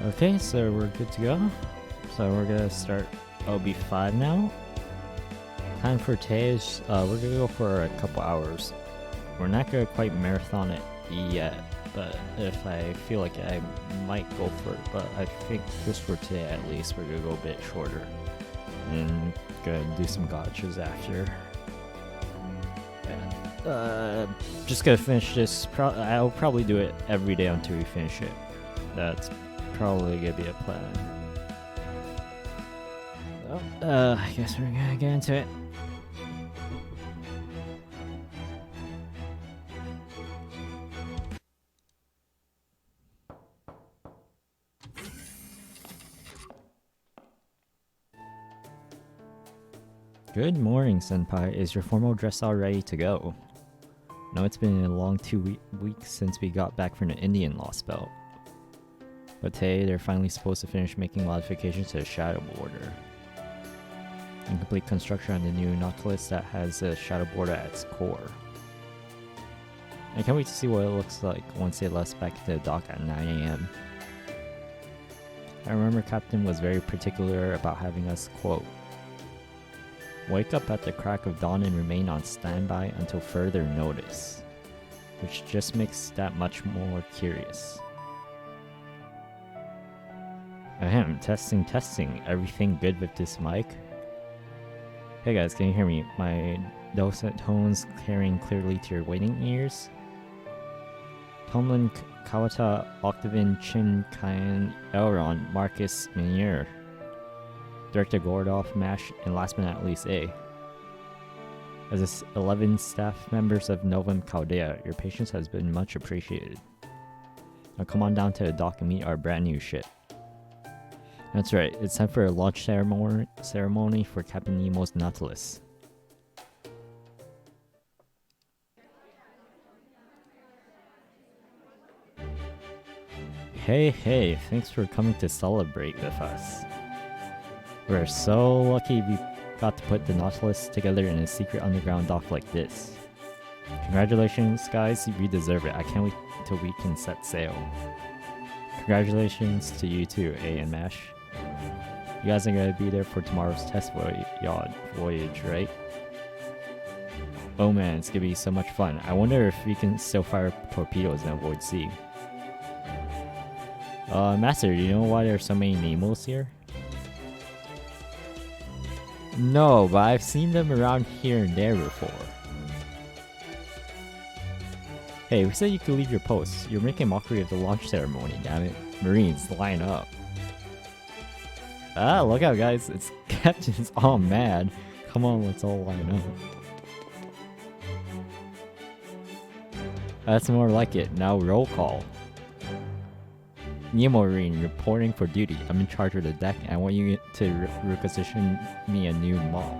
Okay, so we're good to go. So we're gonna start OB5 now. Time for today is we're gonna go for a couple hours. We're not gonna quite marathon it yet, but if I feel like I might go for it. But I think just for today at least, we're gonna go a bit shorter and gonna do some gotchas after. And, just gonna finish this. I'll probably do it every day until we finish it. That's probably gonna be a plan. So, I guess we're gonna get into it. Good morning, Senpai. Is your formal dress all ready to go? No, it's been a long 2 weeks since we got back from the Indian Lostbelt. But today, they're finally supposed to finish making modifications to the Shadow Border. And complete construction on the new Nautilus that has a Shadow Border at its core. I can't wait to see what it looks like once they let us back into the dock at 9 AM. I remember Captain was very particular about having us, quote, wake up at the crack of dawn and remain on standby until further notice, which just makes that much more curious. Ahem, testing. Everything good with this mic? Hey guys, can you hear me? My dulcet tones carrying clearly to your waiting ears? Tomlin, Kawata, Octavin, Chin, Kyan, Elron, Marcus, Minier, Director Gordoff, Mash, and last but not least, A. As 11 staff members of Novum Chaldea, your patience has been much appreciated. Now come on down to the dock and meet our brand new ship. That's right, it's time for a launch ceremony for Captain Nemo's Nautilus. Hey, thanks for coming to celebrate with us. We're so lucky we got to put the Nautilus together in a secret underground dock like this. Congratulations, guys, you deserve it. I can't wait till we can set sail. Congratulations to you too, A and Mash. You guys are gonna be there for tomorrow's test voyage, right? Oh man, it's gonna be so much fun. I wonder if we can still fire torpedoes and avoid sea. Master, do you know why there are so many Nemos here? No, but I've seen them around here and there before. Hey, we said you could leave your post. You're making mockery of the launch ceremony, damn it. Marines, line up. Ah, look out guys, it's Captain's all mad. Come on, let's all line up. That's more like it. Now roll call. Nemo Marine reporting for duty. I'm in charge of the deck and I want you to requisition me a new mob.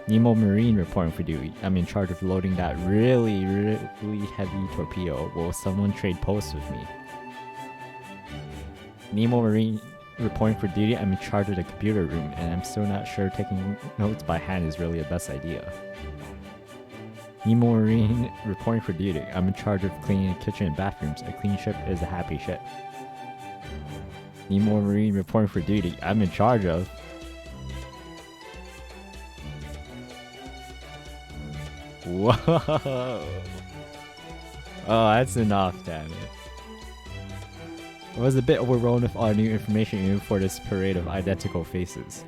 Nemo Marine reporting for duty. I'm in charge of loading that really heavy torpedo. Will someone trade posts with me? Nemo Marine reporting for duty. I'm in charge of the computer room and I'm still not sure taking notes by hand is really the best idea. Nemo Marine reporting for duty. I'm in charge of cleaning the kitchen and bathrooms. A clean ship is a happy ship. Nemo Marine reporting for duty. I'm in charge of... Whoa! Oh, that's enough, damn it. I was a bit overwhelmed with all new information even for this parade of identical faces.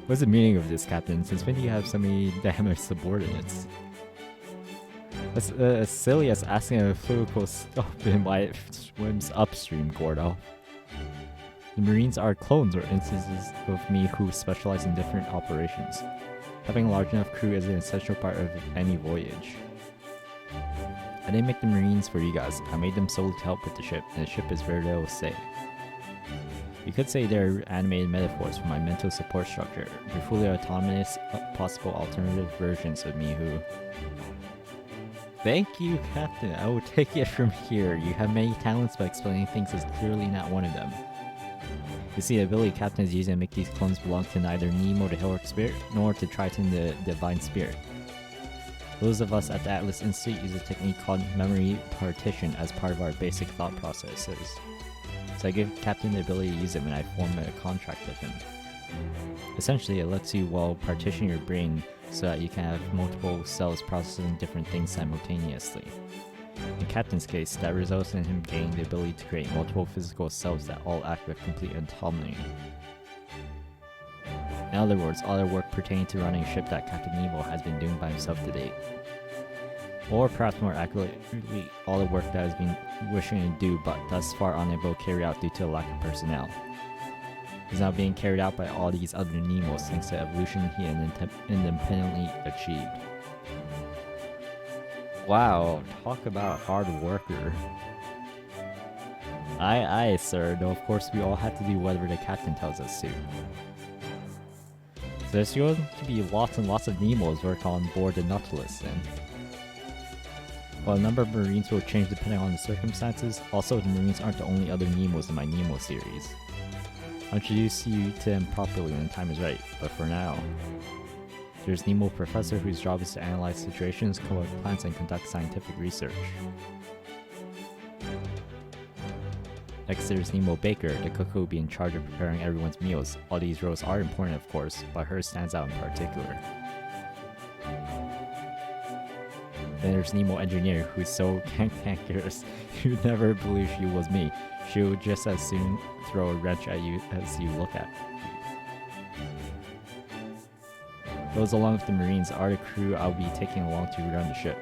What's the meaning of this, Captain? Since when do you have so many damaged subordinates? That's as silly as asking a fluid will stop in why it swims upstream, Gordo. The Marines are clones or instances of me who specialize in different operations. Having a large enough crew is an essential part of any voyage. I didn't make the Marines for you guys. I made them solely to help with the ship, and the ship is very little to say. You could say they're animated metaphors for my mental support structure. They're fully autonomous, possible alternative versions of me who... Thank you, Captain. I will take it from here. You have many talents, but explaining things is clearly not one of them. You see, the ability Captain is using to make these clones belong to neither Nemo the Heroic Spirit, nor to Triton the Divine Spirit. Those of us at the Atlas Institute use a technique called memory partition as part of our basic thought processes. So I give Captain the ability to use it when I form a contract with him. Essentially, it lets you, partition your brain so that you can have multiple cells processing different things simultaneously. In Captain's case, that results in him gaining the ability to create multiple physical cells that all act with complete autonomy. In other words, all the work pertaining to running a ship that Captain Nemo has been doing by himself to date. Or perhaps more accurately, all the work that has been wishing to do but thus far unable to carry out due to a lack of personnel. Is now being carried out by all these other Nemos thanks to evolution he independently achieved. Wow, talk about hard worker. Aye, sir, though of course we all have to do whatever the captain tells us to. So there's going to be lots and lots of Nemos work on board the Nautilus then. While the number of Marines will change depending on the circumstances, also the Marines aren't the only other Nemos in my Nemo series. I'll introduce you to him properly when the time is right, but for now, there's Nemo Professor, whose job is to analyze situations, come up with plans, and conduct scientific research. Next there's Nemo Baker, the cook who will be in charge of preparing everyone's meals. All these roles are important of course, but hers stands out in particular. Then there's Nemo Engineer, who's so cantankerous, you'd never believe she was me. She would just as soon throw a wrench at you as you look at you. Those along with the Marines are the crew I'll be taking along to run the ship.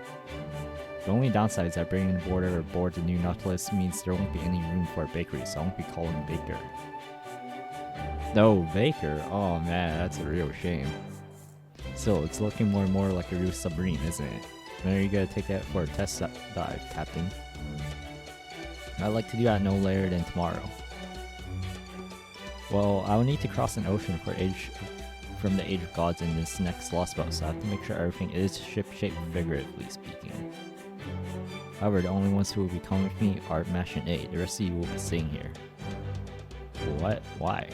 The only downside is that bringing the boarder aboard the new Nautilus means there won't be any room for a bakery, so I won't be calling Baker. No, Baker? Oh man, that's a real shame. Still, it's looking more and more like a real submarine, isn't it? When are you gonna take that for a test dive, Captain? I'd like to do that no later than tomorrow. Well, I will need to cross an ocean from the Age of Gods in this next Lostbelt, so I have to make sure everything is ship-shape, figuratively speaking. However, the only ones who will be coming with me are Mash and A. The rest of you will be staying here. What? Why?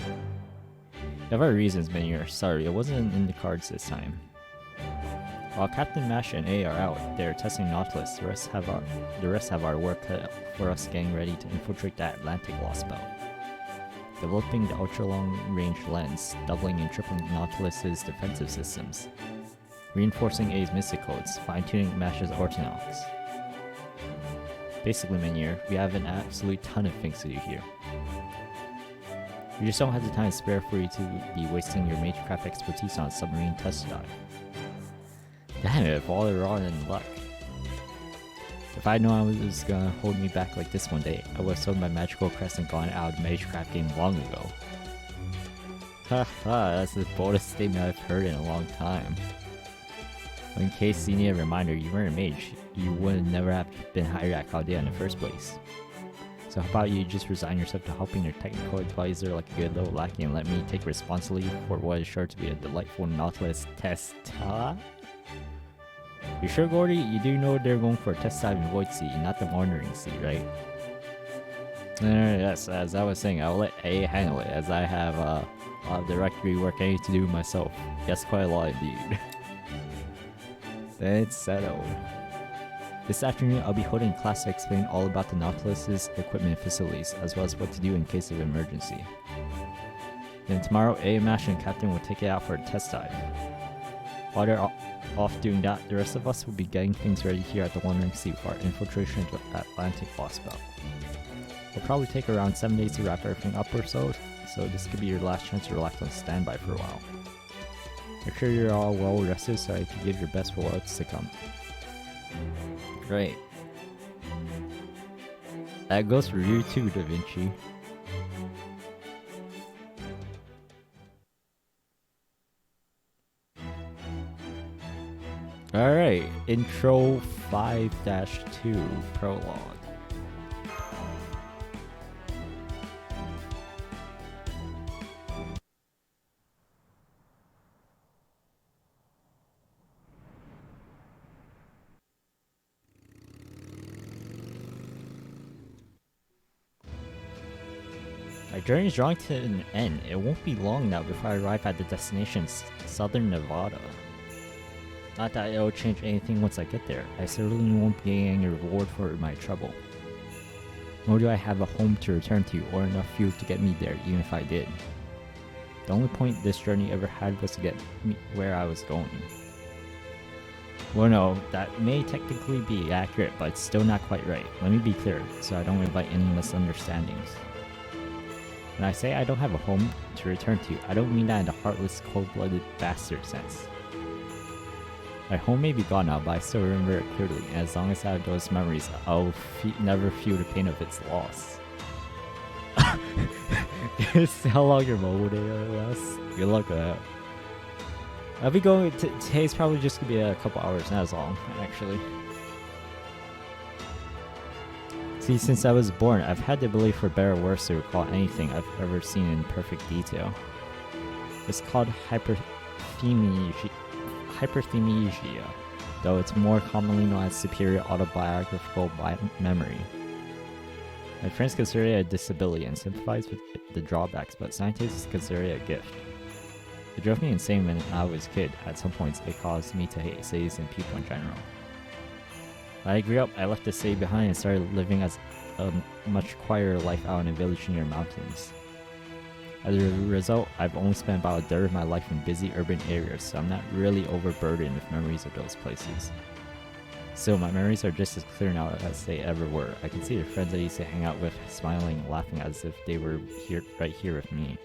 There are reasons, Menier. Sorry, it wasn't in the cards this time. While Captain Mash and A are out there testing Nautilus, the rest have our work cut out for us getting ready to infiltrate that Atlantic Lostbelt. Developing the ultra-long-range lens, doubling and tripling Nautilus's defensive systems, reinforcing A's mystic codes, fine-tuning Mash's ortonox. Basically, Menier, we have an absolute ton of things to do here. We just don't have the time to spare for you to be wasting your Magecraft expertise on a submarine test dive. Damn it, if all are wrong in luck. If I'd known I was gonna hold me back like this one day, I would have sold my magical crest and gone out of the Magecraft game long ago. Haha, that's the boldest statement I've heard in a long time. In case you need a reminder, you weren't a mage. You would never have been hired at Chaldea in the first place. So how about you just resign yourself to helping your technical advisor like a good little lackey and let me take responsibility for what is sure to be a delightful Nautilus test, huh? You sure, Gordy? You do know they're going for a test dive in Void Sea, not the Wandering Sea, right? Yes, as I was saying, I'll let A handle it, as I have a lot of directory work I need to do myself. Yes, quite a lot indeed. Then it's settled. This afternoon, I'll be holding a class to explain all about the Nautilus's equipment and facilities, as well as what to do in case of emergency. Then tomorrow, A, Mash, and Captain will take it out for a test dive. While they're off doing that, the rest of us will be getting things ready here at the Wandering Sea for our infiltration into the Atlantic Lostbelt. It'll probably take around 7 days to wrap everything up or so this could be your last chance to relax on standby for a while. Make sure you're all well rested so you can give your best for what's to come. Great. That goes for you too, Da Vinci. Alright, Intro 5-2 Prologue. My journey is drawing to an end. It won't be long now before I arrive at the destination, Southern Nevada. Not that it'll change anything once I get there. I certainly won't be getting a reward for my trouble. Nor do I have a home to return to or enough fuel to get me there, even if I did. The only point this journey ever had was to get me where I was going. Well, no, that may technically be accurate, but it's still not quite right. Let me be clear, so I don't invite any misunderstandings. When I say I don't have a home to return to, I don't mean that in the heartless, cold-blooded bastard sense. My home may be gone now, but I still remember it clearly, and as long as I have those memories, I'll never feel the pain of its loss. Guess how long your mobile data lasts? Good luck with that. I'll be going. Today's probably just gonna be a couple hours, not as long, actually. See, since I was born, I've had the ability, for better or worse, to recall anything I've ever seen in perfect detail. It's called hyperthemia, though it's more commonly known as superior autobiographical memory. My friends consider it a disability and sympathize with the drawbacks, but scientists consider it a gift. It drove me insane when I was a kid. At some points, it caused me to hate cities and people in general. When I grew up, I left the city behind and started living as a much quieter life out in a village near mountains. As a result, I've only spent about a third of my life in busy urban areas, so I'm not really overburdened with memories of those places. Still, my memories are just as clear now as they ever were. I can see the friends I used to hang out with smiling and laughing as if they were right here with me.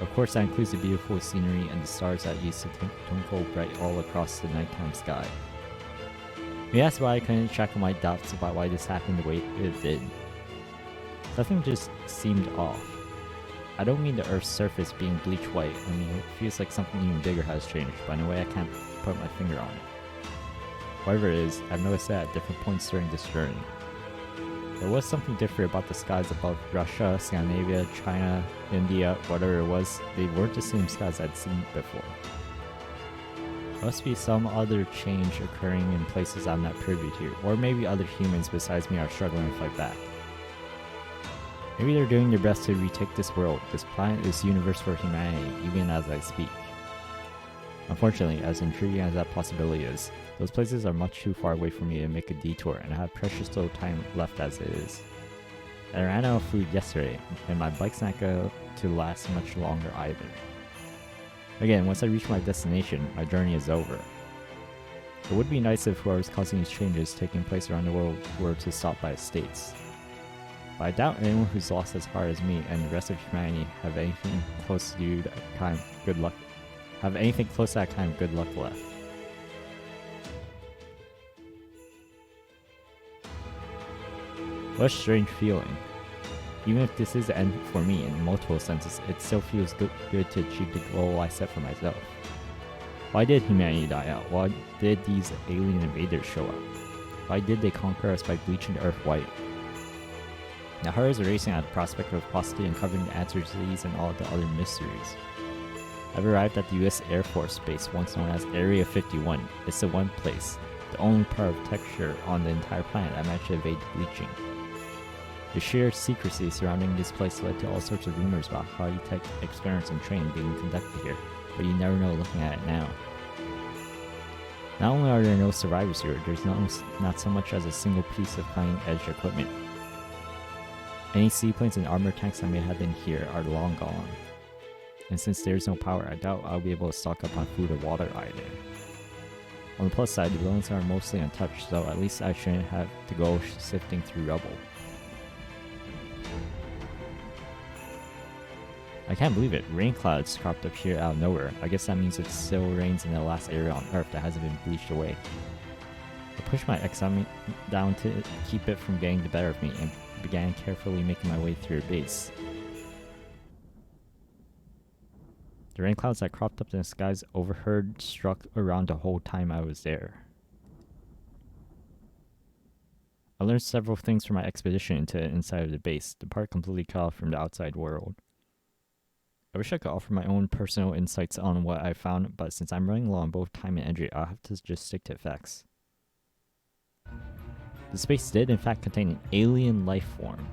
Of course, that includes the beautiful scenery and the stars that used to twinkle bright all across the nighttime sky. Maybe that's why I couldn't shackle my doubts about why this happened the way it did. Something just seemed off. I don't mean the Earth's surface being bleached white. I mean, it feels like something even bigger has changed, but in a way I can't put my finger on it. Whatever it is, I've noticed that at different points during this journey. There was something different about the skies above Russia, Scandinavia, China, India, whatever it was. They weren't the same skies I'd seen before. There must be some other change occurring in places I'm not privy to, or maybe other humans besides me are struggling to fight back. Maybe they're doing their best to retake this world, this planet, this universe for humanity, even as I speak. Unfortunately, as intriguing as that possibility is, those places are much too far away for me to make a detour, and I have precious little time left as it is. I ran out of food yesterday, and my bike's not going to last much longer either. Again, once I reach my destination, my journey is over. It would be nice if whoever's causing these changes taking place around the world were to stop by the States. But I doubt anyone who's lost as hard as me and the rest of humanity have anything close to that kind of good luck. Left. What a strange feeling. Even if this is the end for me in multiple senses, it still feels good to achieve the goal I set for myself. Why did humanity die out? Why did these alien invaders show up? Why did they conquer us by bleaching the earth white? My heart is racing at the prospect of possibly uncovering the answers to these and all the other mysteries. I've arrived at the US Air Force Base, once known as Area 51. It's the one place, the only part of texture on the entire planet that managed to evade bleaching. The sheer secrecy surrounding this place led to all sorts of rumors about high-tech experiments and training being conducted here, but you never know looking at it now. Not only are there no survivors here, there's not so much as a single piece of cutting-edge equipment. Any seaplanes and armor tanks that may have been here are long gone. And since there's no power, I doubt I'll be able to stock up on food or water either. On the plus side, the buildings are mostly untouched, so at least I shouldn't have to go sifting through rubble. I can't believe it. Rain clouds cropped up here out of nowhere. I guess that means it still rains in the last area on Earth that hasn't been bleached away. I pushed my exam down to keep it from getting the better of me and began carefully making my way through the base. The rain clouds that cropped up in the skies overhead struck around the whole time I was there. I learned several things from my expedition into the inside of the base, the part completely cut off from the outside world. I wish I could offer my own personal insights on what I found, but since I'm running low on both time and energy, I'll have to just stick to facts. The space did in fact contain an alien life form.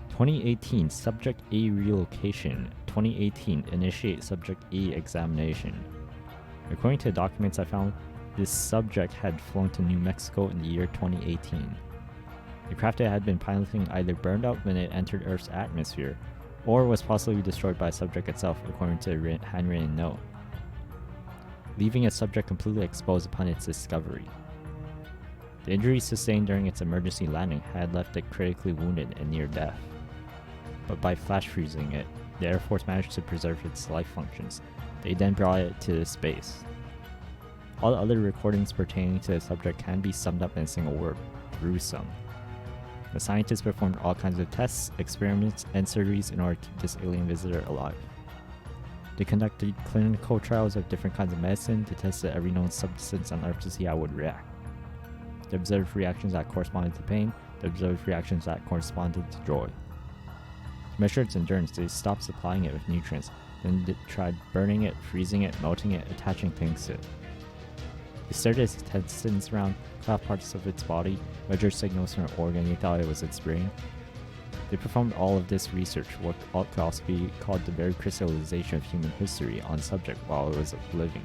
2018 Subject A relocation. 2018 Initiate Subject A examination. According to the documents I found, this subject had flown to New Mexico in the year 2018. The craft it had been piloting either burned up when it entered Earth's atmosphere, or was possibly destroyed by the subject itself, according to a handwritten note, leaving a subject completely exposed upon its discovery. The injuries sustained during its emergency landing had left it critically wounded and near death. But by flash freezing it, the Air Force managed to preserve its life functions. They then brought it to space. All the other recordings pertaining to the subject can be summed up in a single word: gruesome. The scientists performed all kinds of tests, experiments, and surgeries in order to keep this alien visitor alive. They conducted clinical trials of different kinds of medicine to test every known substance on Earth to see how it would react. They observed reactions that corresponded to pain. They observed reactions that corresponded to joy. To measure its endurance, they stopped supplying it with nutrients, then they tried burning it, freezing it, melting it, attaching things to it. They stirred its intestines around, craft parts of its body, measured signals from an organ they thought it was its brain. They performed all of this research, what could also be called the very crystallization of human history, on the subject while it was living.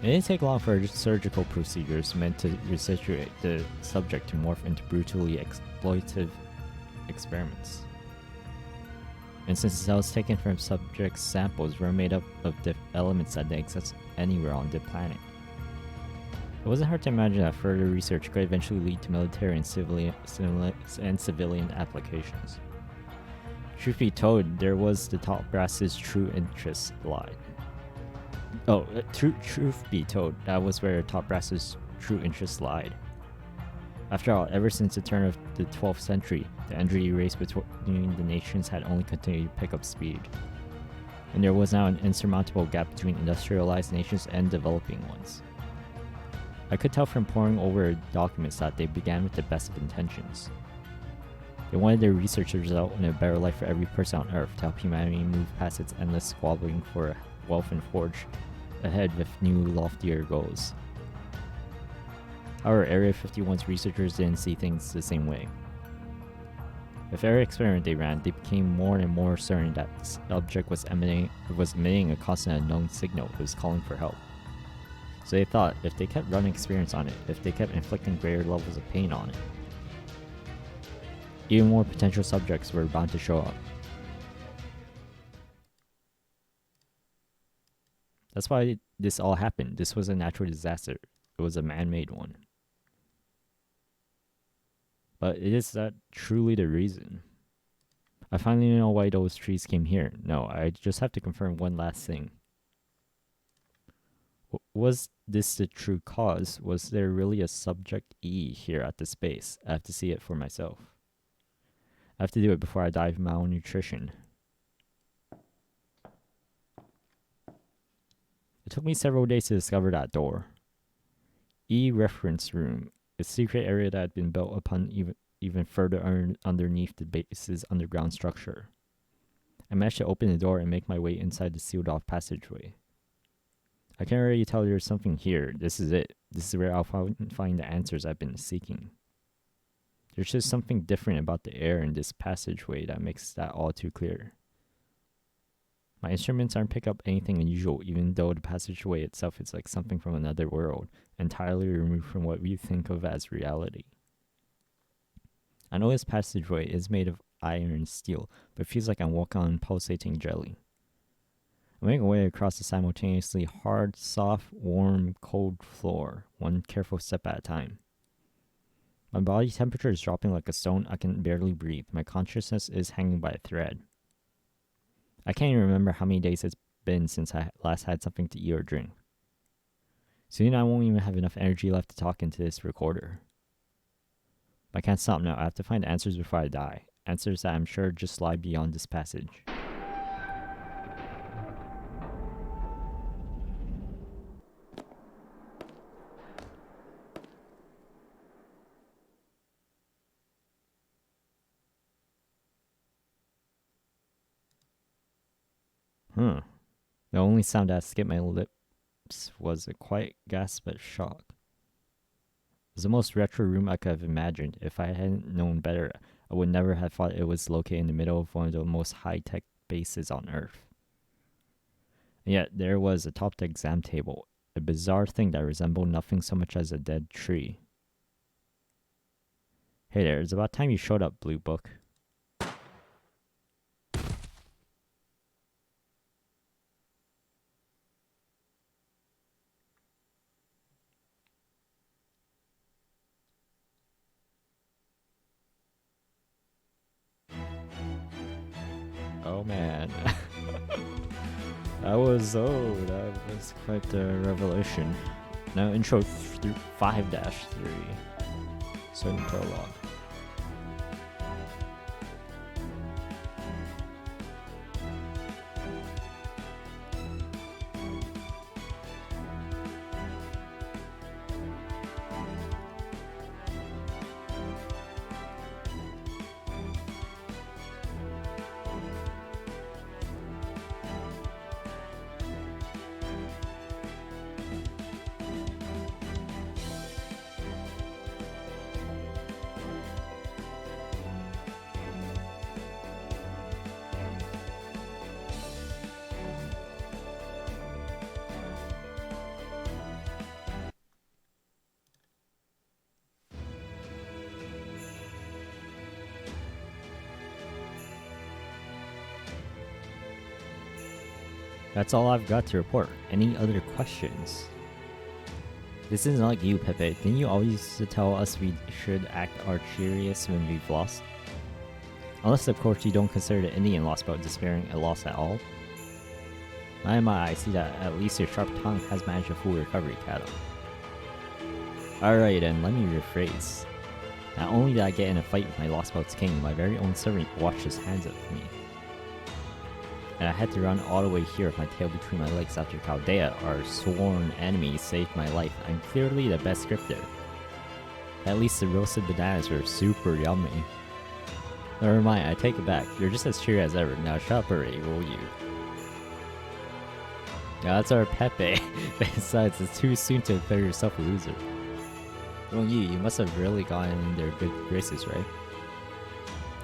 It didn't take long for surgical procedures meant to resuscitate the subject to morph into brutally exploitative experiments. And since the cells taken from subjects' samples were made up of the elements that didn't exist anywhere on the planet, it wasn't hard to imagine that further research could eventually lead to military and civilian applications. Truth be told, there was the top brass's true interest lied. Truth be told, that was where top brass's true interest lied. After all, ever since the turn of the 12th century, the energy race between the nations had only continued to pick up speed. And there was now an insurmountable gap between industrialized nations and developing ones. I could tell from poring over documents that they began with the best of intentions. They wanted their research to result in a better life for every person on Earth, to help humanity move past its endless squabbling for wealth and forge ahead with new, loftier goals. However, Area 51's researchers didn't see things the same way. With every experiment they ran, they became more and more certain that the object was emitting a constant unknown signal. It was calling for help. So they thought, if they kept running experiments on it, if they kept inflicting greater levels of pain on it, even more potential subjects were bound to show up. That's why this all happened. This was a natural disaster. It was a man-made one. But is that truly the reason? I finally know why those trees came here. No, I just have to confirm one last thing. Was this the true cause? Was there really a Subject E here at this base? I have to see it for myself. I have to do it before I die of malnutrition. It took me several days to discover that door. E reference room, a secret area that had been built upon even further underneath the base's underground structure. I managed to open the door and make my way inside the sealed off passageway. I can already tell there's something here. This is it. This is where I'll find the answers I've been seeking. There's just something different about the air in this passageway that makes that all too clear. My instruments aren't picking up anything unusual, even though the passageway itself is like something from another world, entirely removed from what we think of as reality. I know this passageway is made of iron and steel, but it feels like I'm walking on pulsating jelly. I'm making my way across the simultaneously hard, soft, warm, cold floor, one careful step at a time. My body temperature is dropping like a stone. I can barely breathe. My consciousness is hanging by a thread. I can't even remember how many days it's been since I last had something to eat or drink. Soon I won't even have enough energy left to talk into this recorder. But I can't stop now. I have to find answers before I die. Answers that I'm sure just lie beyond this passage. The only sound that escaped my lips was a quiet gasp of shock. It was the most retro room I could have imagined. If I hadn't known better, I would never have thought it was located in the middle of one of the most high-tech bases on Earth. Yet there was atop the exam table, a bizarre thing that resembled nothing so much as a dead tree. Hey there, it's about time you showed up, Blue Book. Oh man. That was quite the revelation. Now intro 5-3. Certain prologue. That's all I've got to report. Any other questions? This isn't like you, Pepe. Didn't you always used to tell us we should act archerious when we've lost? Unless, of course, you don't consider the Indian Lostbelt despairing a loss at all. My, I see that at least your sharp tongue has managed a full recovery, Kato. Alright then, let me rephrase. Not only did I get in a fight with my Lostbelt's king, my very own servant washed his hands of me. And I had to run all the way here with my tail between my legs after Chaldea, our sworn enemy, saved my life. I'm clearly the best scripter. At least the roasted bananas were super yummy. Never mind, I take it back. You're just as cheery as ever. Now shut up already, will you? Now that's our Pepe. Besides, it's too soon to declare yourself a loser. Well, you must have really gotten in their good graces, right?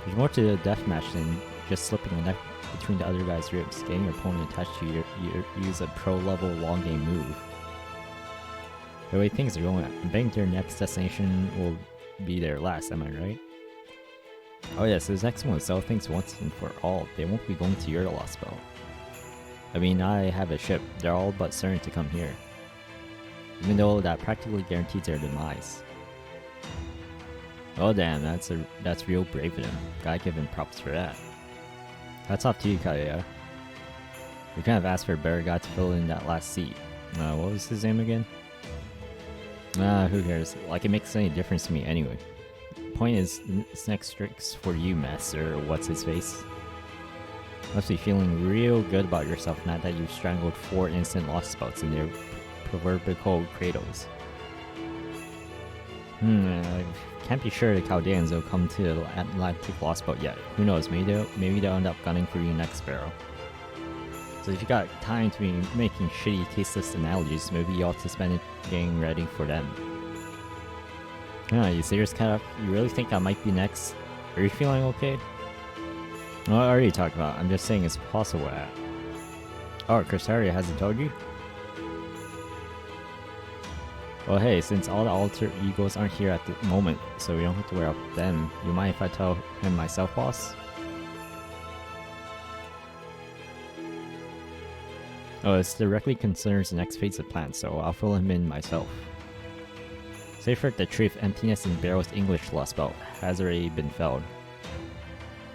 There's more to the deathmatch than just slipping a neck between the other guy's ribs. Getting your opponent attached to you use a pro-level long game move. The way things are going, I'm betting their next destination will be their last, am I right? Oh yes, this next one will settle things once and for all. They won't be going to your Lostbelt. I mean, I have a ship. They're all but certain to come here. Even though that practically guarantees their demise. Oh damn, that's real brave of them. Gotta give him props for that. That's off to you, Kaya. We kind of asked for a better guy to fill in that last seat. What was his name again? Who cares? Like, it makes any difference to me anyway. Point is, this next trick's for you, Master. What's his face? Must be feeling real good about yourself now that you've strangled 4 innocent Lostbelts in their proverbial cradles. Can't be sure the Chaldeans will come to the Atlantic Lostbelt yet. Who knows, maybe they'll end up gunning for you next, Sparrow. So if you got time to be making shitty, tasteless analogies, maybe you ought to spend it getting ready for them. You serious, Cat? You really think I might be next? Are you feeling okay? Well, I already talked about it. I'm just saying it's possible at. Oh, Tristar hasn't told you? Well, hey, since all the alter egos aren't here at the moment, so we don't have to worry about them, you mind if I tell him myself, boss? Oh, this directly concerns the next phase of plans, so I'll fill him in myself. Say for the truth, emptiness in Barrow's English Lostbelt has already been felled.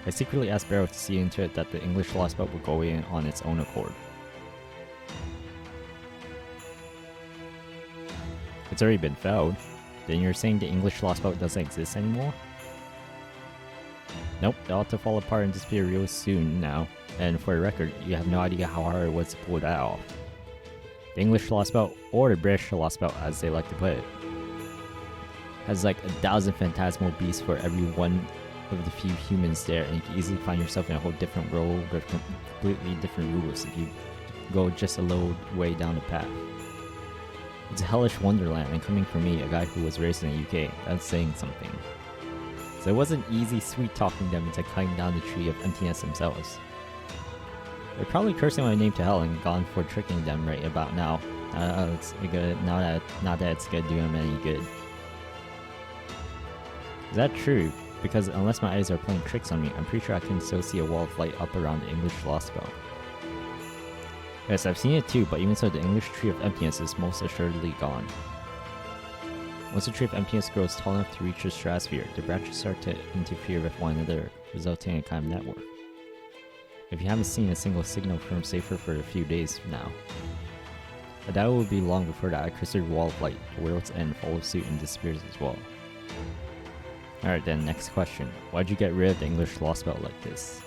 I secretly asked Barrow to see into it that the English Lostbelt will go in on its own accord. It's already been felled. Then you're saying the English Lostbelt doesn't exist anymore? Nope, it ought to fall apart and disappear real soon now. And for the record, you have no idea how hard it was to pull that off. The English Lostbelt, or the British Lostbelt as they like to put it, has like 1,000 phantasmal beasts for every one of the few humans there, and you can easily find yourself in a whole different world with completely different rules if you go just a little way down the path. It's a hellish wonderland, and coming from me, a guy who was raised in the UK, that's saying something. So it wasn't easy sweet talking them into cutting down the tree of emptiness themselves. They're probably cursing my name to hell and gone for tricking them right about now. It's good. Not that it's gonna do them any good. Is that true? Because unless my eyes are playing tricks on me, I'm pretty sure I can still see a wall of light up around the English Lostbelt. Yes, I've seen it too, but even so, the English Tree of Emptiness is most assuredly gone. Once the Tree of Emptiness grows tall enough to reach the stratosphere, the branches start to interfere with one another, resulting in a kind of network. If you haven't seen a single signal from Safer for a few days now, I doubt it will be long before that crystal wall of light, the world's end, follows suit and disappears as well. Alright then, next question. Why'd you get rid of the English Lostbelt like this?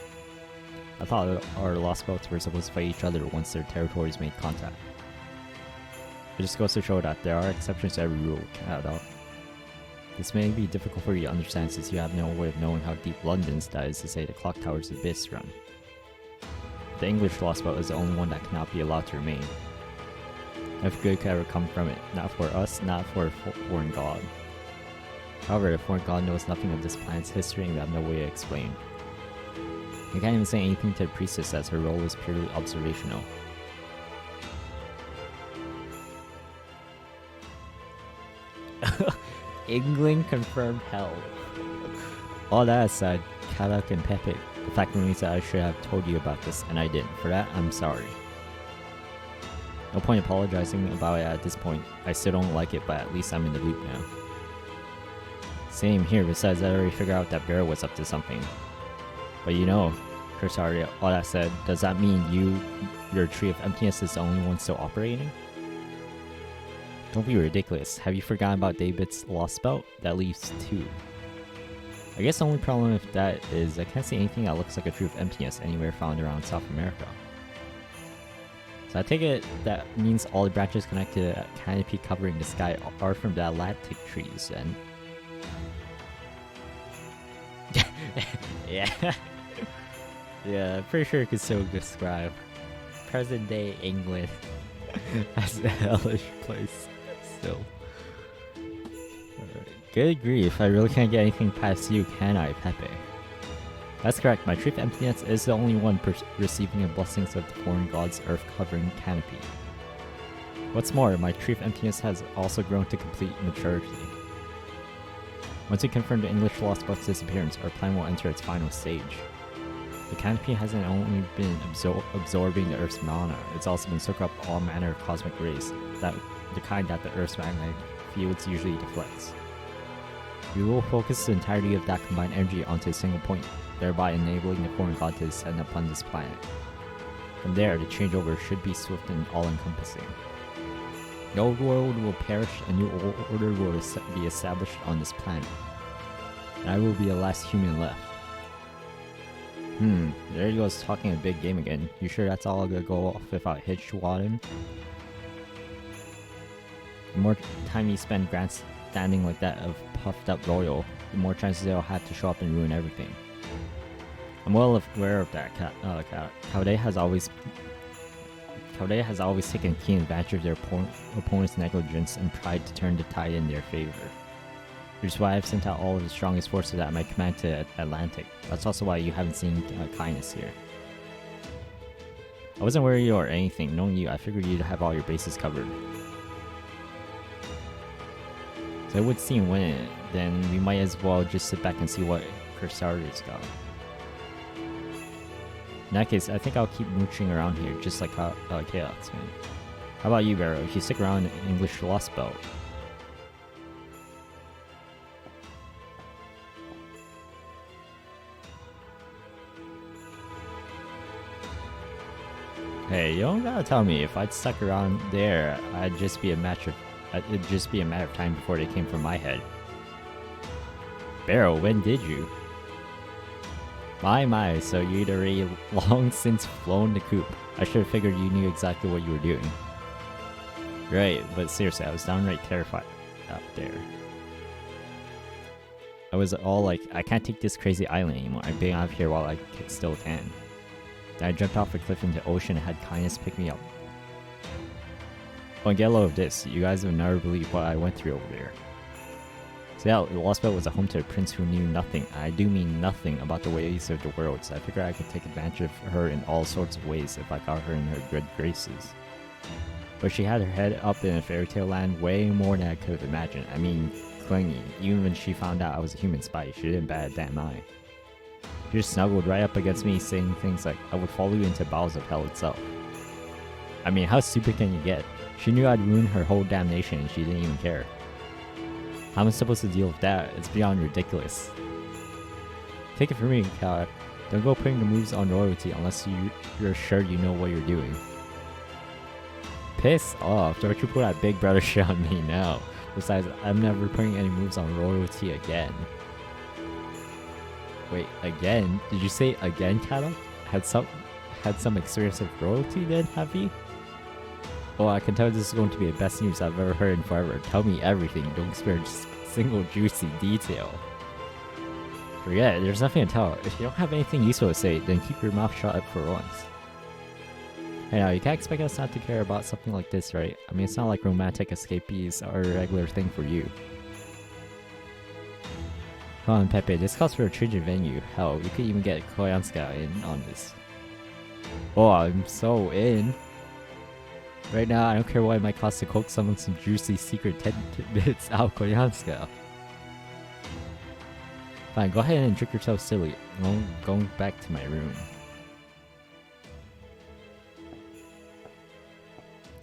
I thought our Lostbelts were supposed to fight each other once their territories made contact. It just goes to show that there are exceptions to every rule, Canada. This may be difficult for you to understand since you have no way of knowing how deep London's, that is to say the clock tower's abyss, run. The English Lostbelt is the only one that cannot be allowed to remain. If good could ever come from it, not for us, not for a foreign god. However, the foreign god knows nothing of this planet's history and we have no way to explain. You can't even say anything to the priestess as her role is purely observational. England confirmed hell. All that aside, Kalak and Pepe, the fact remains that I should have told you about this and I didn't. For that, I'm sorry. No point apologizing about it at this point. I still don't like it, but at least I'm in the loop now. Same here, besides I already figured out that Barrow was up to something. But you know, Tristar, all that said, does that mean your Tree of Emptiness is the only one still operating? Don't be ridiculous. Have you forgotten about David's Lostbelt? That leaves 2. I guess the only problem with that is I can't see anything that looks like a Tree of Emptiness anywhere found around South America. So I take it that means all the branches connected to that canopy covering the sky are from the Atlantic trees, and yeah. Yeah, I'm pretty sure it could still describe present day England as a hellish place still. Good grief, I really can't get anything past you, can I, Pepe? That's correct, my Tree of Emptiness is the only one receiving the blessings of the foreign god's earth-covering canopy. What's more, my Tree of Emptiness has also grown to complete maturity. Once we confirm the English Lostbelt's disappearance, our plan will enter its final stage. The canopy hasn't only been absorbing the Earth's mana, it's also been soaking up all manner of cosmic rays, the kind that the Earth's magnetic fields usually deflects. We will focus the entirety of that combined energy onto a single point, thereby enabling the foreign god to descend upon this planet. From there, the changeover should be swift and all-encompassing. The old world will perish, a new order will be established on this planet. And I will be the last human left. There he goes talking a big game again. You sure that's all gonna go off without hitch-wadding? The more time you spend grandstanding like that of puffed up royal, the more chances they'll have to show up and ruin everything. I'm well aware of that. Kaude has always taken keen advantage of their opponent's negligence and pride to turn the tide in their favor. Which is why I've sent out all of the strongest forces at my command to Atlantic. That's also why you haven't seen kindness here. I wasn't worried or anything. Knowing you, I figured you'd have all your bases covered. So it would seem when then we might as well just sit back and see what Tristar's got. In that case, I think I'll keep mooching around here, just like Chaos, man. How about you, Barrow? If you stick around in English Lostbelt. Hey, you don't gotta tell me. If I'd stuck around there, it'd just be a matter of time before they came for my head. Barrow, when did you? My, so you'd already long since flown the coop. I should have figured you knew exactly what you were doing. Right, but seriously, I was downright terrified out there. I was all like, I can't take this crazy island anymore. I'm being out of here while I still can. Then I jumped off a cliff into the ocean and had kindness pick me up. Oh, and get a load of this. You guys would never believe what I went through over there. So yeah, Lostbelt was a home to a prince who knew nothing. I do mean nothing about the ways of the world, so I figured I could take advantage of her in all sorts of ways if I got her in her good graces. But she had her head up in a fairy tale land way more than I could have imagined. I mean, clingy. Even when she found out I was a human spy, she didn't bat a damn eye. She just snuggled right up against me, saying things like, I would follow you into bowels of hell itself. I mean, how stupid can you get? She knew I'd ruin her whole damn nation and she didn't even care. How am I supposed to deal with that? It's beyond ridiculous. Take it from me, Cal. Don't go putting the moves on royalty unless you're sure you know what you're doing. Piss off. Don't you put that big brother shit on me now. Besides, I'm never putting any moves on royalty again. Wait, again? Did you say again, Cal? Had some experience with royalty then, have you? Oh, I can tell this is going to be the best news I've ever heard in forever. Tell me everything, don't spare just a single juicy detail. Forget it, there's nothing to tell. If you don't have anything useful to say, then keep your mouth shut up for once. Hey now, you can't expect us not to care about something like this, right? I mean, it's not like romantic escapees are a regular thing for you. Come on, Pepe, this calls for a change of venue. Hell, we could even get Koyanska in on this. Oh, I'm so in. Right now, I don't care what it might cost to coax someone some juicy secret tidbits out Koyanska. Fine, go ahead and trick yourself silly. I'm going back to my room.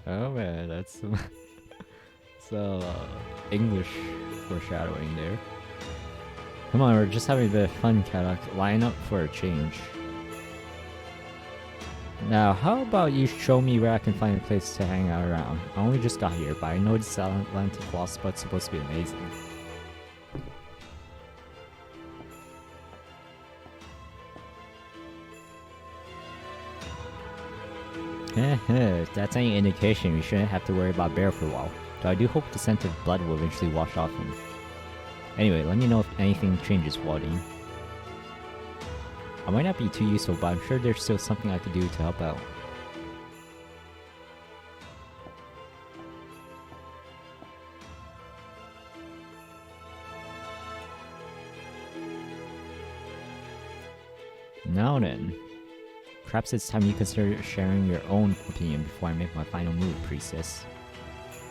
Oh man, that's some English foreshadowing there. Come on, we're just having a bit of fun, Kadak. Line up for a change. Now, how about you show me where I can find a place to hang out around? I only just got here, but I know this Atlantic Lostbelt's supposed to be amazing. If that's any indication, we shouldn't have to worry about Bear for a while. Though I do hope the scent of blood will eventually wash off him. Anyway, let me know if anything changes, Wadine. I might not be too useful, but I'm sure there's still something I could do to help out. Now then. Perhaps it's time you consider sharing your own opinion before I make my final move, priestess.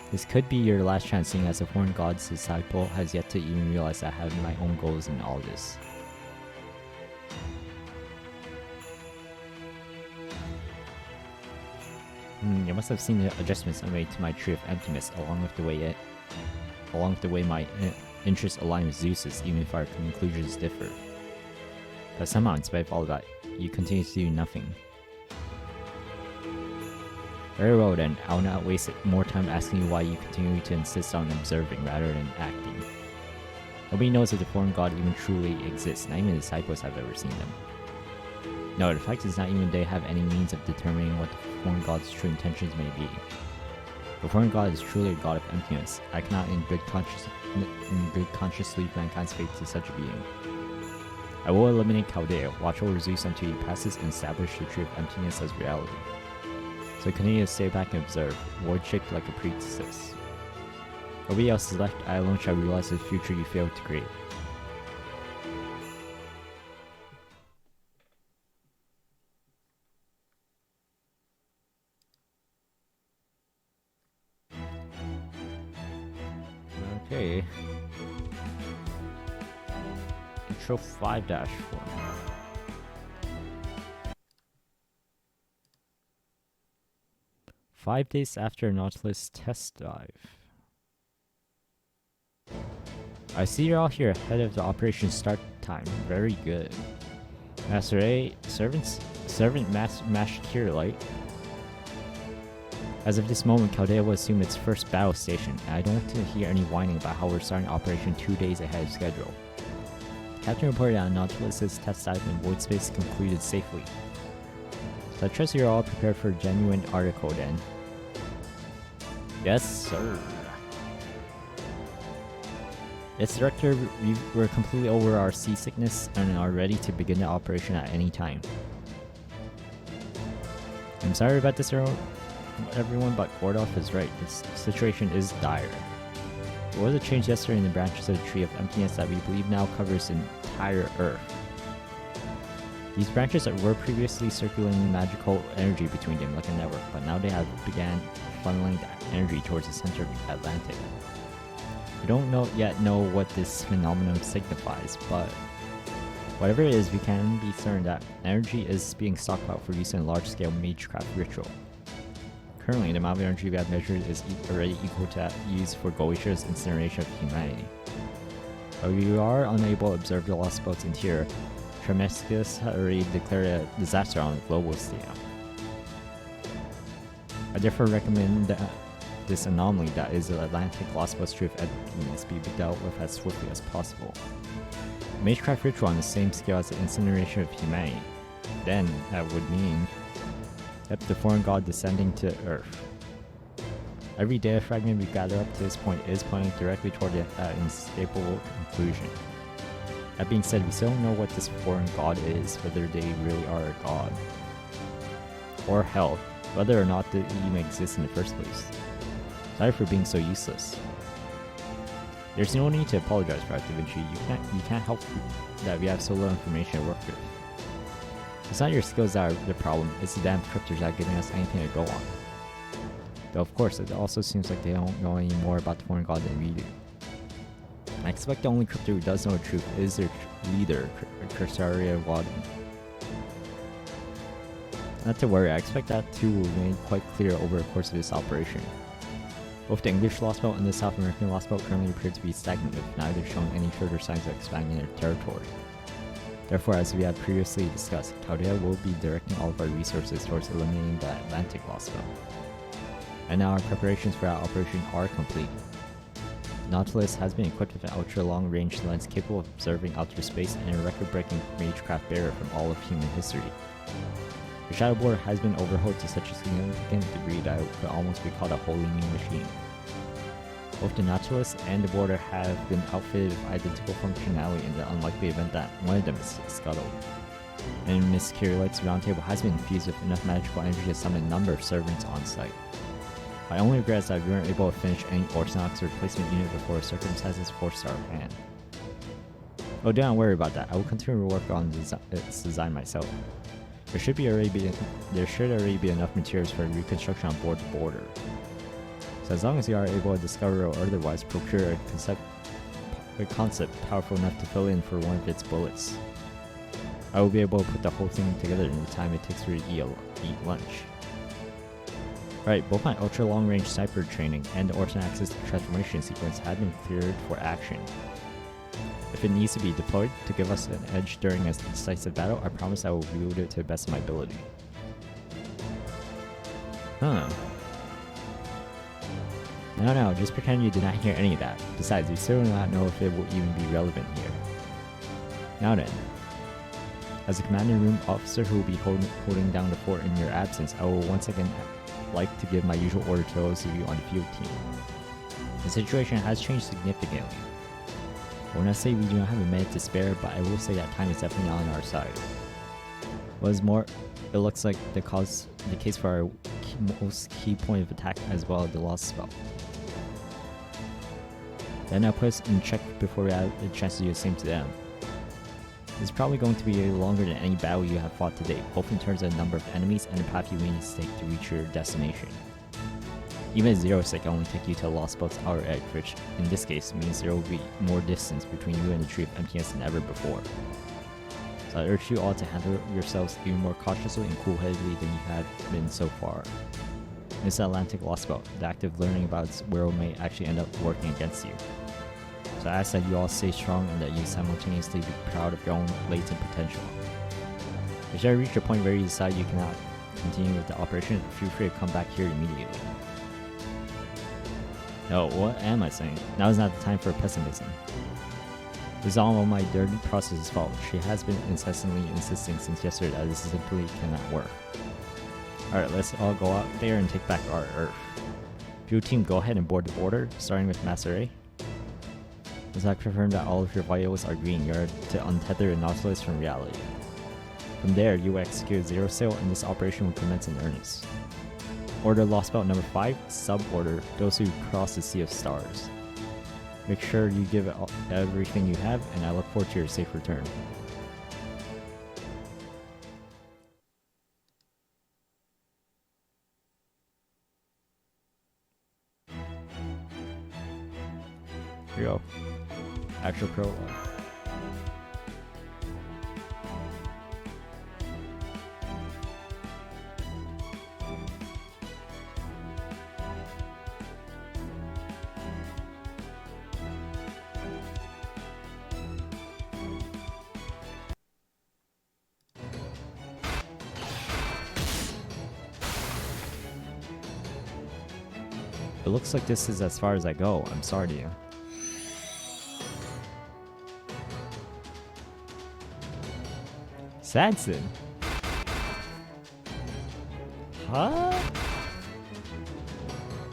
This could be your last chance, seeing as the foreign god's disciple has yet to even realize I have my own goals in all this. You must have seen the adjustments I made to my Tree of Emptiness, along with the way my interests align with Zeus's, even if our conclusions differ. But somehow, in spite of all that, you continue to do nothing. Very well then, I'll not waste more time asking you why you continue to insist on observing rather than acting. Nobody knows if the foreign god even truly exists, not even the disciples have ever seen them. No, the fact is not even they have any means of determining what the foreign god's true intentions may be. The foreign god is truly a god of emptiness. I cannot in good conscience leave mankind's fate to such a being. I will eliminate Chaldea, watch over Zeus until he passes and establish the Tree of Emptiness as reality. So continue to stay back and observe, ward-shaped like a priestess. Nobody else is left, I alone shall realize the future you failed to create. Okay. Intro 5-4. 5 days after Nautilus test dive. I see you're all here ahead of the operation start time. Very good. Master A, servant Master Kirlight. As of this moment, Chaldea will assume its first battle station, and I don't want to hear any whining about how we're starting operation 2 days ahead of schedule. Captain reported that Nautilus's test dive in void space concluded safely. So I trust you're all prepared for a genuine article then. Yes, sir. Yes, Director, we're completely over our seasickness and are ready to begin the operation at any time. I'm sorry about this, everyone, but Gordolf is right. This situation is dire. There was a change yesterday in the branches of the Tree of Emptiness that we believe now covers the entire Earth. These branches were previously circulating magical energy between them like a network, but now they have began funneling that energy towards the center of the Atlantic. We don't yet know what this phenomenon signifies, but whatever it is, we can be certain that energy is being stockpiled for use in a large-scale magecraft ritual. Currently, the amount of energy we have measured is already equal to that used for Goetia's incineration of humanity. Though we are unable to observe the Lostbelt's interior, Tremescus had already declared a disaster on a global scale. I therefore recommend that this anomaly, that is the Atlantic Lostbelt's Tree of Emptiness, be dealt with as swiftly as possible. A magecraft ritual on the same scale as the incineration of humanity. Then, that would mean the foreign god descending to Earth. Every data fragment we gather up to this point is pointing directly toward that inescapable conclusion. That being said, we still don't know what this foreign god is, whether they really are a god. Or hell, whether or not they even exist in the first place. Sorry for being so useless. There's no need to apologize for Da Vinci. You can't help that we have so little information to work with. It's not your skills that are the problem, it's the damn cryptors that are giving us anything to go on. Though of course, it also seems like they don't know any more about the foreign god than we do. I expect the only cryptor who does know the truth is their leader, Tristar. Not to worry, I expect that too will remain quite clear over the course of this operation. Both the English Lostbelt and the South American Lostbelt currently appear to be stagnant, with neither showing any further signs of expanding their territory. Therefore, as we have previously discussed, Chaldea will be directing all of our resources towards eliminating the Atlantic Lostbelt. And now our preparations for that operation are complete. The Nautilus has been equipped with an ultra-long-range lens capable of observing outer space and a record-breaking magecraft barrier from all of human history. The Shadow Boarder has been overhauled to such a significant degree that it could almost be called a wholly new machine. Both the Nautilus and the Boarder have been outfitted with identical functionality in the unlikely event that one of them is scuttled. And Miss Kirilight's roundtable has been infused with enough magical energy to summon a number of servants on site. My only regret is that we weren't able to finish any Orthodox replacement unit before circumstances forced our hand. Oh, don't worry about that. I will continue to work on its design myself. There should already be enough materials for reconstruction on board the Boarder. So as long as you are able to discover or otherwise procure a concept powerful enough to fill in for one of its bullets, I will be able to put the whole thing together in the time it takes for you to eat lunch. Right, both my ultra long range sniper training and the Orson-Axis transformation sequence have been cleared for action. If it needs to be deployed to give us an edge during a decisive battle, I promise I will wield it to the best of my ability. Huh. No, just pretend you did not hear any of that. Besides, we still do not know if it will even be relevant here. Now then, as a commanding room officer who will be holding down the fort in your absence, I will once again like to give my usual order to those of you on the field team. The situation has changed significantly. I will not say we do not have a minute to spare, but I will say that time is definitely on our side. What is more, it looks like the case for our most key point of attack as well as the Lostbelt. Then I'll put us in check before we have a chance to do the same to them. It's probably going to be longer than any battle you have fought to date, both in terms of the number of enemies and the path you may need to take to reach your destination. Even at 0 sec can only take you to the Lostbelt's outer edge, which in this case means there will be more distance between you and the Tree of Emptiness than ever before. So I urge you all to handle yourselves even more cautiously and cool-headedly than you have been so far. This Atlantic Lostbelt, the act of learning about its world may actually end up working against you. So I ask that you all stay strong and that you simultaneously be proud of your own latent potential. If you reach a point where you decide you cannot continue with the operation, feel free to come back here immediately. No, what am I saying? Now is not the time for pessimism. This is all my dirty process's fault. She has been incessantly insisting since yesterday that this simply cannot work. Alright, let's all go out there and take back our Earth. Field team, go ahead and board the Boarder, starting with Master A. Let's not confirm that all of your vitals are green. You are to untether the Nautilus from reality. From there, you will execute Zero Sail and this operation will commence in earnest. Order Lostbelt number 5, Sub-Order, those who cross the Sea of Stars. Make sure you give it everything you have, and I look forward to your safe return. Here we go. Actual prologue. It looks like this is as far as I go. I'm sorry to you. Sanson? Huh?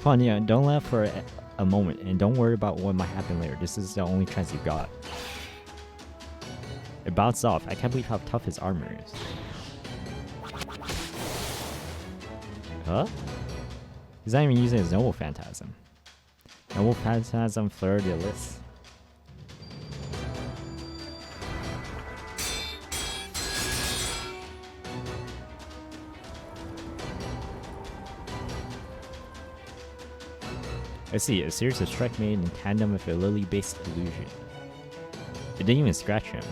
Come on, yeah, don't laugh for a moment, and don't worry about what might happen later. This is the only chance you got. It bounced off. I can't believe how tough his armor is. Huh? He's not even using his Noble Phantasm. Noble Phantasm Fleur de Lis. I see, a series of strike made in tandem with a lily-based illusion. It didn't even scratch him.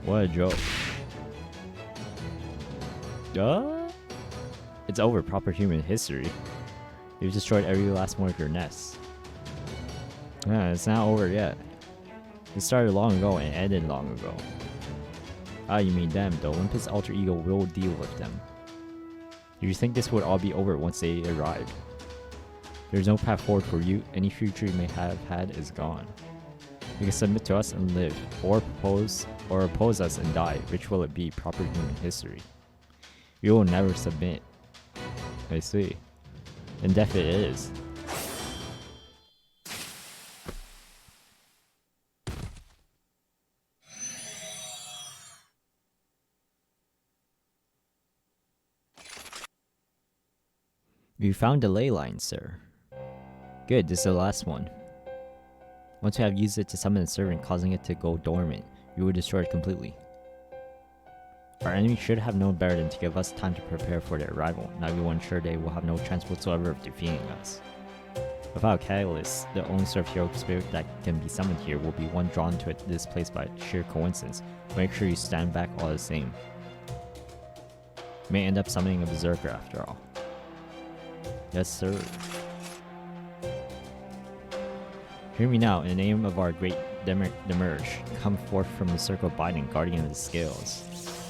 What a joke. It's over proper human history. You've destroyed every last one of your nests. It's not over yet. It started long ago and ended long ago. Ah, you mean them. The Olympus alter ego will deal with them. Do you think this would all be over once they arrive? There's no path forward for you. Any future you may have had is gone. You can submit to us and live, or oppose us and die. Which will it be? Proper human history. You will never submit. I see. And death it is. You found the ley line, sir. Good, this is the last one. Once you have used it to summon the servant, causing it to go dormant, you will destroy it completely. Our enemy should have known better than to give us time to prepare for their arrival. Now we will ensure they will have no chance whatsoever of defeating us. Without a catalyst, the only sort of heroic spirit that can be summoned here will be one drawn to this place by sheer coincidence. Make sure you stand back all the same. You may end up summoning a berserker after all. Yes, sir. Hear me now, in the name of our great Demerge. Come forth from the circle of binding, guardian of the scales.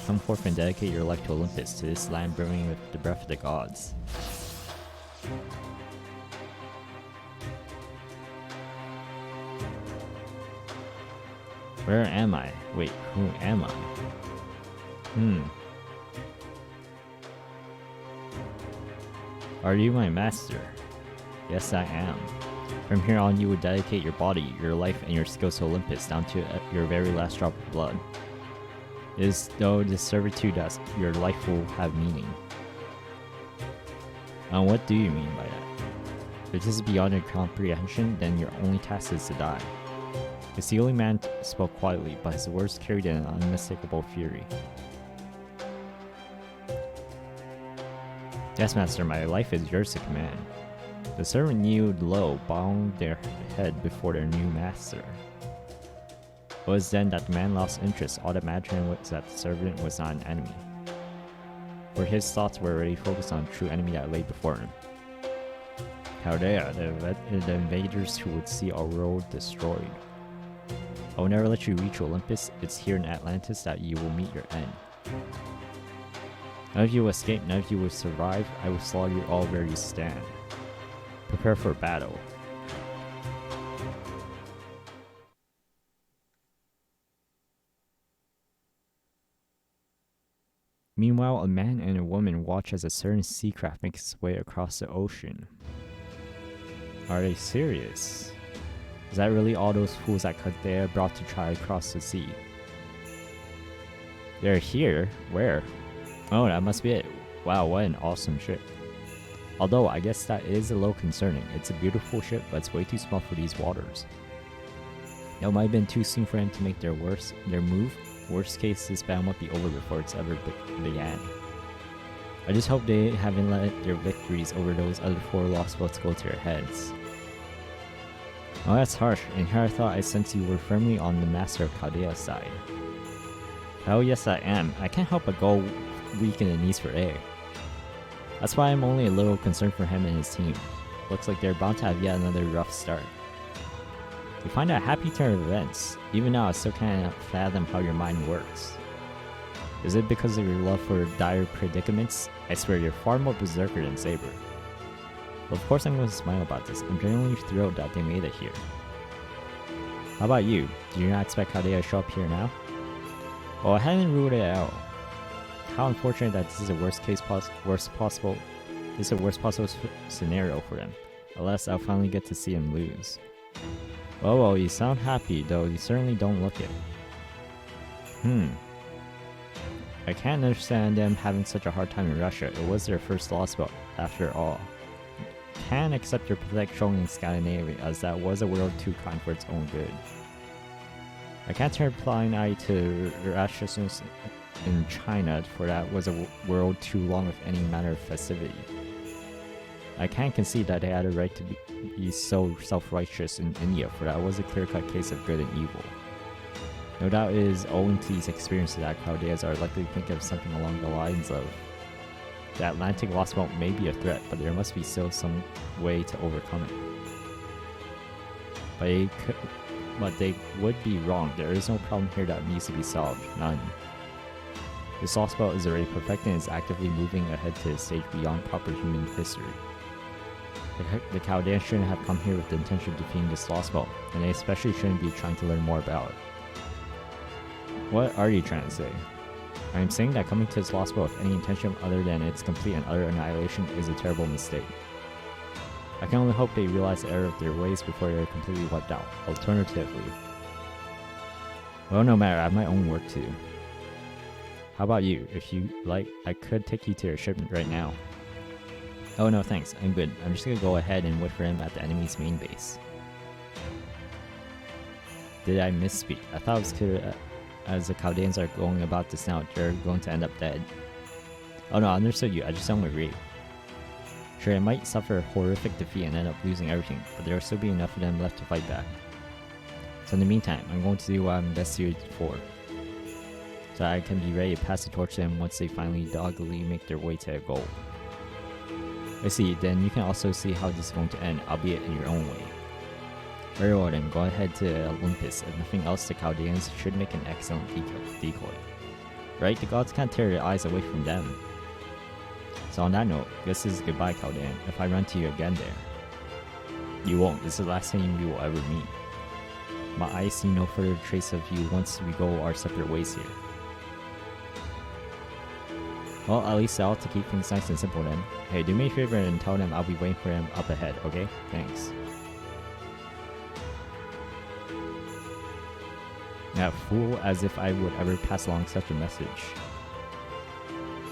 Come forth and dedicate your life to Olympus, to this land brimming with the breath of the gods. Where am I? Wait, who am I? Are you my master? Yes, I am. From here on, you would dedicate your body, your life, and your skills to Olympus, down to your very last drop of blood. It is though this servitude that your life will have meaning. And what do you mean by that? If this is beyond your comprehension, then your only task is to die. The steely man spoke quietly, but his words carried an unmistakable fury. Yes, master, my life is yours to command. The servant kneeled low, bowing their head before their new master. It was then that the man lost interest. All that mattered was that the servant was not an enemy, for his thoughts were already focused on the true enemy that lay before him. Chaldea, the invaders who would see our world destroyed. I will never let you reach Olympus. It's here in Atlantis that you will meet your end. None of you will escape, none of you will survive. I will slaughter you all where you stand. Prepare for battle. Meanwhile, a man and a woman watch as a certain sea craft makes its way across the ocean. Are they serious? Is that really all those fools that Chaldea brought to try to cross the sea? They're here? Where? Oh, that must be it. Wow, what an awesome ship. Although, I guess that is a little concerning. It's a beautiful ship, but it's way too small for these waters. It might have been too soon for them to make their move. Worst case, this battle might be over before it's ever began. I just hope they haven't let their victories over those other 4 Lostbelts go to their heads. Oh, that's harsh, and here I thought I sensed you were firmly on the Master of Chaldea's side. Oh yes I am. I can't help but go weak in the knees for air. That's why I'm only a little concerned for him and his team. Looks like they're bound to have yet another rough start. You find a happy turn of events. Even now I still can't fathom how your mind works. Is it because of your love for dire predicaments? I swear you're far more berserker than Saber. Well, of course I'm going to smile about this. I'm genuinely thrilled that they made it here. How about you? Do you not expect Chaldea to show up here now? Well, I hadn't ruled it out. How unfortunate that this is a worst possible scenario for them. Alas, I'll finally get to see him lose. Well, you sound happy, though you certainly don't look it. I can't understand them having such a hard time in Russia. It was their first Lostbelt, after all. Can't accept your pathetic showing in Scandinavia, as that was a world too kind for its own good. I can't turn a blind eye to rashness in China, for that was a world too long with any manner of festivity. I can't concede that they had a right to be so self-righteous in India, for that was a clear-cut case of good and evil. No doubt it is owing to these experiences that Chaldeans are likely to think of something along the lines of, the Atlantic Lostbelt may be a threat, but there must be still some way to overcome it. But they would be wrong. There is no problem here that needs to be solved. None. This Lostbelt is already perfected and is actively moving ahead to a stage beyond proper human history. The Chaldeans shouldn't have come here with the intention of defeating this Lostbelt, and they especially shouldn't be trying to learn more about it. What are you trying to say? I am saying that coming to this Lostbelt with any intention other than its complete and utter annihilation is a terrible mistake. I can only hope they realize the error of their ways before they are completely wiped out. Alternatively, well, no matter, I have my own work to do. How about you? If you like, I could take you to your ship right now. Oh no thanks, I'm good. I'm just gonna go ahead and wait for him at the enemy's main base. Did I misspeak? I thought it was clear as the Chaldeans are going about this now, they're going to end up dead. Oh no, I understood you, I just don't agree. Sure, it might suffer a horrific defeat and end up losing everything, but there will still be enough of them left to fight back. So in the meantime, I'm going to do what I'm best suited for, so I can be ready to pass the torch to them once they finally doggedly make their way to a goal. I see, then you can also see how this is going to end, albeit in your own way. Very well then, go ahead to Olympus. If nothing else, the Chaldeans should make an excellent decoy. Right? The gods can't tear their eyes away from them. So on that note, this is goodbye, Chaldean. If I run to you again there. You won't. This is the last time you will ever meet. My eyes see no further trace of you once we go our separate ways here. Well, at least I ought to keep things nice and simple then. Hey, do me a favor and tell them I'll be waiting for them up ahead, okay? Thanks. Yeah, fool, as if I would ever pass along such a message.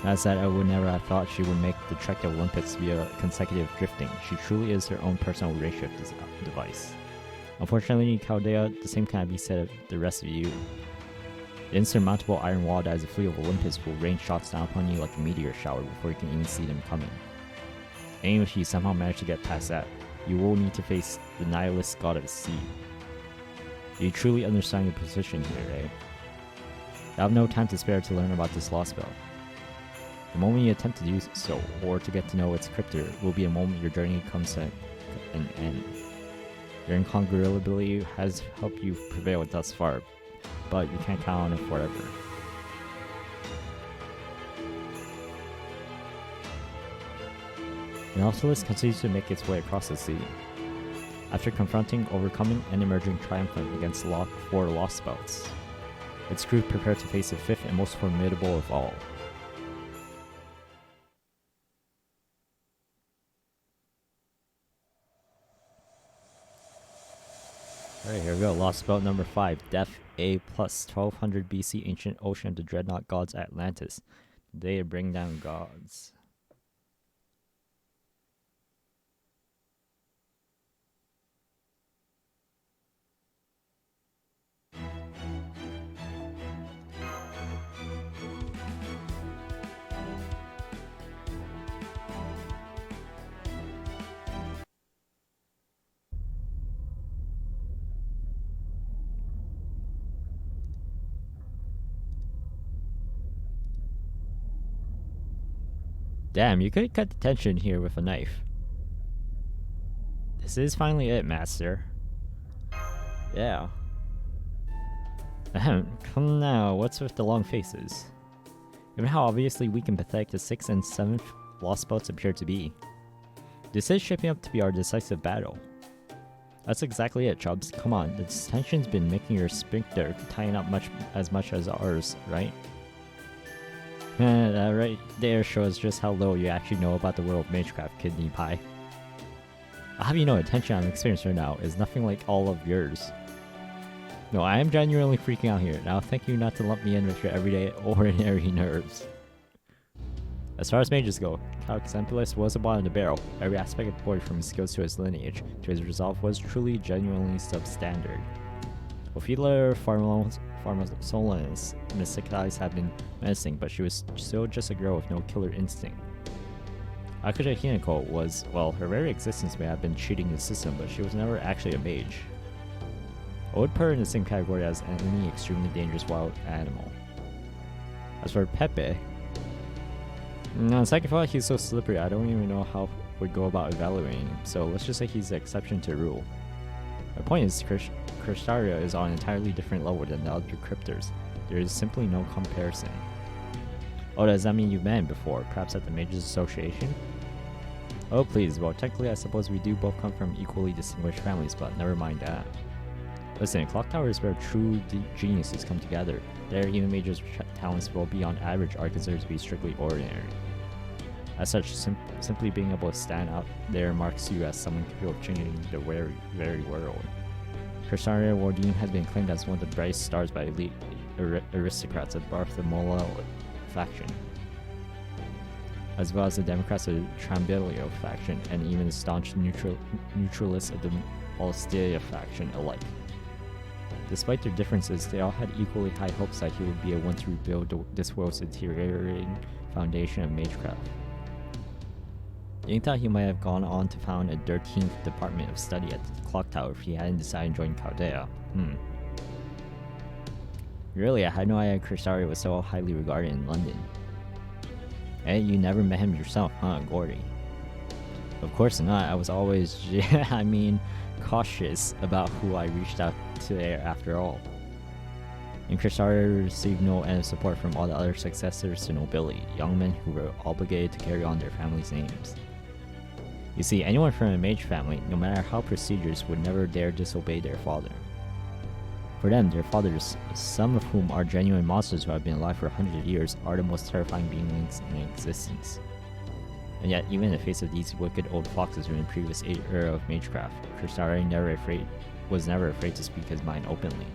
As that I would never have thought she would make the trek to Olympus via consecutive drifting. She truly is her own personal ratio device. Unfortunately, Chaldea, the same cannot be said of the rest of you. The insurmountable iron wall that is the fleet of Olympus will rain shots down upon you like a meteor shower before you can even see them coming. And even if you somehow manage to get past that, you will need to face the nihilist god of the sea. You truly understand your position here, eh? I have no time to spare to learn about this Lostbelt. The moment you attempt to do so, or to get to know its cryptor, will be a moment your journey comes to an end. Your incongruability has helped you prevail thus far, but you can't count on it forever. The Nautilus continues to make its way across the sea. After confronting, overcoming, and emerging triumphant against 4 Lostbelts, its crew prepared to face the 5th and most formidable of all. Alright, here we go. Lostbelt number 5. Depth A plus 1200 BC Ancient Ocean of the Dreadnought Gods Atlantis. They bring down gods. Damn, you could cut the tension here with a knife. This is finally it, Master. Yeah. Ahem, come now, what's with the long faces? Given how obviously weak and pathetic the 6th and 7th Lostbelts appear to be, this is shaping up to be our decisive battle. That's exactly it, Chubbs. Come on, the tension's been making your sphincter tighten up as much as ours, right? That right there shows just how little you actually know about the world of Magecraft, Kidney Pie. I'll have you know, the tension I'm experiencing right now is nothing like all of yours. No, I am genuinely freaking out here. Now thank you not to lump me in with your everyday, ordinary nerves. As far as mages go, Calxempulus was a bottom of the barrel. Every aspect of the boy, from his skills to his lineage, to his resolve, was truly, genuinely substandard. Ophelia Farmasolin's mystic eyes have been menacing, but she was still just a girl with no killer instinct. Akuja Hinako was, well, her very existence may have been cheating the system, but she was never actually a mage. I would put her in the same category as any extremely dangerous wild animal. As for Pepe, on second thought, he's so slippery, I don't even know how we'd go about evaluating him, so let's just say he's the exception to the rule. My point is, Tristaria is on an entirely different level than the other cryptors. There is simply no comparison. Oh, does that mean you've met him before? Perhaps at the Mages Association? Oh please, well technically I suppose we do both come from equally distinguished families, but never mind that. Listen, Clock Tower is where true geniuses come together. There, even Mages' talents well beyond average are considered to be strictly ordinary. As such, simply being able to stand out there marks you as someone capable of changing the very world. Tristaria Warden has been claimed as one of the brightest stars by elite aristocrats of Bartholomeo faction, as well as the Democrats of the Trambilio faction, and even the staunch neutralists of the Alstia faction alike. Despite their differences, they all had equally high hopes that he would be a one to rebuild this world's deteriorating foundation of Magecraft. They thought he might have gone on to found a 13th department of study at the Clock Tower if he hadn't decided to join Chaldea. Really, I had no idea Tristaria was so highly regarded in London. Hey, you never met him yourself, huh, Gordy? Of course not, I was always, cautious about who I reached out to there after all. And Tristaria received no end of support from all the other successors to nobility, young men who were obligated to carry on their families' names. You see, anyone from a mage family, no matter how prestigious, would never dare disobey their father. For them, their fathers, some of whom are genuine monsters who have been alive for 100 years, are the most terrifying beings in existence. And yet, even in the face of these wicked old foxes from the previous era of Magecraft, Tristaria was never afraid to speak his mind openly.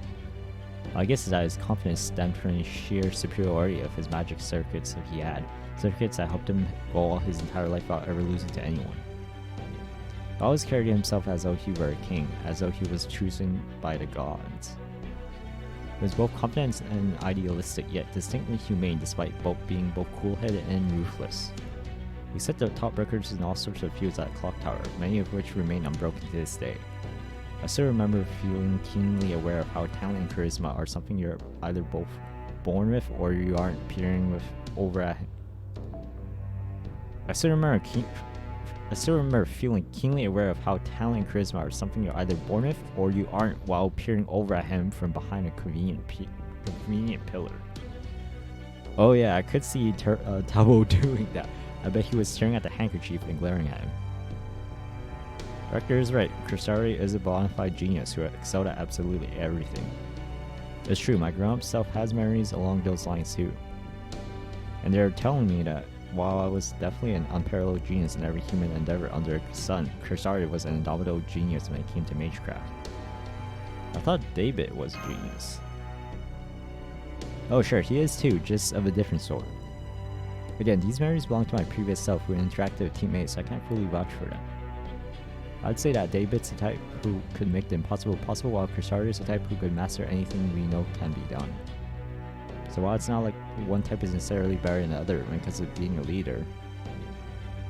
I guess that his confidence stemmed from the sheer superiority of his magic circuits that he had, circuits that helped him go all his entire life without ever losing to anyone. He always carried himself as though he were a king, as though he was chosen by the gods. He was both confident and idealistic, yet distinctly humane despite being both cool-headed and ruthless. He set the top records in all sorts of fields at Clock Tower, many of which remain unbroken to this day. I still remember feeling keenly aware of how talent and charisma are something you're either both born with or you aren't peering with over at him. I still remember feeling keenly aware of how talent and charisma are something you're either born with or you aren't while peering over at him from behind a convenient pillar. Oh yeah, I could see Tabo doing that. I bet he was staring at the handkerchief and glaring at him. Rector is right, Tristaria is a bona fide genius who excelled at absolutely everything. It's true, my grown-up self has memories along those lines too. And they're telling me that while I was definitely an unparalleled genius in every human endeavor under the sun, Tristaria was an indomitable genius when it came to Magecraft. I thought David was a genius. Oh sure, he is too, just of a different sort. Again, these memories belong to my previous self who interacted with teammates, so I can't fully vouch for them. I'd say that David's the type who could make the impossible possible, while Tristaria is the type who could master anything we know can be done. So while it's not like one type is necessarily better than the other when it comes to being a leader,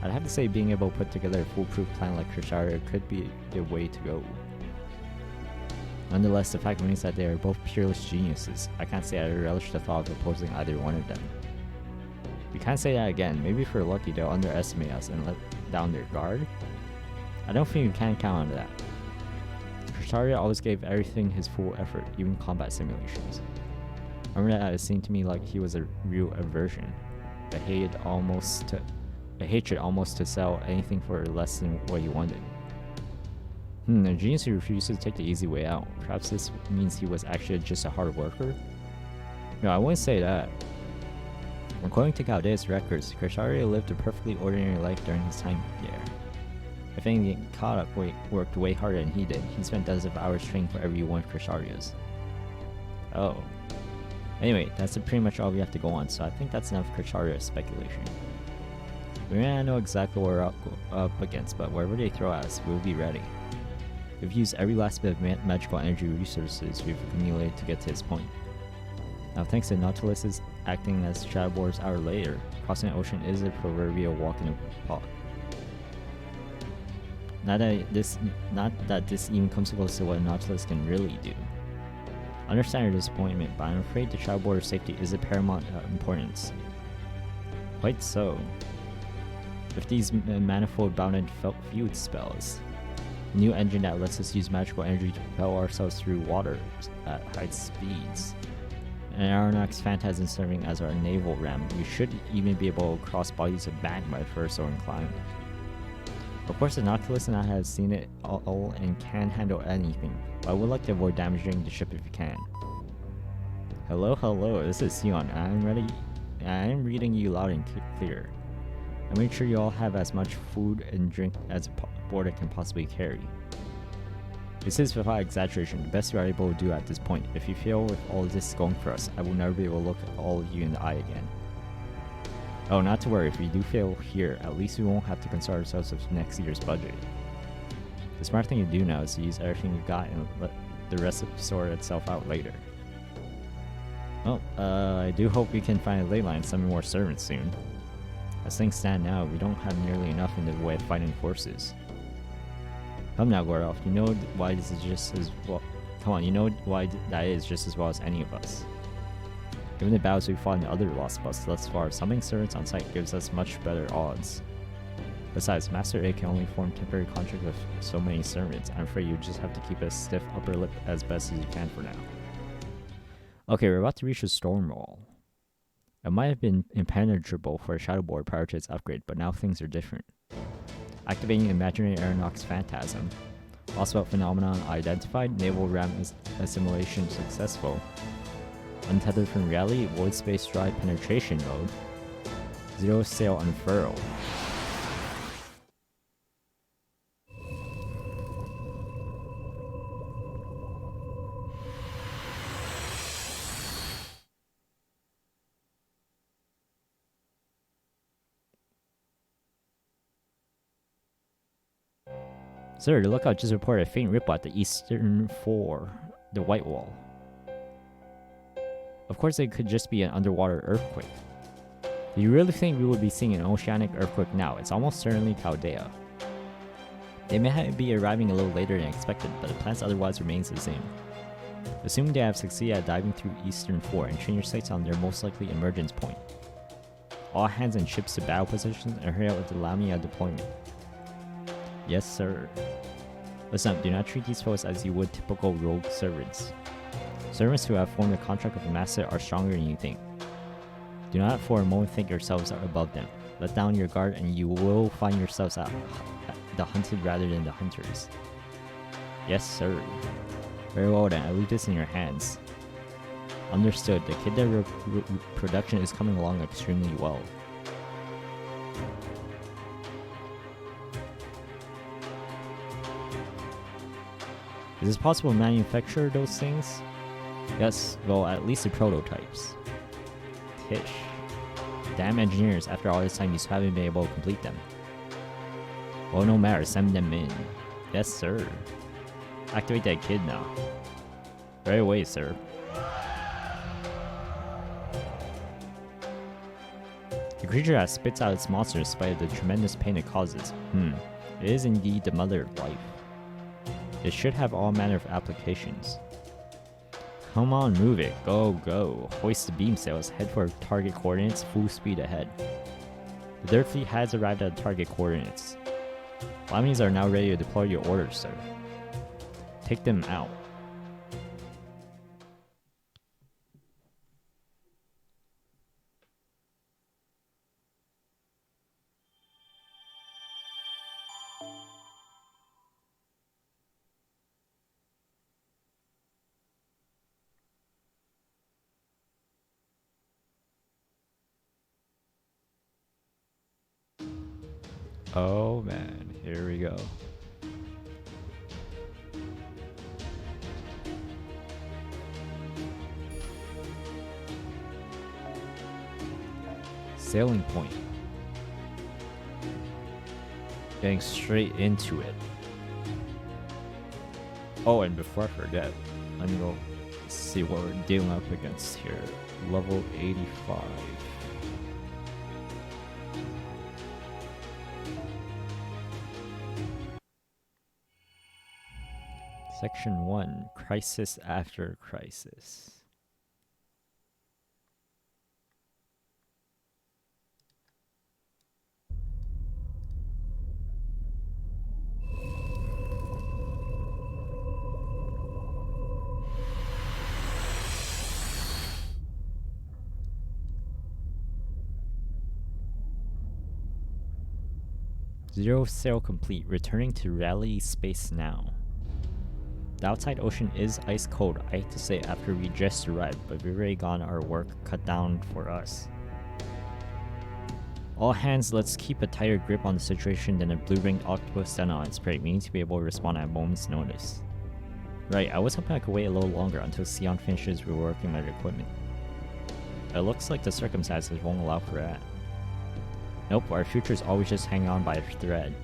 I'd have to say being able to put together a foolproof plan like Tristaria could be the way to go. Nonetheless, the fact remains that they are both peerless geniuses. I can't say I relish the thought of opposing either one of them. We can't say that again. Maybe if we're lucky, they'll underestimate us and let down their guard. I don't think we can count on that. Tristar always gave everything his full effort, even combat simulations. I remember that it seemed to me like he was a real aversion. A hatred almost to sell anything for less than what he wanted. A genius who refuses to take the easy way out. Perhaps this means he was actually just a hard worker? No, I wouldn't say that. According to Chaldea's records, Tristar lived a perfectly ordinary life during his time there. If anything, Kodak worked way harder than he did. He spent dozens of hours training for every one of Tristaria's. Oh. Anyway, that's pretty much all we have to go on, so I think that's enough Tristaria speculation. We may not know exactly what we're up against, but whatever they throw at us, we'll be ready. We've used every last bit of magical energy resources we've accumulated to get to this point. Now, thanks to Nautilus's acting as shadowboards an hour later, crossing the ocean is a proverbial walk in the park. Not that this even comes close to what Nautilus can really do. I understand your disappointment, but I'm afraid the shadowboarder's safety is of paramount importance. Quite so. With these manifold bounded field spells, a new engine that lets us use magical energy to propel ourselves through water at high speeds, and Aeronax Phantasm serving as our naval ram, we should even be able to cross bodies of magma if we're so inclined. Of course, the Nautilus and I have seen it all and can handle anything, but I would like to avoid damaging the ship if we can. Hello, this is Sion, and I am reading you loud and clear. I made sure you all have as much food and drink as a board can possibly carry. This is without exaggeration the best we are able to do at this point. If you feel with all this going for us, I will never be able to look at all of you in the eye again. Oh, not to worry, if we do fail here, at least we won't have to concern ourselves with next year's budget. The smart thing to do now is to use everything we've got and let the rest sort itself out later. Well, I do hope we can find a ley line and summon more servants soon. As things stand now, we don't have nearly enough in the way of fighting forces. Come now, Gordolf, you know why this is just as well. Come on, you know why that is just as well as any of us. Given the battles we fought in the other Lostbelts thus far, summoning servants on site gives us much better odds. Besides, Master A can only form temporary contracts with so many servants. I'm afraid you just have to keep a stiff upper lip as best as you can for now. Okay, we're about to reach the storm wall. It might have been impenetrable for a shadowboard prior to its upgrade, but now things are different. Activating imaginary Aeronax Phantasm. Lostbelt phenomenon identified. Naval ram assimilation successful. Untethered from reality. Void space drive penetration mode. Zero sail unfurled. Sir, the lookout just reported a faint ripple at the eastern fore, the White Wall. Of course, it could just be an underwater earthquake. Do you really think we would be seeing an oceanic earthquake now? It's almost certainly Chaldea. They may be arriving a little later than expected, but the plans otherwise remains the same. Assuming they have succeeded at diving through eastern fore and train your sights on their most likely emergence point. All hands and ships to battle positions and hurry out with the Lamia deployment. Yes, sir. Listen up, do not treat these foes as you would typical rogue servants. Servants who have formed a contract with the master are stronger than you think. Do not for a moment think yourselves are above them. Let down your guard and you will find yourselves at the hunted rather than the hunters. Yes, sir. Very well then, I leave this in your hands. Understood, the Kidda production is coming along extremely well. Is it possible to manufacture those things? Yes, well, at least the prototypes. Tish. Damn engineers, after all this time you still haven't been able to complete them. Well, no matter, send them in. Yes, sir. Activate that kid now. Right away, sir. The creature that spits out its monster despite the tremendous pain it causes. It is indeed the mother of life. It should have all manner of applications. Come on, move it. Go, go. Hoist the beam sails. Head for target coordinates. Full speed ahead. The third fleet has arrived at target coordinates. Flammies are now ready to deploy your orders, sir. Take them out. Oh man, here we go. Sailing point. Getting straight into it. Oh, and before I forget, let me go see what we're dealing up against here. Level 85. Section 1, Crisis After Crisis. Zero sail complete, returning to reality space now. The outside ocean is ice cold, I hate to say after we just arrived, but we've already gotten our work cut down for us. All hands, let's keep a tighter grip on the situation than a blue-ringed octopus sent on its prey. We need to be able to respond at a moment's notice. Right, I was hoping I could wait a little longer until Sion finishes reworking my equipment. It looks like the circumstances won't allow for that. Nope, our future's always just hanging on by a thread.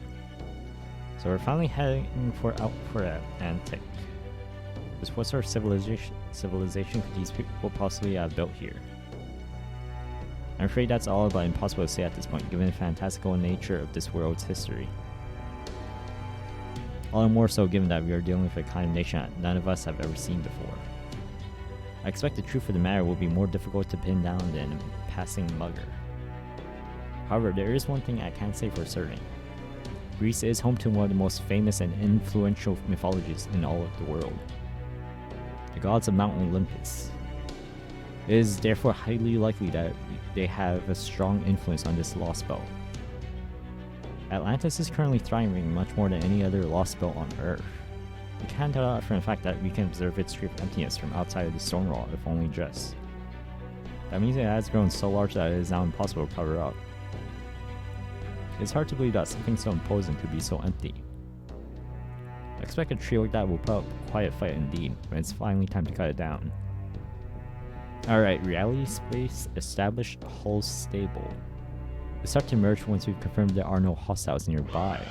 So we're finally heading out for that antic. Just what sort of civilization could these people possibly have built here? I'm afraid that's all but impossible to say at this point, given the fantastical nature of this world's history. All the more so given that we are dealing with a kind of nation that none of us have ever seen before. I expect the truth of the matter will be more difficult to pin down than a passing mugger. However, there is one thing I can't say for certain. Greece is home to one of the most famous and influential mythologies in all of the world. The gods of Mount Olympus. It is therefore highly likely that they have a strong influence on this lost belt. Atlantis is currently thriving much more than any other lost belt on Earth. We can't tell that from the fact that we can observe its streak of emptiness from outside of the stone wall, if only just. That means it has grown so large that it is now impossible to cover up. It's hard to believe that something so imposing could be so empty. I expect a tree like that will put up quite a fight indeed, when it's finally time to cut it down. Alright, reality space established, hull stable. We start to emerge once we've confirmed there are no hostiles nearby.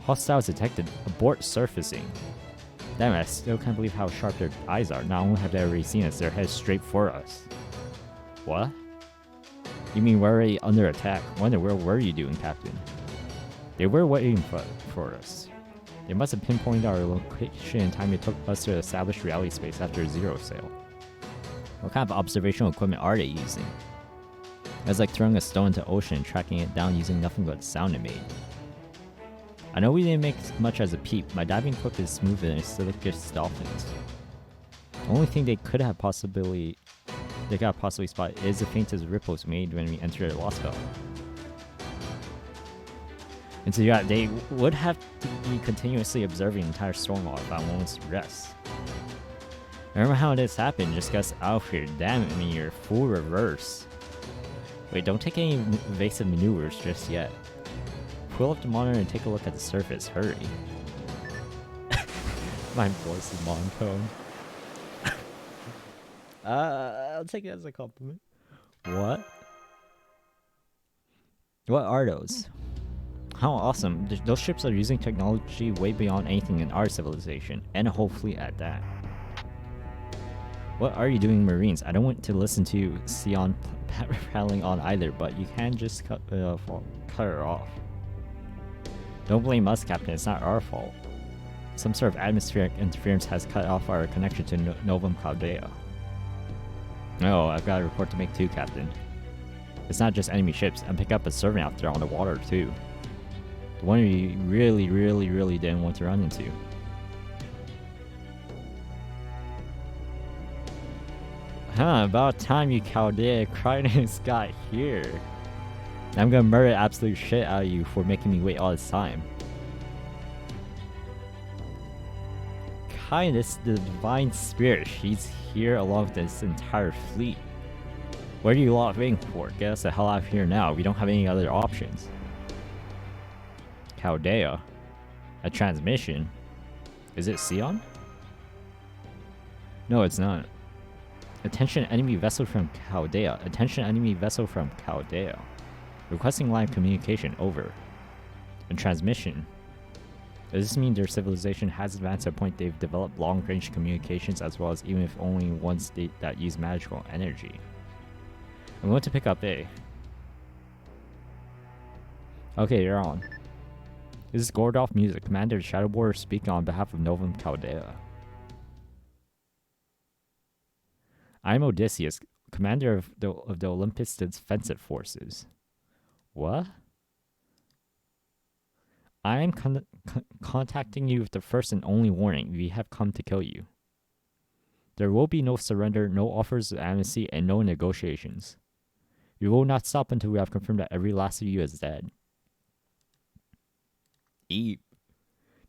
Hostiles detected. Abort surfacing. Damn, I still can't believe how sharp their eyes are. Not only have they already seen us, they're headed straight for us. What? You mean we're already under attack? Wonder where were you doing, Captain? They were waiting for us. They must have pinpointed our location in time it took us to establish reality space after a zero sail. What kind of observational equipment are they using? It's like throwing a stone into the ocean and tracking it down using nothing but sound it made. I know we didn't make much as a peep. My diving equipment is smoother than Silicus dolphins. The only thing they could possibly spot is the faintest ripples made when we entered the Lostbelt. And so yeah, they would have to be continuously observing the entire storm wall without moments rest. Remember how this happened? Just got us out here. Damn it, I mean, you're full reverse. Wait, don't take any evasive maneuvers just yet. Pull up the monitor and take a look at the surface. Hurry. My voice is monotone. I'll take it as a compliment. What? What are those? How awesome. Those ships are using technology way beyond anything in our civilization, and a whole fleet at that. What are you doing, Marines? I don't want to listen to Sion prattling on either, but you can just cut her off. Don't blame us, Captain. It's not our fault. Some sort of atmospheric interference has cut off our connection to Novum Caldea. Oh, I've got a report to make too, Captain. It's not just enemy ships. I'm picking up a servant out there on the water too. The one we really didn't want to run into. Huh, about time you Chaldea Crinus got here. I'm gonna murder absolute shit out of you for making me wait all this time. Kindness, the divine spirit, she's here along with this entire fleet. What are you lot waiting for? Get us the hell out of here now. We don't have any other options. Chaldea? A transmission? Is it Sion? No, it's not. Attention enemy vessel from Chaldea. Attention enemy vessel from Chaldea. Requesting live communication, over. And transmission. Does this mean their civilization has advanced to a point they've developed long-range communications as well as even if only one state that use magical energy? I'm going to pick up A. Okay, you're on. This is Gordolf Music, Commander Shadowboard speaking on behalf of Novum Caldea. I'm Odysseus, Commander of the Olympus Defensive Forces. What? I am contacting you with the first and only warning. We have come to kill you. There will be no surrender, no offers of amnesty, and no negotiations. We will not stop until we have confirmed that every last of you is dead. Eep.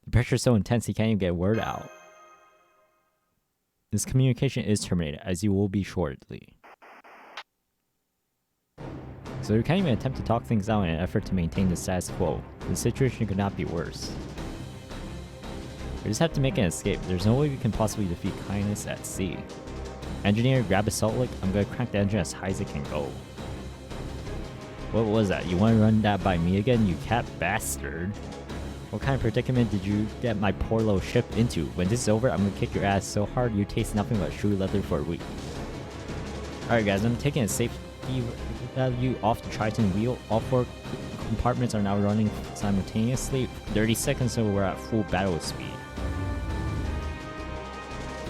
The pressure is so intense he can't even get a word out. This communication is terminated, as you will be shortly. So we can't even attempt to talk things out in an effort to maintain the status quo. The situation could not be worse. We just have to make an escape. There's no way we can possibly defeat kindness at sea. Engineer, grab a salt lick. I'm gonna crank the engine as high as it can go. What was that? You want to run that by me again, you cat bastard? What kind of predicament did you get my poor little ship into? When this is over, I'm gonna kick your ass so hard you taste nothing but shoe leather for a week. Alright guys, I'm taking a safety value off the Triton wheel. All 4 compartments are now running simultaneously. 30 seconds so we're at full battle speed.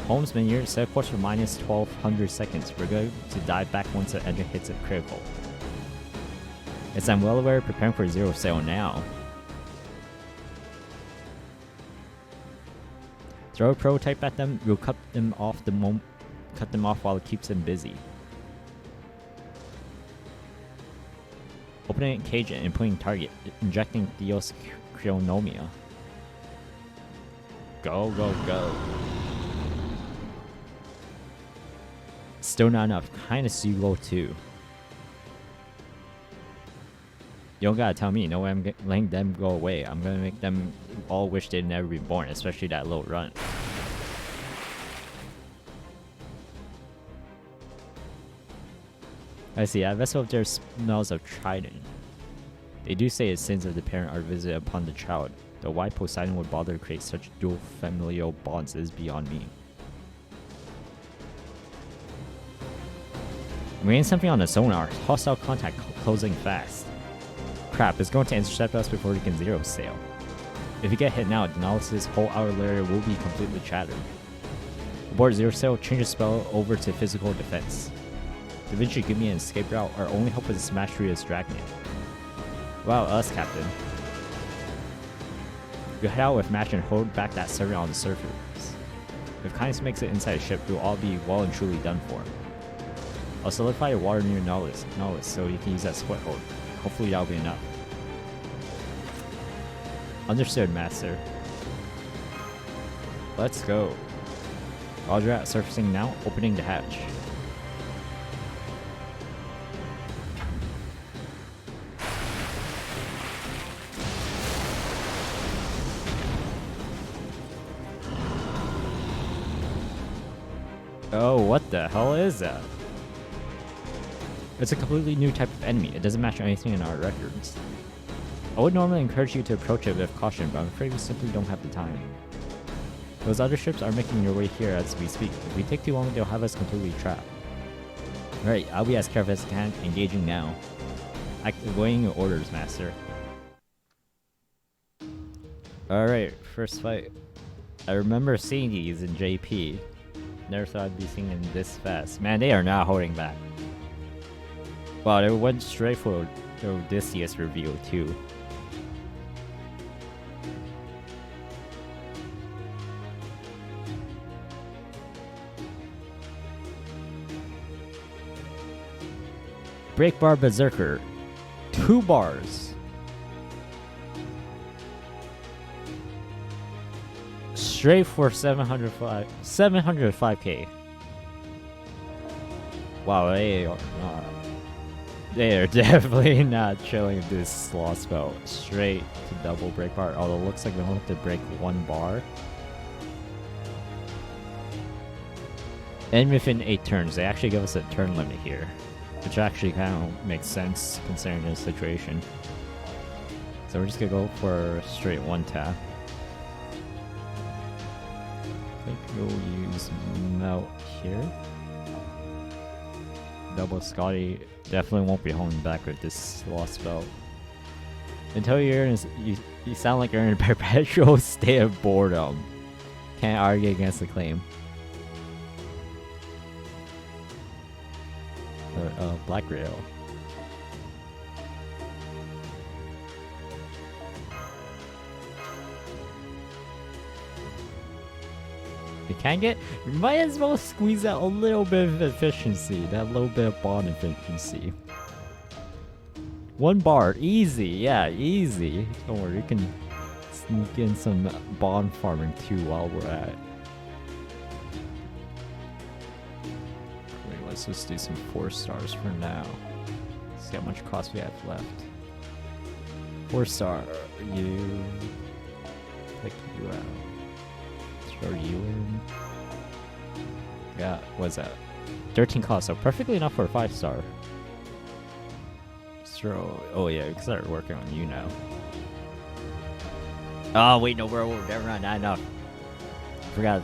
Holmes, Minier, set course for minus 1200 seconds. We're going to dive back once the engine hits a critical. As I'm well aware, preparing for zero sail now. Throw a prototype at them, you'll cut them off while it keeps them busy. Opening cage and inputting target, injecting Theos Cryonomia. Go, go, go. Still not enough. Kinda see low too. You don't gotta tell me. No way I'm letting them go away. I'm gonna make them all wish they'd never been born, especially that little runt. I see, that vessel up there smells of Trident. They do say the sins of the parent are visited upon the child, though why Poseidon would bother to create such dual familial bonds is beyond me. I'm getting something on the sonar. Hostile contact closing fast. Crap, it's going to intercept us before we can zero sail. If we get hit now, Denalis's whole outer layer will be completely shattered. Aboard zero sail, change the spell over to physical defense. Da Vinci, give me an escape route. Our only hope is to smash through this dragnet. Wow, us, Captain. You head out with match and hold back that servant on the surface. If kindness makes it inside the ship, we'll all be well and truly done for. I'll solidify your water near Nolus so you can use that split hold. Hopefully that'll be enough. Understood, Master. Let's go. Roger at surfacing now, opening the hatch. Oh, what the hell is that? It's a completely new type of enemy. It doesn't match anything in our records. I would normally encourage you to approach it with caution, but I'm afraid we simply don't have the time. Those other ships are making their way here as we speak. If we take too long, they'll have us completely trapped. Alright, I'll be as careful as I can, engaging now. Waiting your orders, Master. Alright, first fight. I remember seeing these in JP. Never thought I'd be seeing them this fast. Man, they are not holding back. Wow, they went straight for the Odysseus reveal too. Break bar berserker. 2 bars. Straight for 705k. Wow, they are definitely not chilling this Lostbelt. Straight to double break bar. Although it looks like they only have to break 1 bar. And within 8 turns, they actually give us a turn limit here. Which actually kind of makes sense considering the situation. So we're just gonna go for straight 1 tap. I think we'll use Melt here. Double Scotty definitely won't be holding back with this Lostbelt. Until you sound like you're in a perpetual state of boredom. Can't argue against the claim. Black Rail. You can get, you might as well squeeze out a little bit of efficiency, that little bit of bond efficiency. 1 bar, easy, yeah, easy. Don't worry, you can sneak in some bond farming too while we're at it. Wait, let's just do some 4 stars for now. See how much cost we have left. 4 star, you, pick you out. Throw you in. Yeah, what's that? 13 cost, so perfectly enough for a 5 star. Throw. Oh yeah, we can start working on you now. Oh wait, no, bro, never mind, not enough. Forgot.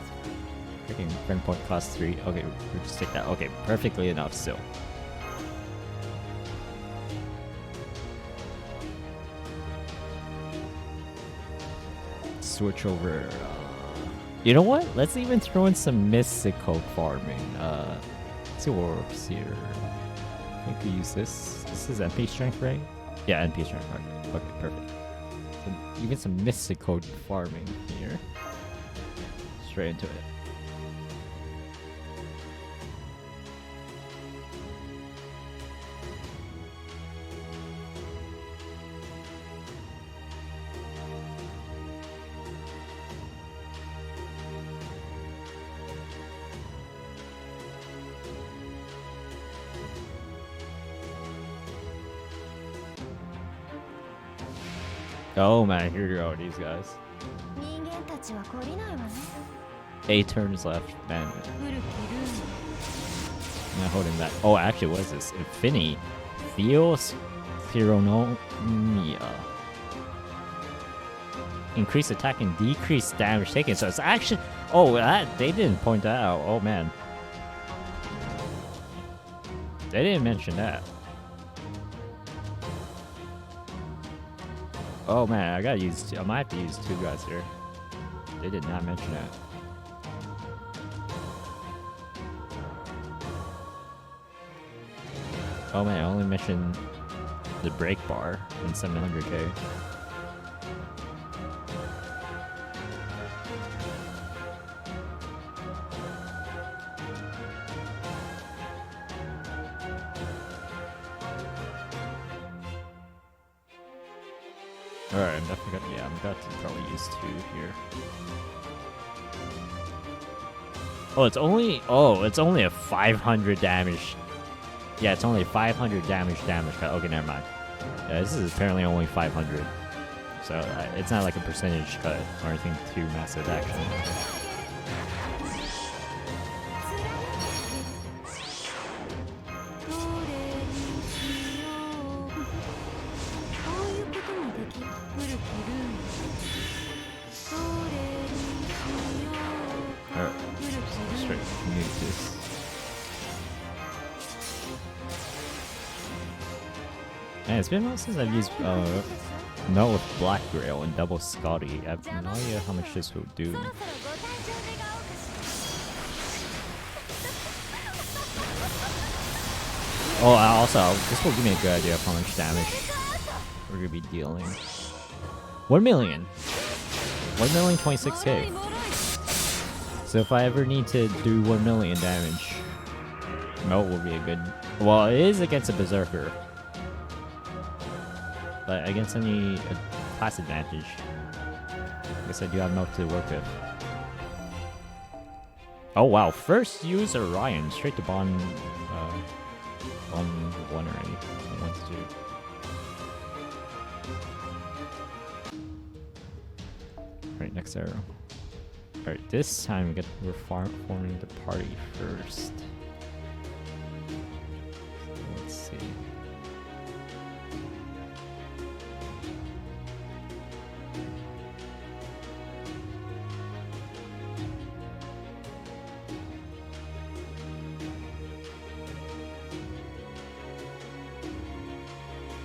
Freaking friend point cost 3. Okay, we'll just take that. Okay, perfectly enough still. Switch over. You know what? Let's even throw in some mystical farming. Let's see what works here. I think we use this. This is NP strength, right? Yeah, NP strength. Okay, perfect. So even some mystical farming here. Straight into it. Oh man, here you go, these guys. 8 turns left, man. Not holding back. Oh, actually, what is this? Infinity. Theos Pheronomia. Increase attack and decrease damage taken. So it's actually. Oh, they didn't point that out. Oh man. They didn't mention that. Oh man, I gotta use. I might have to use 2 guys here. They did not mention that. Oh man, I only mentioned the break bar in 700k. Alright, I'm definitely gonna, I'm about to probably use 2 here. Oh, it's only a 500 damage. Yeah, it's only 500 damage. Okay, never mind. Yeah, this is apparently only 500. So it's not like a percentage cut or anything too massive, actually. Man, it's been a while since I've used Melt with Black Grail and Double Scotty. I have no idea how much this will do. Oh, also, this will give me a good idea of how much damage we're gonna be dealing. 1 million. 1,026,000. So if I ever need to do 1 million damage, Melt will be a good. Well, it is against a Berserker, but against any class advantage, I guess I do have Melt to work with. Oh wow! First use Orion straight to bond. On 1 already. 1 to 2. Right, next arrow. Alright, this time we're forming the party first. So let's see.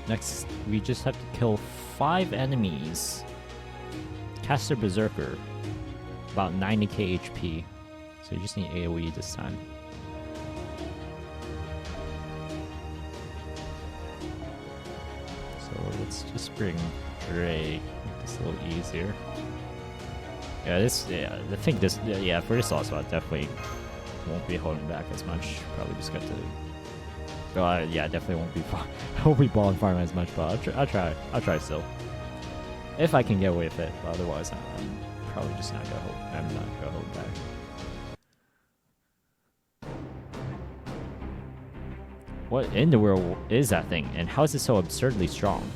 Next, we just have to kill 5 enemies. Caster Berserker. About 90k HP. So you just need AoE this time. So let's just bring Drake. Make this a little easier. Yeah, I think for this loss spot definitely won't be holding back as much. Probably just got to. Yeah, definitely won't be ball and farm as much, but I'll try still. If I can get away with it, but otherwise I'm probably just not gonna hold back. What in the world is that thing, and how is it so absurdly strong?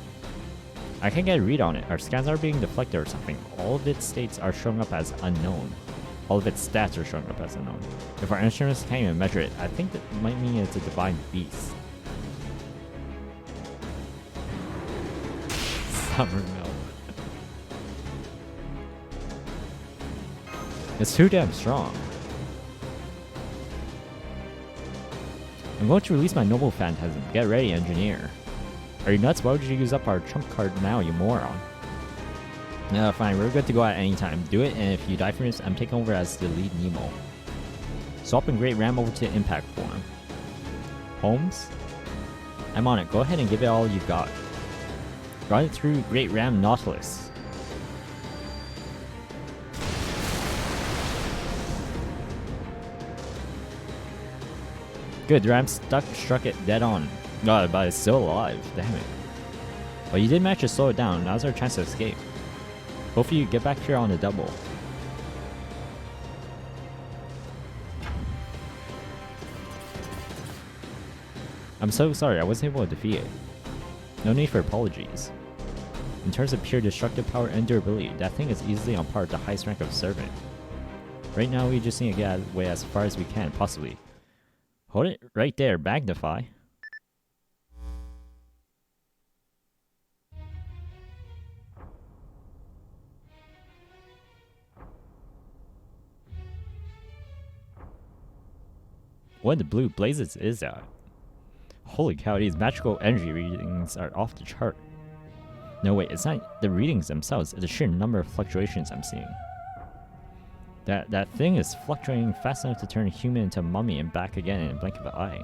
I can't get a read on it. Our scans are being deflected or something. All of its states are showing up as unknown. All of its stats are showing up as unknown. If our instruments can't even measure it, I think that might mean it's a divine beast. Summer milk. It's too damn strong. I'm going to release my noble phantasm. Get ready, engineer. Are you nuts? Why would you use up our trump card now, you moron? No, fine, we're good to go at any time. Do it, and if you die from this, I'm taking over as the lead Nemo. Swapping Great Ram over to impact form. Holmes? I'm on it. Go ahead and give it all you've got. Run it through Great Ram Nautilus. Good, the ram struck it dead on. God, but it's still alive. Damn it. Well, you did manage to slow it down. Now's our chance to escape. Both of you get back here on the double. I'm so sorry, I wasn't able to defeat it. No need for apologies. In terms of pure destructive power and durability, that thing is easily on par with the highest rank of servant. Right now, we just need to get away as far as we can, possibly. Hold it right there, magnify. What in the blue blazes is that? Holy cow, these magical energy readings are off the chart. No wait, it's not the readings themselves, it's the sheer number of fluctuations I'm seeing. That thing is fluctuating fast enough to turn a human into a mummy and back again in a blink of an eye.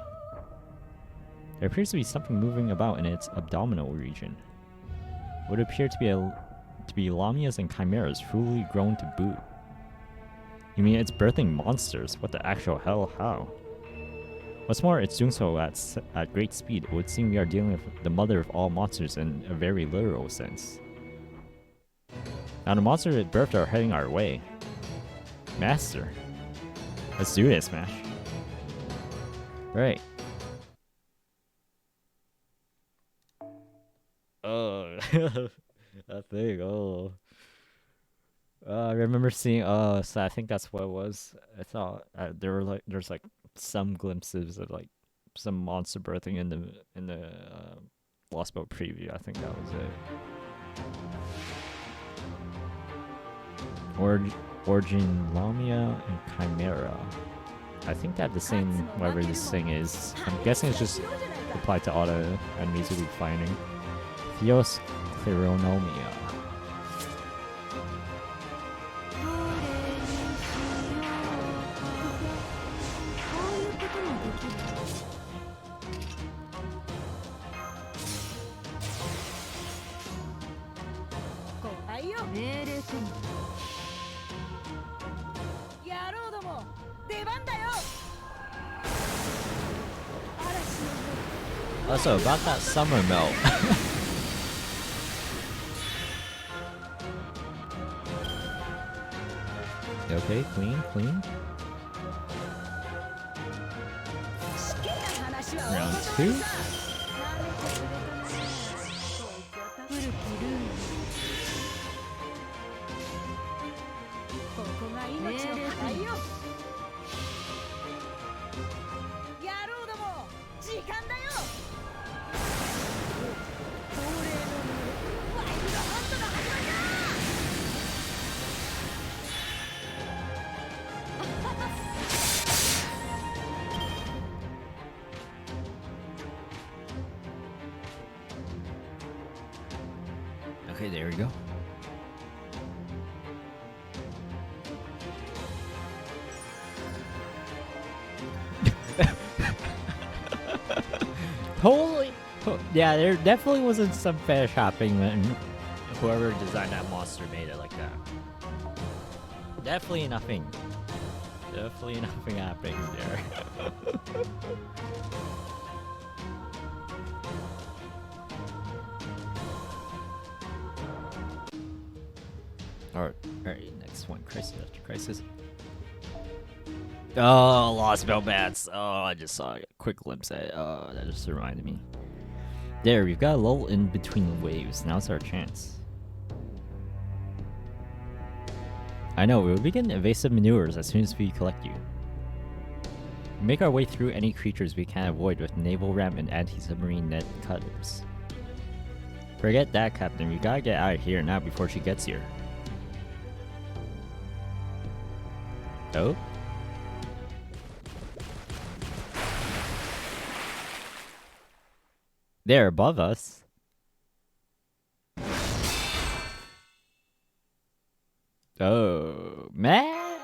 There appears to be something moving about in its abdominal region. Would appear to be lamias and chimeras fully grown to boot. You mean it's birthing monsters? What the actual hell? How? What's more, it's doing so at great speed. It would seem we are dealing with the mother of all monsters in a very literal sense. Now the monsters it birthed are heading our way. Master. Let's do this, Smash. Right. Oh, that thing. Oh. I remember seeing. So I think that's what it was. I thought there's like some glimpses of like some monster birthing in the Lostbelt preview. I think that was it. Origin, Lamia, and Chimera. I think they have the same whatever this thing is. I'm guessing it's just applied to all the enemies we'll be finding. Theos Cleronomia. Also, about that summer melt. Okay, clean. Round 2. Okay, there we go. Holy... Yeah, there definitely wasn't some fetish hopping when whoever designed that monster made it like that. Definitely nothing happening there. Alright, next one. Crisis after crisis. Oh, Lostbelt bats. Oh, I just saw a quick glimpse at it. Oh, that just reminded me. There, we've got a lull in between the waves. Now's our chance. I know, we will begin evasive maneuvers as soon as we collect you. We make our way through any creatures we can avoid with naval ram and anti-submarine net cutters. Forget that, Captain. We gotta get out of here now before she gets here. Oh? They're above us. Oh, mash!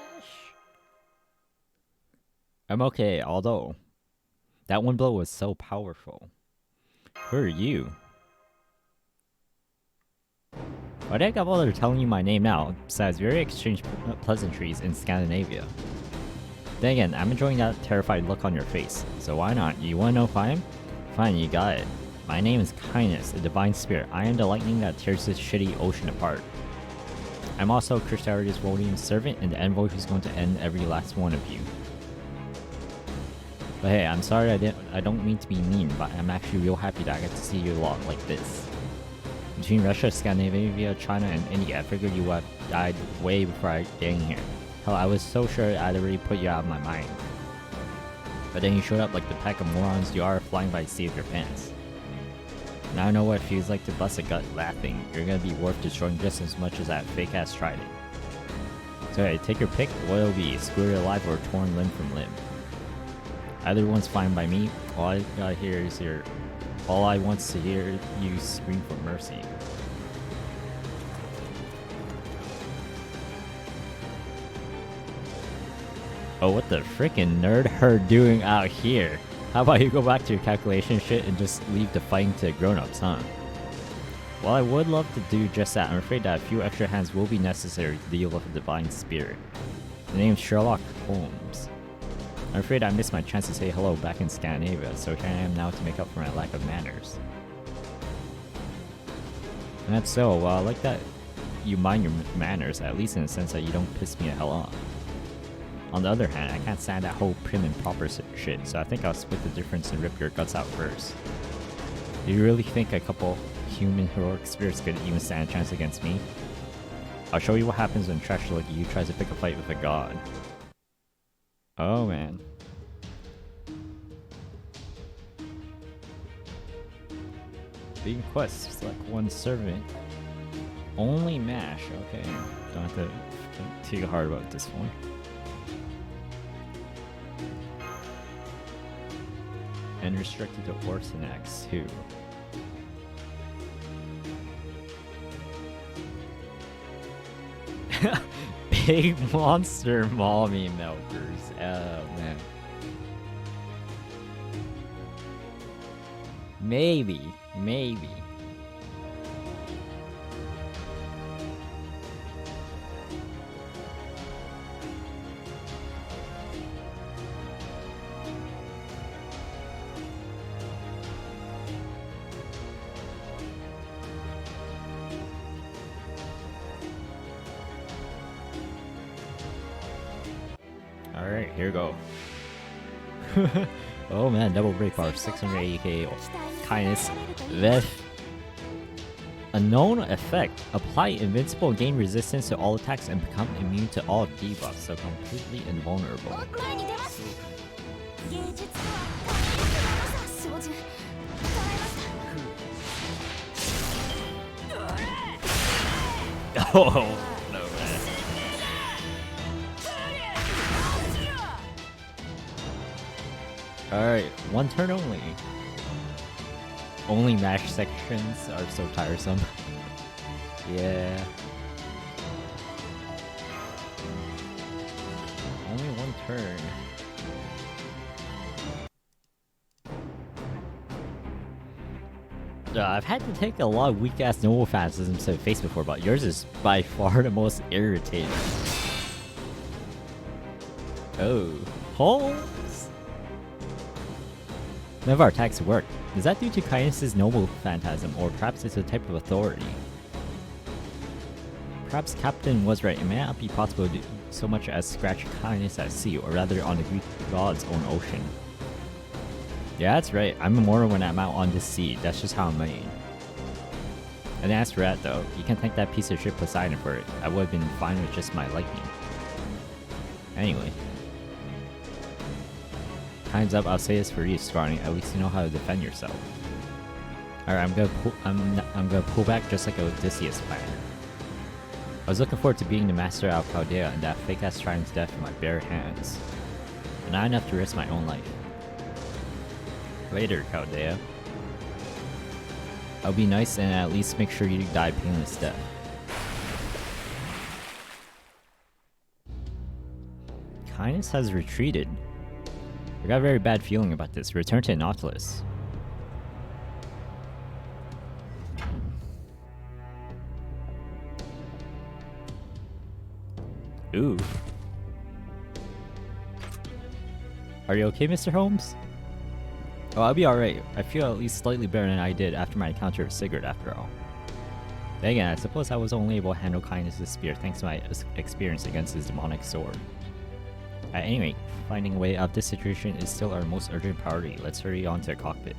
I'm okay, although that one blow was so powerful. Who are you? Why did I got bother telling you my name now, besides we already exchanged pleasantries in Scandinavia? Then again, I'm enjoying that terrified look on your face, so why not? You wanna know if I am? Fine, you got it. My name is Kindness, a divine spirit. I am the lightning that tears this shitty ocean apart. I'm also Tristar's Rodian servant and the envoy who's going to end every last one of you. But hey, I'm sorry I don't mean to be mean, but I'm actually real happy that I get to see you a lot like this. Between Russia, Scandinavia, China, and India, I figured you would have died way before I getting here. Hell, I was so sure I'd already put you out of my mind. But then you showed up like the pack of morons you are, flying by the seat of your pants. Now I know what it feels like to bust a gut laughing. You're gonna be worth destroying just as much as that fake ass trident. So hey, take your pick. What it'll be, skewered alive or torn limb from limb. Either one's fine by me. All I want to hear you scream for mercy. Oh, what the frickin' nerd her doing out here? How about you go back to your calculation shit and just leave the fighting to grown-ups, huh? Well, I would love to do just that. I'm afraid that a few extra hands will be necessary to deal with the divine spirit. The name's Sherlock Holmes. I'm afraid I missed my chance to say hello back in Scandinavia, so here I am now to make up for my lack of manners. And that's so, well, I like that you mind your manners, at least in the sense that you don't piss me the hell off. On the other hand, I can't stand that whole prim and proper shit, so I think I'll split the difference and rip your guts out first. Do you really think a couple human heroic spirits could even stand a chance against me? I'll show you what happens when trash like you tries to pick a fight with a god. Oh man. Being quest, select one servant. Only mash, okay. Don't have to think too hard about this one. And restricted to Orthonax too. Big monster mommy milkers. Oh man. Maybe. Alright, here we go. Oh man, double break bar, 680k kindness with a known effect. Apply invincible, gain resistance to all attacks, and become immune to all debuffs, so completely invulnerable. Oh no, man. Alright, one turn only. Only mash sections are so tiresome. Yeah. Only one turn. I've had to take a lot of weak-ass noble phantasms to face before, but yours is by far the most irritating. Oh. Holes? None of our attacks work. Is that due to Kindness's noble phantasm, or perhaps it's a type of authority? Perhaps Captain was right. It may not be possible to do so much as scratch Kindness at sea, or rather on the Greek god's own ocean. Yeah, that's right. I'm immortal when I'm out on the sea. That's just how I'm made. And as for that though, you can thank that piece of shit Poseidon for it. I would have been fine with just my lightning. Anyway. Time's up. I'll say this for you, Scarning. At least you know how to defend yourself. Alright, I'm gonna pull back just like Odysseus planned. I was looking forward to being the master of Chaldea and that fake ass Triton's death in my bare hands. But not enough to risk my own life. Later, Chaldea. I'll be nice and at least make sure you die a painless death. Kindness has retreated. I got a very bad feeling about this. Return to Nautilus. Ooh. Are you okay, Mr. Holmes? Oh, I'll be alright. I feel at least slightly better than I did after my encounter with Sigurd, after all. Then again, I suppose I was only able to handle Kindness's spear thanks to my experience against his demonic sword. At any rate, finding a way out of this situation is still our most urgent priority. Let's hurry on to the cockpit.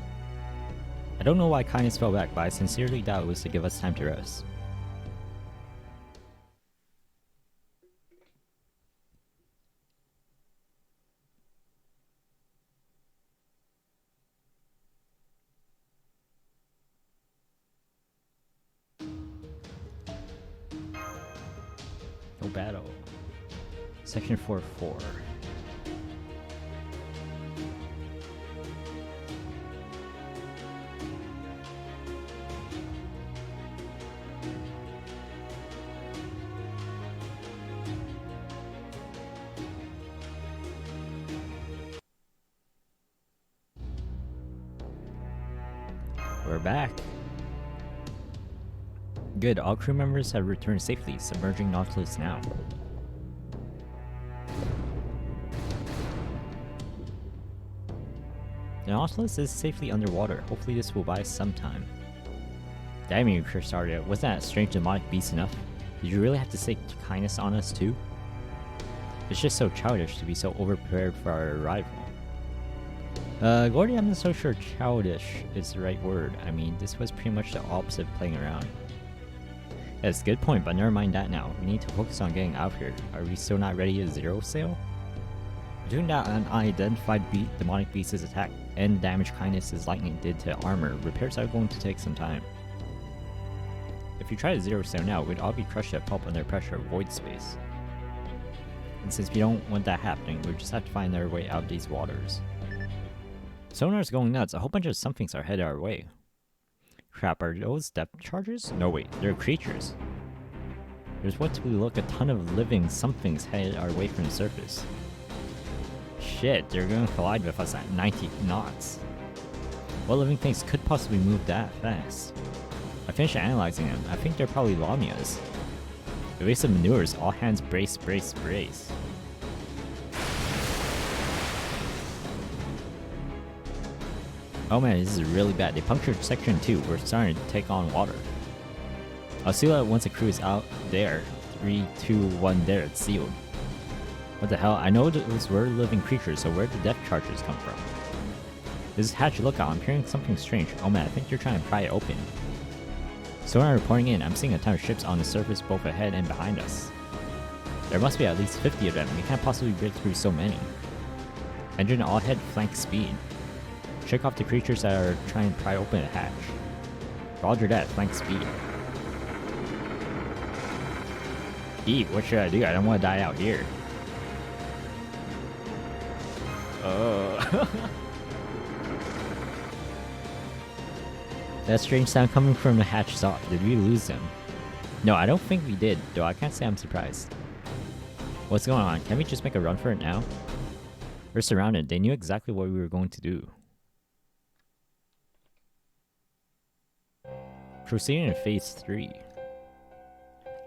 I don't know why Kindness fell back, but I sincerely doubt it was to give us time to rest. No battle. Section 4-4. We're back. Good, all crew members have returned safely, submerging Nautilus now. The Nautilus is safely underwater. Hopefully this will buy us some time. Damn you, Tristar, wasn't that strange demonic beast enough? Did you really have to say Kindness on us too? It's just so childish to be so overprepared for our arrival. Gordy, I'm not so sure childish is the right word. I mean, this was pretty much the opposite of playing around. That's a good point, but never mind that now. We need to focus on getting out of here. Are we still not ready to zero sail? Doing that unidentified demonic beast's attack and damage Kindness's lightning did to armor, repairs are going to take some time. If you try to zero sail now, we'd all be crushed to pulp under pressure of void space. And since we don't want that happening, we just have to find our way out of these waters. Sonar's going nuts. A whole bunch of somethings are headed our way. Crap, are those depth charges? No wait, they're creatures. There's what to look a ton of living somethings headed our way from the surface. Shit, they're gonna collide with us at 90 knots. What living things could possibly move that fast? I finished analyzing them. I think they're probably Lamias. Evasive maneuvers, all hands brace, brace, brace. Oh man, this is really bad. They punctured section 2. We're starting to take on water. I'll seal it once the crew is out there. 3, 2, 1, there, it's sealed. What the hell? I know those were living creatures, so where did depth charges come from? This is Hatch Lookout. I'm hearing something strange. Oh man, I think you're trying to pry it open. So when I'm reporting in, I'm seeing a ton of ships on the surface both ahead and behind us. There must be at least 50 of them. We can't possibly break through so many. Engine all head flank speed. Check off the creatures that are trying to pry open the hatch. Roger that, flank speed. Eve, what should I do? I don't want to die out here. That strange sound coming from the hatch saw. Did we lose them? No, I don't think we did, though I can't say I'm surprised. What's going on? Can we just make a run for it now? We're surrounded. They knew exactly what we were going to do. Proceeding to Phase 3.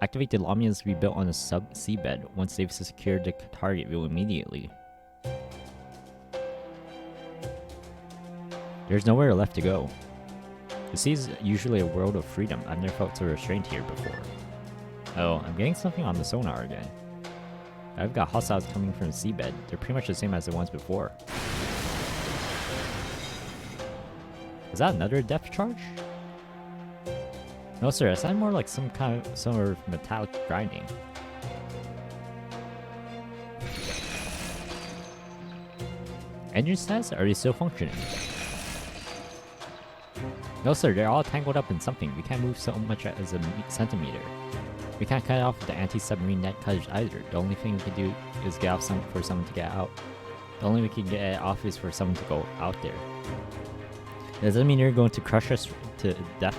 Activate the Lamias we built on the sub-seabed. Once they've secured the target view immediately. There's nowhere left to go. The sea is usually a world of freedom. I've never felt so restrained here before. Oh, I'm getting something on the sonar again. I've got hostiles coming from the seabed. They're pretty much the same as the ones before. Is that another depth charge? No sir, it sounded more like some sort of metallic grinding. Engine status? Are they still functioning? No sir, they're all tangled up in something. We can't move so much as a centimeter. We can't cut off the anti-submarine net cutters either. The only thing we can do is get off for someone to get out. The only way we can get off is for someone to go out there. Does that mean you're going to crush us to death?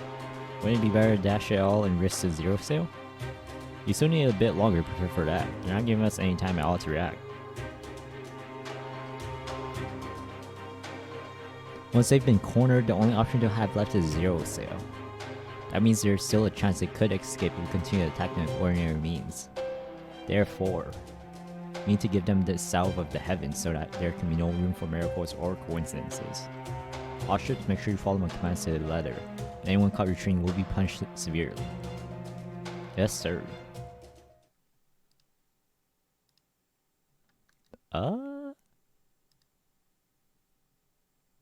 Wouldn't it be better to dash it all and risk the zero sail? You still need a bit longer to prepare for that. You're not giving us any time at all to react. Once they've been cornered, the only option they'll have left is zero sail. That means there's still a chance they could escape if we continue to attack them with ordinary means. Therefore, we need to give them the salve of the heavens so that there can be no room for miracles or coincidences. All ships, make sure you follow my commands to the letter. Anyone caught retreating will be punished severely. Yes, sir.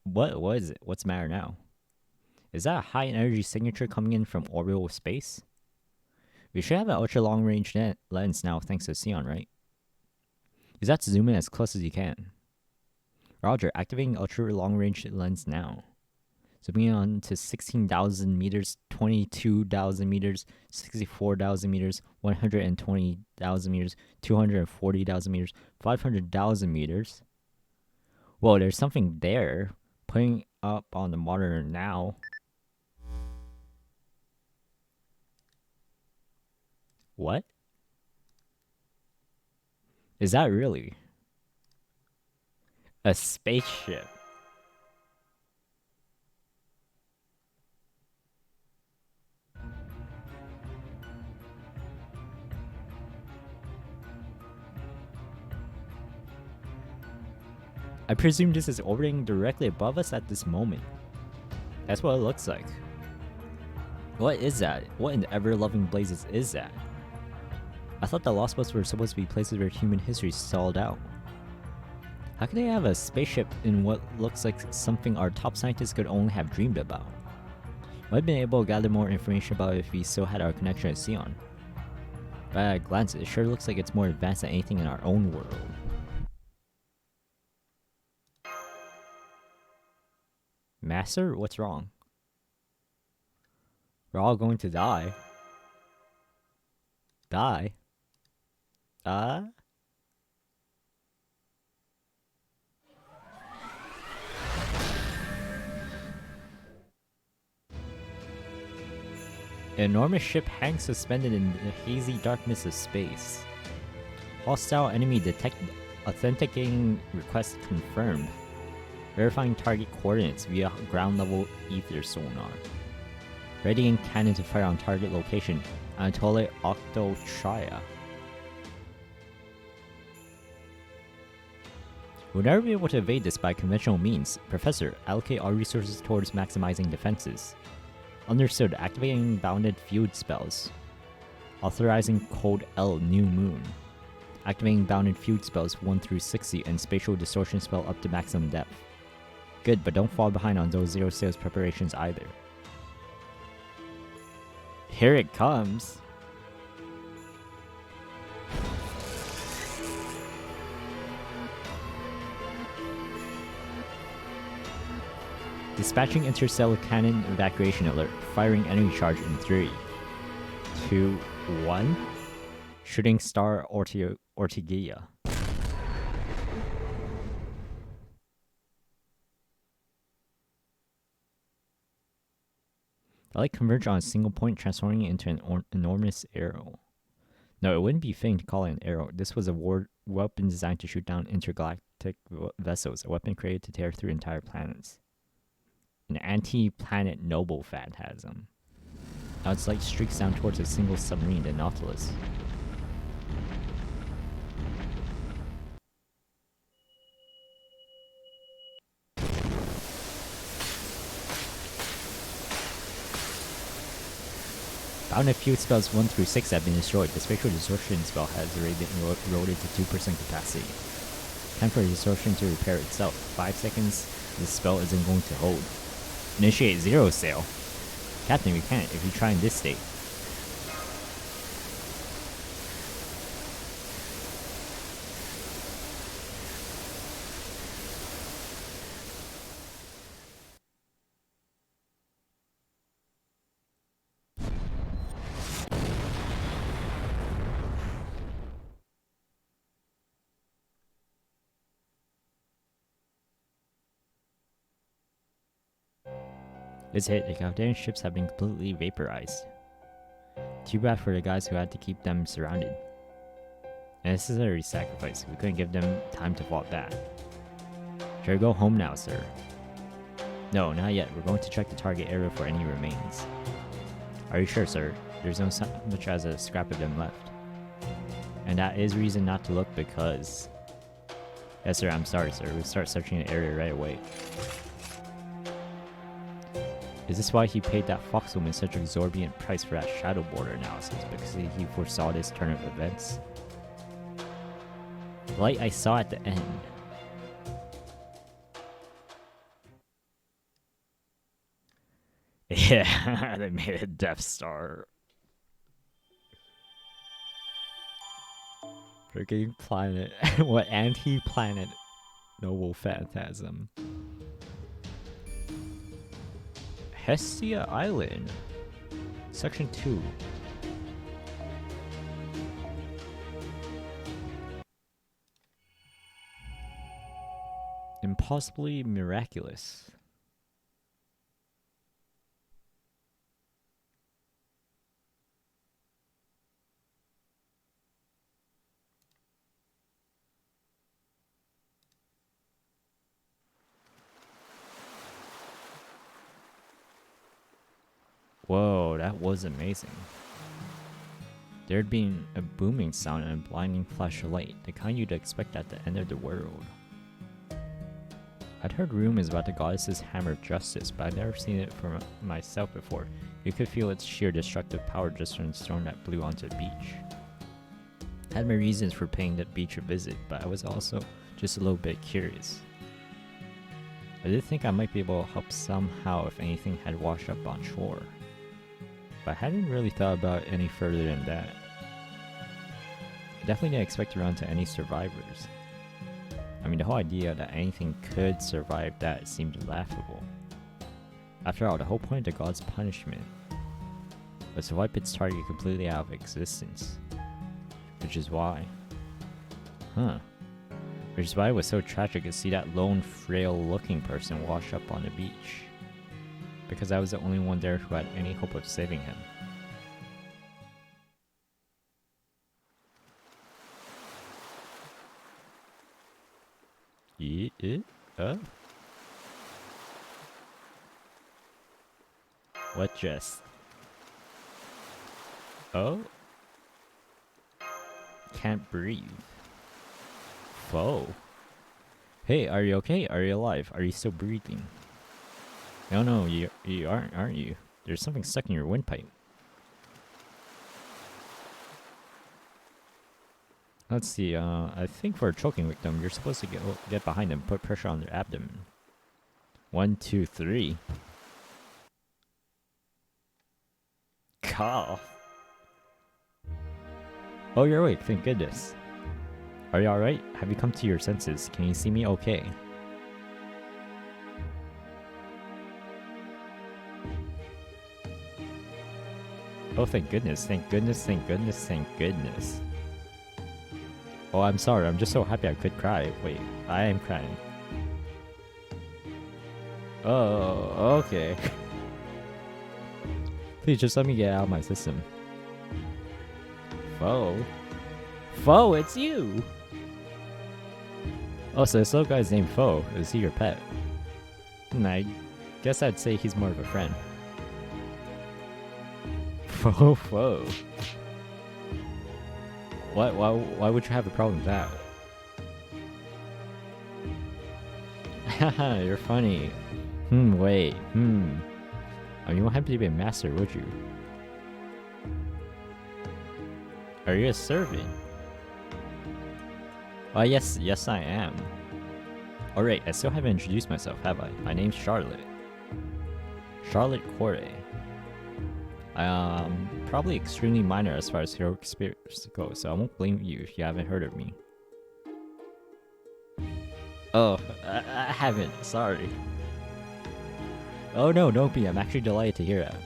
What is it? What's the matter now? Is that a high energy signature coming in from orbital space? We should have an ultra long range lens now thanks to Sion, right? You have to zoom in as close as you can. Roger, activating ultra long range lens now. Zooming in on to 16,000 meters, 22,000 meters, 64,000 meters, 120,000 meters, 240,000 meters, 500,000 meters. Whoa, there's something there. Putting up on the monitor now. What? Is that really a spaceship? I presume this is orbiting directly above us at this moment. That's what it looks like. What is that? What in the ever-loving blazes is that? I thought the Lostbelts were supposed to be places where human history stalled out. How can they have a spaceship in what looks like something our top scientists could only have dreamed about? Might have been able to gather more information about it if we still had our connection with Sion. But at a glance, it sure looks like it's more advanced than anything in our own world. Master, what's wrong? We're all going to die. Die? An enormous ship hangs suspended in the hazy darkness of space. Hostile enemy detected. Authenticating request confirmed. Verifying target coordinates via ground level ether sonar. Readying cannon to fire on target location. Anatole Octotria. We'll never be able to evade this by conventional means. Professor, allocate our resources towards maximizing defenses. Understood. Activating bounded field spells. Authorizing code L New Moon. Activating bounded field spells 1 through 60 and spatial distortion spell up to maximum depth. Good, but don't fall behind on those 0 sales preparations either. Here it comes. Dispatching interstellar cannon evacuation alert. Firing enemy charge in 3, 2, 1. Shooting star Ortigia. I like converge on a single point, transforming it into an enormous arrow. No, it wouldn't be fitting to call it an arrow. This was a weapon designed to shoot down intergalactic vessels, a weapon created to tear through entire planets. An anti-planet noble phantasm. Now its light streaks down towards a single submarine, the Nautilus. Bounded field spells 1 through 6 have been destroyed. The spatial distortion spell has already been eroded to 2% capacity. Time for the distortion to repair itself. 5 seconds, this spell isn't going to hold. Initiate 0 sale. Captain, we can't if you try in this state. This hit, the Caldarian ships have been completely vaporized. Too bad for the guys who had to keep them surrounded. A necessary sacrifice. We couldn't give them time to fall back. Should I go home now, sir? No, not yet. We're going to check the target area for any remains. Are you sure, sir? There's no so much as a scrap of them left. And that is reason not to look because... Yes, sir, I'm sorry, sir. We'll start searching the area right away. Is this why he paid that foxwoman such an exorbitant price for that shadow border analysis? Because he foresaw this turn of events? The light I saw at the end. Yeah, they made a Death Star. Freaking planet. What anti-planet noble phantasm. Hestia Island. Section 2. Impossibly miraculous. Whoa, that was amazing. There'd been a booming sound and a blinding flash of light, the kind you'd expect at the end of the world. I'd heard rumors about the goddess's hammer of justice, but I'd never seen it for myself before. You could feel its sheer destructive power just from the storm that blew onto the beach. I had my reasons for paying the beach a visit, but I was also just a little bit curious. I did think I might be able to help somehow if anything had washed up on shore. But I hadn't really thought about it any further than that. I definitely didn't expect to run into any survivors. I mean, the whole idea that anything could survive that seemed laughable. After all, the whole point of the god's punishment was to wipe its target completely out of existence. Which is why. Which is why it was so tragic to see that lone, frail-looking person wash up on the beach. Because I was the only one there who had any hope of saving him. What just? Oh? Can't breathe. Whoa. Hey, are you okay? Are you alive? Are you still breathing? No, you aren't you? There's something stuck in your windpipe. Let's see, I think for a choking victim, you're supposed to get behind them, put pressure on their abdomen. 1, 2, 3. Cough. Oh, you're awake, thank goodness. Are you alright? Have you come to your senses? Can you see me okay? Oh, thank goodness, thank goodness, thank goodness, thank goodness. Oh, I'm sorry, I'm just so happy I could cry. Wait, I am crying. Oh, okay. Please just let me get out of my system. Foe? Foe, it's you! Oh, so this little guy's named Foe. Is he your pet? I guess I'd say he's more of a friend. Foe. What? Why would you have a problem with that? Haha, you're funny. Wait. Oh, you won't have to be a master, would you? Are you a servant? Yes, I am. Alright, I still haven't introduced myself, have I? My name's Charlotte. Charlotte Corey. Probably extremely minor as far as heroic spirits go, so I won't blame you if you haven't heard of me. Oh, I haven't, sorry. Oh no, don't be, I'm actually delighted to hear that.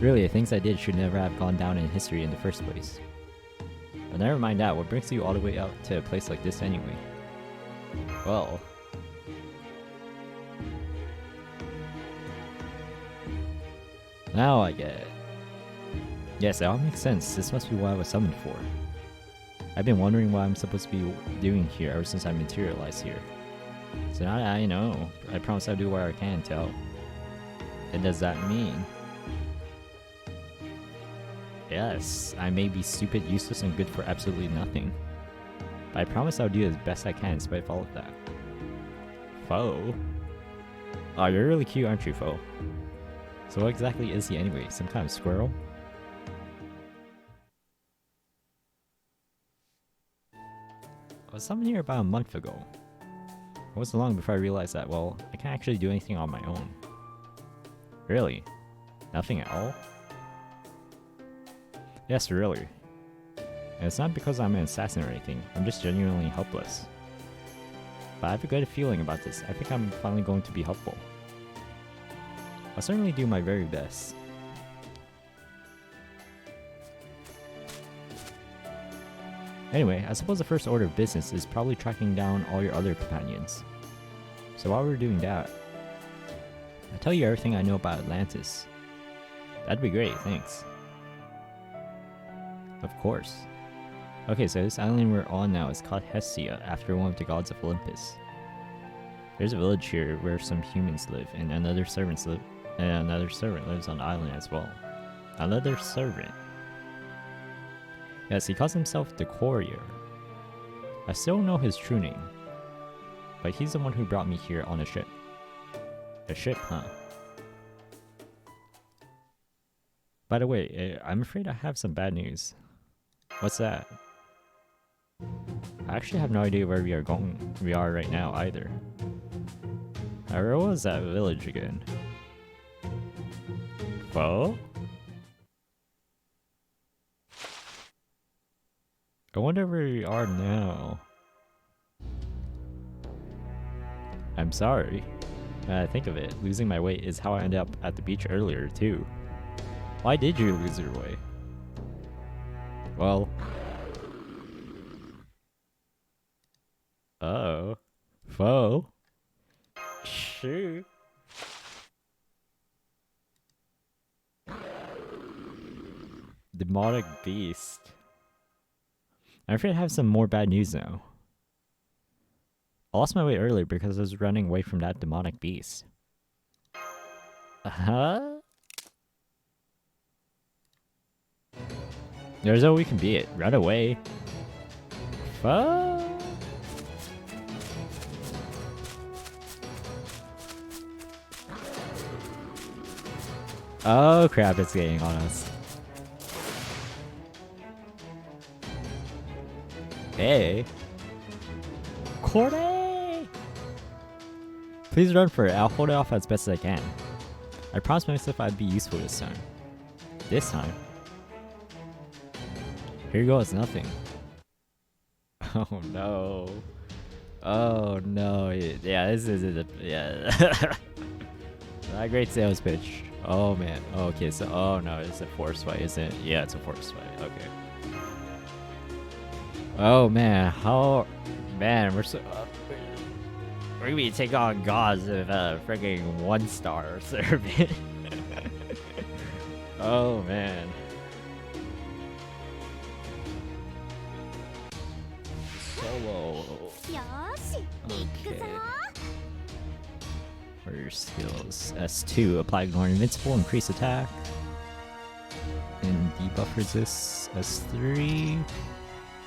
Really, the things I did should never have gone down in history in the first place. But never mind that, what brings you all the way out to a place like this anyway? Well... now I get it. Yes, that all makes sense. This must be what I was summoned for. I've been wondering what I'm supposed to be doing here ever since I materialized here. So now that I know, I promise I'll do what I can to help. And does that mean? Yes, I may be stupid, useless, and good for absolutely nothing. But I promise I'll do the best I can in spite of all of that. Foe? Oh, you're really cute, aren't you, Foe? So what exactly is he anyway? Some kind of squirrel? I was summoned here about a month ago. It wasn't long before I realized that, well, I can't actually do anything on my own. Really? Nothing at all? Yes, really. And it's not because I'm an assassin or anything, I'm just genuinely helpless. But I have a good feeling about this. I think I'm finally going to be helpful. I'll certainly do my very best. Anyway, I suppose the first order of business is probably tracking down all your other companions. So while we're doing that, I'll tell you everything I know about Atlantis. That'd be great, thanks. Of course. Okay, so this island we're on now is called Hestia, after one of the gods of Olympus. There's a village here where some humans live, and another servant lives on the island as well. Another servant. Yes, he calls himself the Courier. I still don't know his true name, but he's the one who brought me here on a ship. A ship, huh? By the way, I'm afraid I have some bad news. What's that? I actually have no idea where we are right now either. Where was that village again? Well? I wonder where we are now. I'm sorry. Now that I think of it, losing my way is how I ended up at the beach earlier too. Why did you lose your way? Well... oh. Foe? Shoot. Demonic beast. I'm afraid I have some more bad news now. I lost my way earlier because I was running away from that demonic beast. Huh? There's no way we can beat it. Run away. Fuck. Oh crap, it's getting on us. Hey. Corday! Please run for it. I'll hold it off as best as I can. I promised myself I'd be useful this time. This time? Here goes nothing. Oh no. Oh no. Yeah, this is a... Yeah. Not a great sales pitch. Oh man. Okay, so... Oh no, it's a force fight, isn't it? Yeah, it's a force fight. Okay. Oh man, how... Man, we're so... we're gonna be taking on gods of freaking 1-star serving. Oh man. Solo. Okay. What are your skills? S2, apply ignore invincible, increase attack. And debuff resist. S3.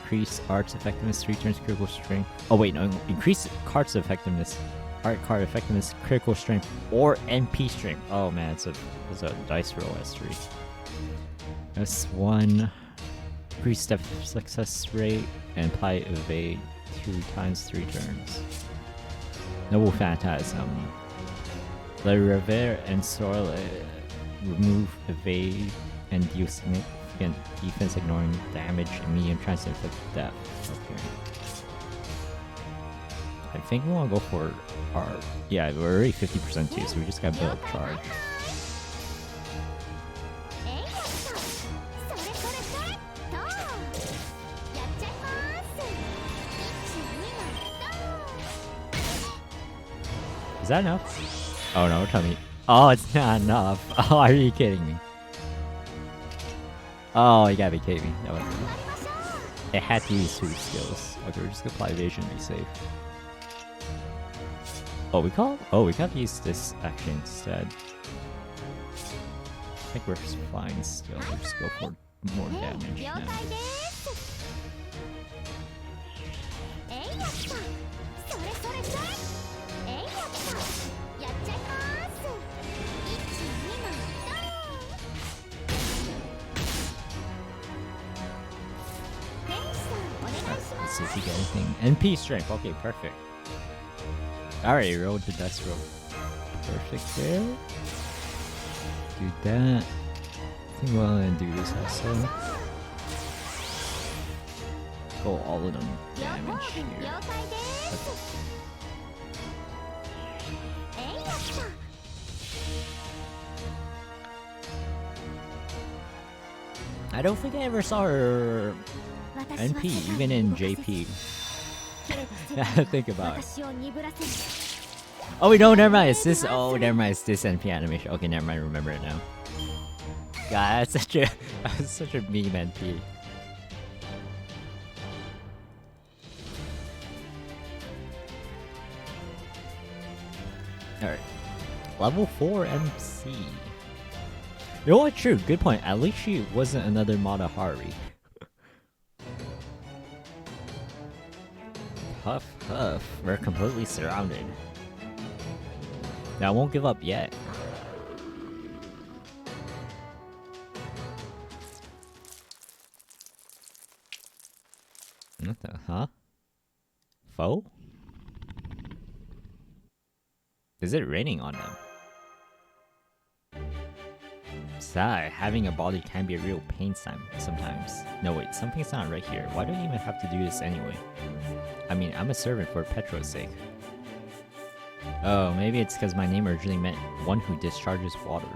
Increase arts effectiveness 3 turns, critical strength. Oh wait, no, increase cards effectiveness. Art card effectiveness, critical strength, or NP strength. Oh man, it's a dice roll. S3. S1. Increase step success rate and apply evade 2 times 3 turns. Noble Phantasm. The Revere and Sorle remove evade and deal significant defense, ignoring damage and medium chance to inflict death. Okay. I think we want to go for our... Yeah, we're already 50% too, so we just gotta build up charge. Is that enough? Oh no, tell me. Oh, it's not enough. Oh, are you kidding me? Oh, you gotta be kidding me. That was it had to use 2 skills. Okay, we're just gonna apply evasion to be safe. Oh, we gotta use this action instead. I think we're fine still. We'll just go for more damage now. Let's see if we get anything. NP strength. Okay, perfect. Alright, roll the dice roll. Perfect there. Do that. I think we'll do this also. Go all of them damage here. Okay. I don't think I ever saw her NP, even in JP. Think about it. Oh wait, no, never mind. It's this. Oh, never mind. It's this NP animation. Okay, never mind. Remember it now. God, that's such a meme NP. All right, level 4 MC. You know what? True. Good point. At least she wasn't another Matahari. Huff, huff. We're completely surrounded. Now, I won't give up yet. What the? Huh? Foe? Is it raining on them? Sad, having a body can be a real pain sometimes. No wait, something's not right here. Why do I even have to do this anyway? I mean, I'm a servant for Petro's sake. Oh, maybe it's because my name originally meant one who discharges water.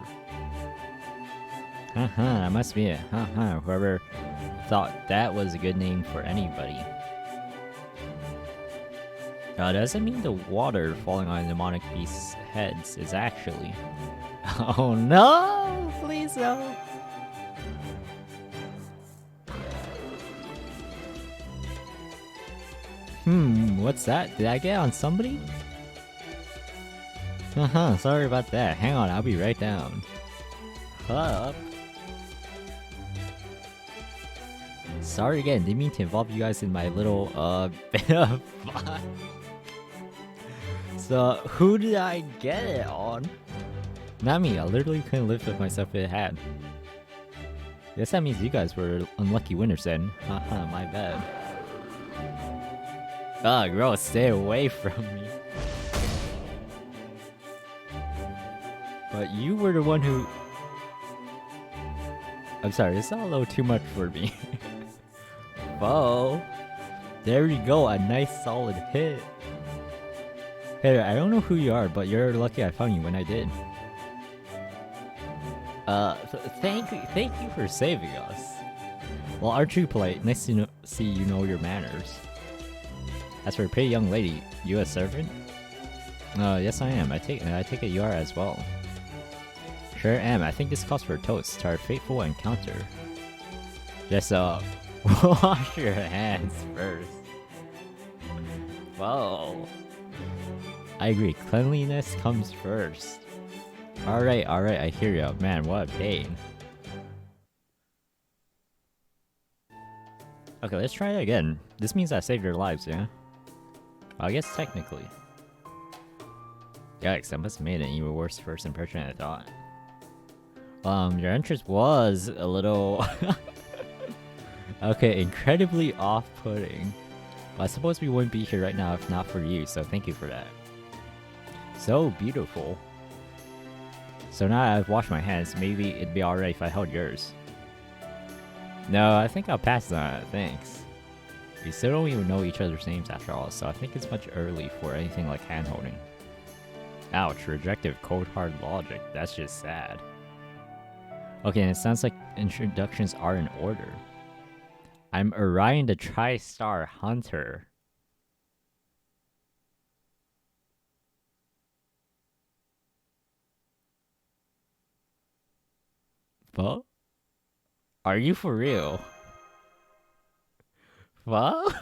Haha, that must be it. Haha, whoever thought that was a good name for anybody. Does that mean the water falling on demonic beasts' heads is actually... Oh no! Please no! What's that? Did I get on somebody? Sorry about that. Hang on, I'll be right down. Up. Sorry again, didn't mean to involve you guys in my little, bit of fun. So, who did I get it on? Not me, I literally couldn't live with myself if it had. Guess that means you guys were unlucky winners then. Haha, my bad. Ugh, girl, stay away from me. But you were the one who... I'm sorry, it's not a little too much for me. Whoa. There you go, a nice solid hit. Hey, I don't know who you are, but you're lucky I found you when I did. Thank you for saving us. Well, aren't you polite? Nice to see you know your manners. As for a pretty young lady, you a servant? Yes I am. I take it you are as well. Sure am. I think this calls for a toast to our fateful encounter. Just wash your hands first. Whoa. I agree. Cleanliness comes first. Alright, I hear ya. Man, what a pain. Okay, let's try it again. This means I saved your lives, yeah? I guess technically. Yikes, I must have made an even worse first impression than I thought. Your entrance was a little... okay, incredibly off-putting. But I suppose we wouldn't be here right now if not for you, so thank you for that. So beautiful. So now I've washed my hands, maybe it'd be alright if I held yours. No, I think I'll pass on that, thanks. We still don't even know each other's names after all, so I think it's much early for anything like hand-holding. Ouch, rejective cold hard logic, that's just sad. Okay, and it sounds like introductions are in order. I'm Orion the Tristar Hunter. What? Are you for real? What?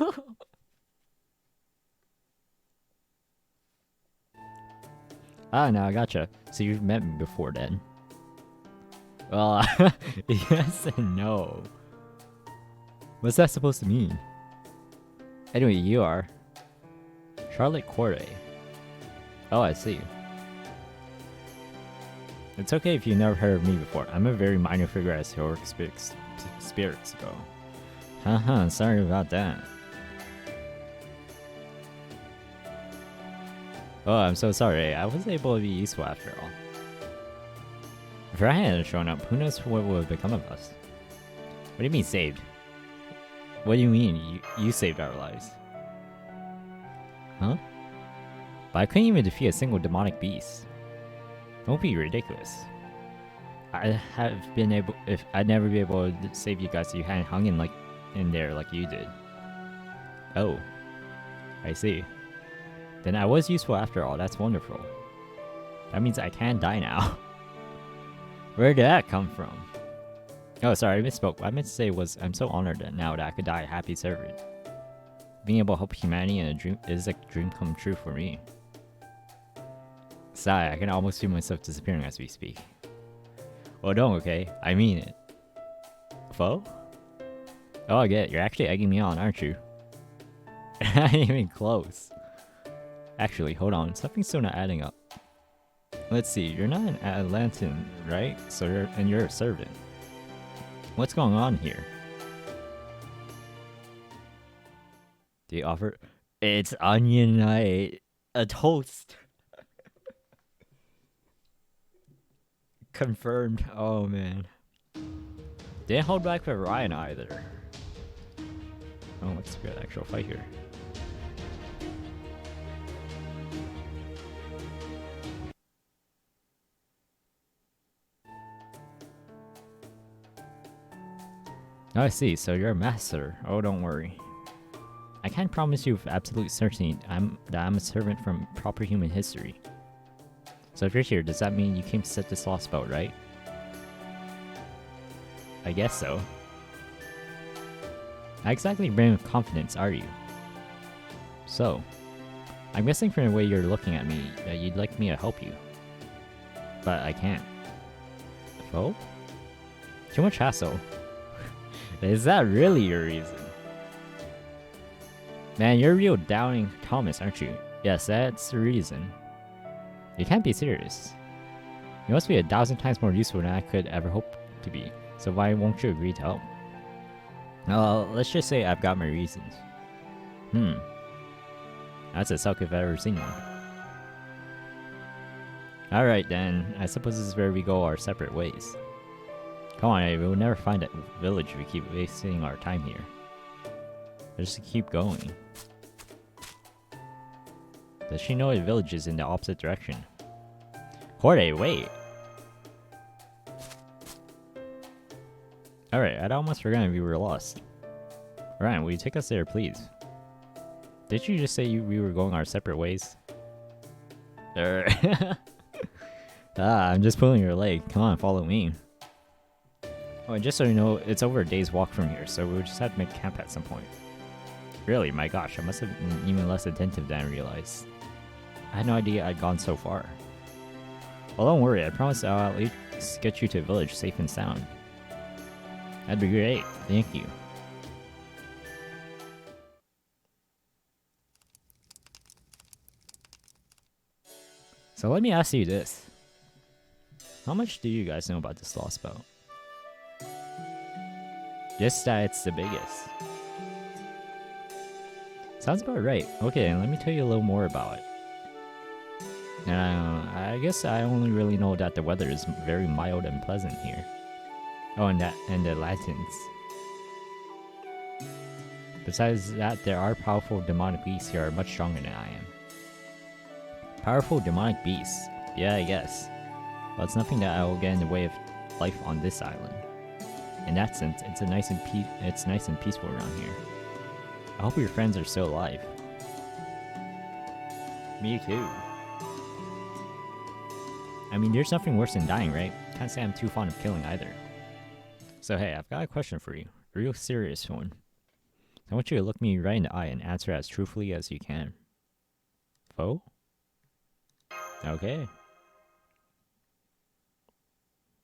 Ah, now I gotcha. So you've met me before then. Well, yes and no. What's that supposed to mean? Anyway, you are... Charlotte Corday. Oh, I see. It's okay if you've never heard of me before. I'm a very minor figure as heroic spirits go. Haha, sorry about that. Oh, I'm so sorry. I wasn't able to be useful after all. If I hadn't shown up, who knows what would have become of us? What do you mean saved? What do you mean you saved our lives? Huh? But I couldn't even defeat a single demonic beast. Don't be ridiculous. I'd never be able to save you guys if you hadn't hung in there like you did. Oh. I see. Then I was useful after all, that's wonderful. That means I can die now. Where did that come from? Oh, sorry, I misspoke. What I meant to say was, I'm so honored that now that I could die a happy servant. Being able to help humanity in a dream is like a dream come true for me. Sigh, I can almost feel myself disappearing as we speak. Well, don't, okay? I mean it. Foe? Oh, I get it. You're actually egging me on, aren't you? Not even close. Actually, hold on. Something's still not adding up. Let's see. You're not an Atlantan, right? So you're a servant. What's going on here? Do you offer? It's onion night. A toast. Confirmed. Oh man. Didn't hold back for Orion either. Oh, let's get an actual fight here. Oh, I see. So you're a master. Oh, don't worry. I can't promise you with absolute certainty that I'm a servant from proper human history. So if you're here, does that mean you came to set this Lostbelt, right? I guess so. Not exactly brimming with confidence, are you? So, I'm guessing from the way you're looking at me that you'd like me to help you. But I can't. Oh? Too much hassle. Is that really your reason? Man, you're real doubting Thomas, aren't you? Yes, that's the reason. You can't be serious. You must be 1,000 times more useful than I could ever hope to be, so why won't you agree to help? Let's just say I've got my reasons. That's a suck if I've ever seen one. Alright then, I suppose this is where we go our separate ways. Come on, we'll never find that village if we keep wasting our time here. Let's just keep going. Does she know the village is in the opposite direction? Jorge, wait! Alright, I'd almost forgotten we were lost. Orion, will you take us there, please? Did you just say we were going our separate ways? I'm just pulling your leg. Come on, follow me. Oh, and just so you know, it's over a day's walk from here, so we'll just have to make camp at some point. Really? My gosh, I must have been even less attentive than I realized. I had no idea I'd gone so far. Well, don't worry, I promise I'll at least get you to a village safe and sound. That'd be great, thank you. So let me ask you this. How much do you guys know about this Lostbelt? Just that it's the biggest. Sounds about right. Okay, let me tell you a little more about it. I guess I only really know that the weather is very mild and pleasant here. Oh, and the Latins. Besides that, there are powerful demonic beasts here much stronger than I am. Powerful demonic beasts? Yeah, I guess. Well, it's nothing that will get in the way of life on this island. In that sense, it's nice and peaceful around here. I hope your friends are still alive. Me too. I mean, there's nothing worse than dying, right? Can't say I'm too fond of killing either. So hey, I've got a question for you. A real serious one. I want you to look me right in the eye and answer as truthfully as you can. Foe? Okay.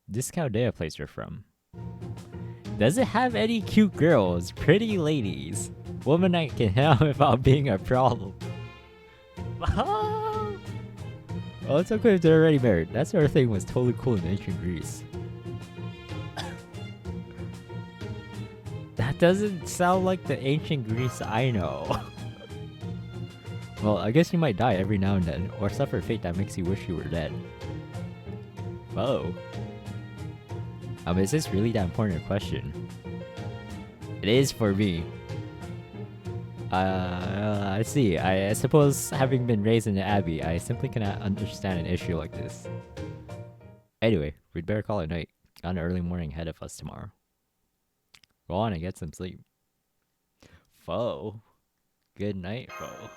This Chaldea place you're from. Does it have any cute girls, pretty ladies, women I can have without being a problem? Well, it's okay if they're already married. That sort of thing was totally cool in ancient Greece. That doesn't sound like the ancient Greece I know. Well, I guess you might die every now and then, or suffer a fate that makes you wish you were dead. Whoa. Is this really that important a question? It is for me. I see. I suppose, having been raised in the Abbey, I simply cannot understand an issue like this. Anyway, we'd better call it night. Got an early morning ahead of us tomorrow. Go on and get some sleep. Foe. Good night, foe.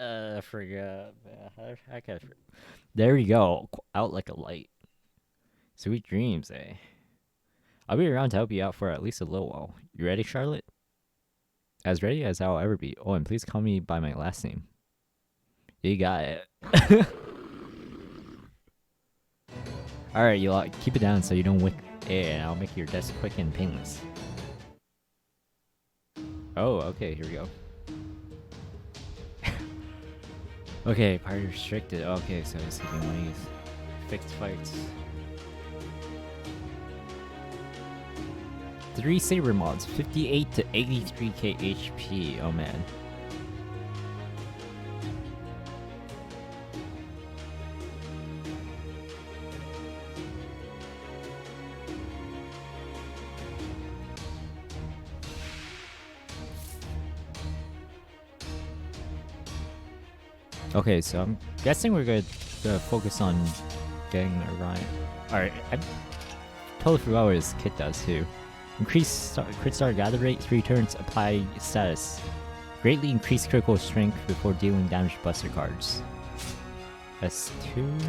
I forgot. I can't. There you go. Out like a light. Sweet dreams, eh? I'll be around to help you out for at least a little while. You ready, Charlotte? As ready as I'll ever be. Oh, and please call me by my last name. You got it. Alright, you lot, keep it down so you don't wick air, and I'll make your desk quick and painless. Oh, okay, here we go. Okay, party restricted. Okay, so it's giving one of these fixed fights. 3 saber mods, 58 to 83k HP. Oh man. Okay, so I'm guessing we're going to focus on getting Orion. Alright, I totally forgot what his kit does too. Increase crit star gather rate, 3 turns, apply status. Greatly increase critical strength before dealing damage to buster cards. S2.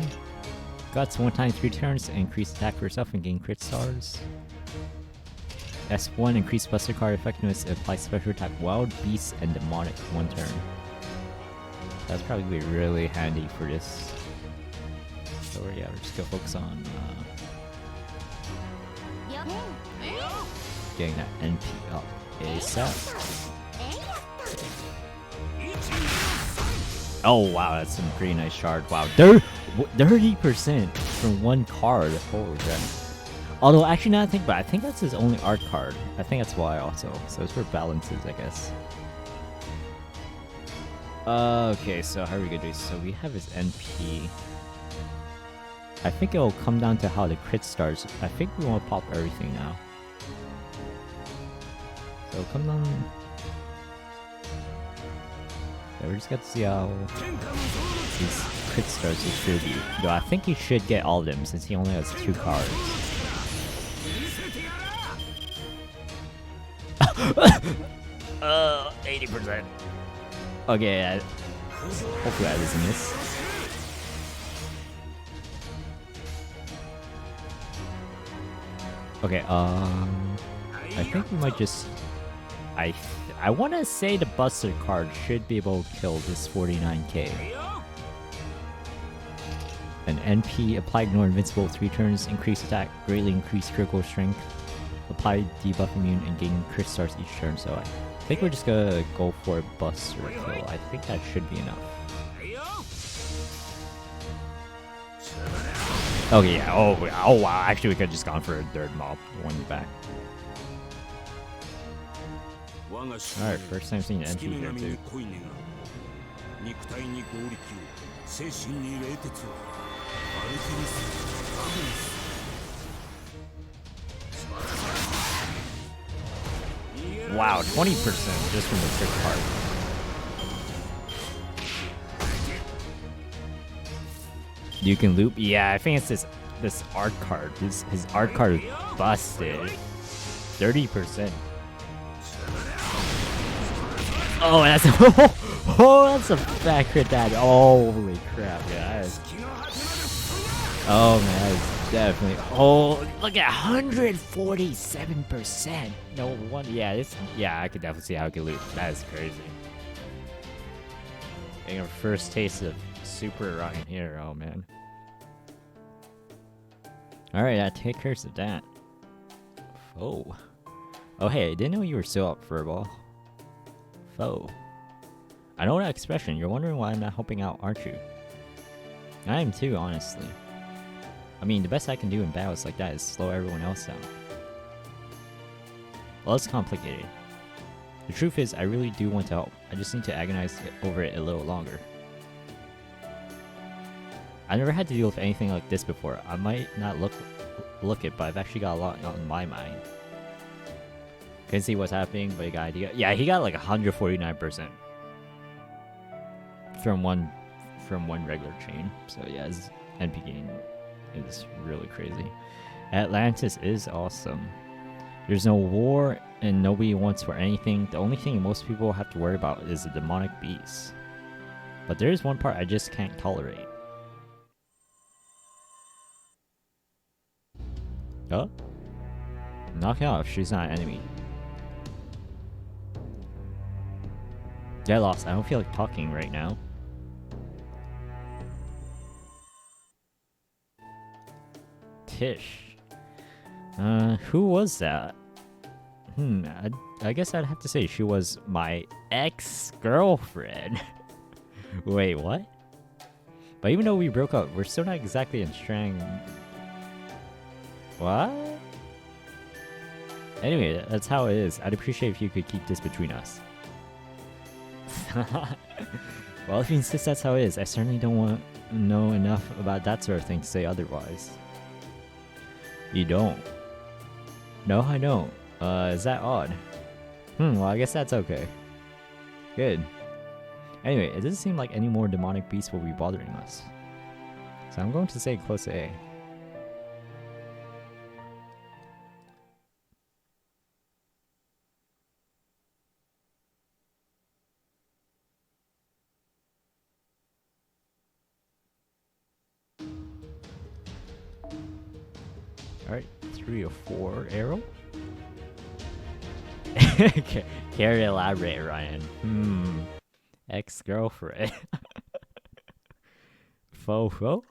Guts 1 time 3 turns, increase attack for yourself and gain crit stars. S1, increase buster card effectiveness, apply special attack wild, beast, and demonic 1 turn. That's probably really handy for this. So yeah, we're just gonna focus on getting that NP up ASAP. Oh wow, that's some pretty nice shard. Wow, 30% from 1 card. Holy crap. Although, actually, now I think about it, I think that's his only art card. I think that's why also. So it's for balances, I guess. Okay, so how are we gonna do? So we have his NP. I think it'll come down to how the crit starts. I think we want to pop everything now. So come down. Yeah, we're just gonna see how these crit starts distribute. Though I think he should get all of them since he only has 2 cards. 80%. Okay, hopefully that doesn't miss. Okay, I think we might just... I want to say the Buster card should be able to kill this 49k. An NP, apply ignore invincible 3 turns, increase attack, greatly increase critical strength, apply debuff immune, and gain crit stars each turn. So I think we're just gonna go for a Buster kill. I think that should be enough. Okay, yeah. Oh wow. Actually, we could have just gone for a third mob. One back. Alright, first time seeing an NP here, dude. Wow, 20% just from the trick card. You can loop? Yeah, I think it's this art card. His art card is busted. 30%. Oh, that's that's a fat crit damage. Holy crap, yeah. Oh man, that is definitely. Oh, look at 147%. No one. Yeah, I could definitely see how it could loop. That is crazy. Getting our first taste of Super Orion here. Oh man. All right, take care of that. Oh. Oh hey, I didn't know you were still up for a ball. Foe. I know that expression. You're wondering why I'm not helping out, aren't you? I am too, honestly. I mean, the best I can do in battles like that is slow everyone else down. Well, it's complicated. The truth is, I really do want to help. I just need to agonize over it a little longer. I never had to deal with anything like this before. I might not look it, but I've actually got a lot on my mind. Can't see what's happening, but you got idea. Yeah, he got like 149% from one regular chain. So yeah, his NP gain is really crazy. Atlantis is awesome. There's no war and nobody wants for anything. The only thing most people have to worry about is the demonic beast. But there is one part I just can't tolerate. Oh? Knock it off, she's not an enemy. Get lost. I don't feel like talking right now. Tish. Who was that? I guess I'd have to say she was my ex-girlfriend. Wait, what? But even though we broke up, we're still not exactly in strang. What? Anyway, that's how it is. I'd appreciate if you could keep this between us. Well, if you insist that's how it is, I certainly don't want to know enough about that sort of thing to say otherwise. You don't? No, I don't. Is that odd? Well, I guess that's okay. Good. Anyway, it doesn't seem like any more demonic beasts will be bothering us. So I'm going to say close to A. Alright, 3 or 4 arrow. Care to elaborate, Ryan? Ex-girlfriend. Fo.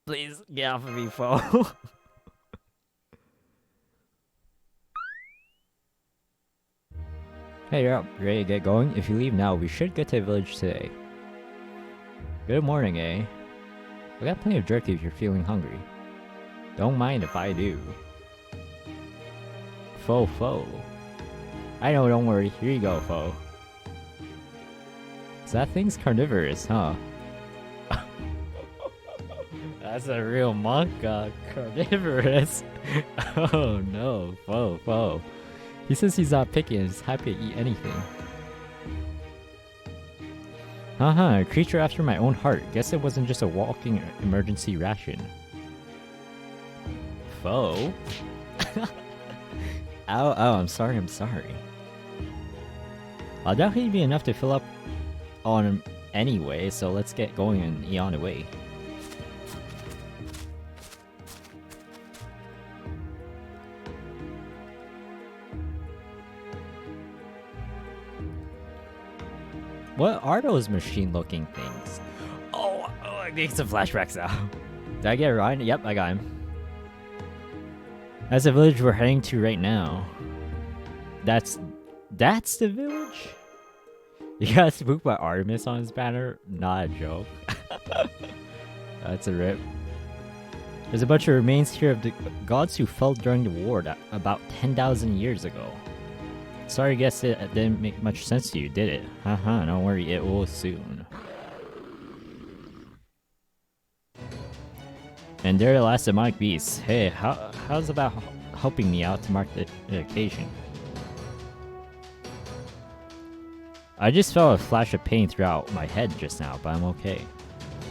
Please get off of me, Fo. Hey, you're up. Ready to get going? If you leave now, we should get to the village today. Good morning, eh? We got plenty of jerky if you're feeling hungry. Don't mind if I do. Fo. I know, don't worry. Here you go, Fo. So that thing's carnivorous, huh? That's a real monk, carnivorous. Oh no, Fo. He says he's not picky and is happy to eat anything. A creature after my own heart. Guess it wasn't just a walking emergency ration. Fo? Oh, I'm sorry. I'll definitely be enough to fill up on him anyway, so let's get going and eat on the way. What are those machine-looking things? Oh, I'm getting some flashbacks now. Did I get Orion? Yep, I got him. That's the village we're heading to right now. That's the village? You got spooked by Artemis on his banner? Not a joke. That's a rip. There's a bunch of remains here of the gods who fell during the war about 10,000 years ago. Sorry, I guess it didn't make much sense to you, did it? Don't worry, it will soon. And there are the last demonic beasts. Hey, how's about helping me out to mark the occasion? I just felt a flash of pain throughout my head just now, but I'm okay.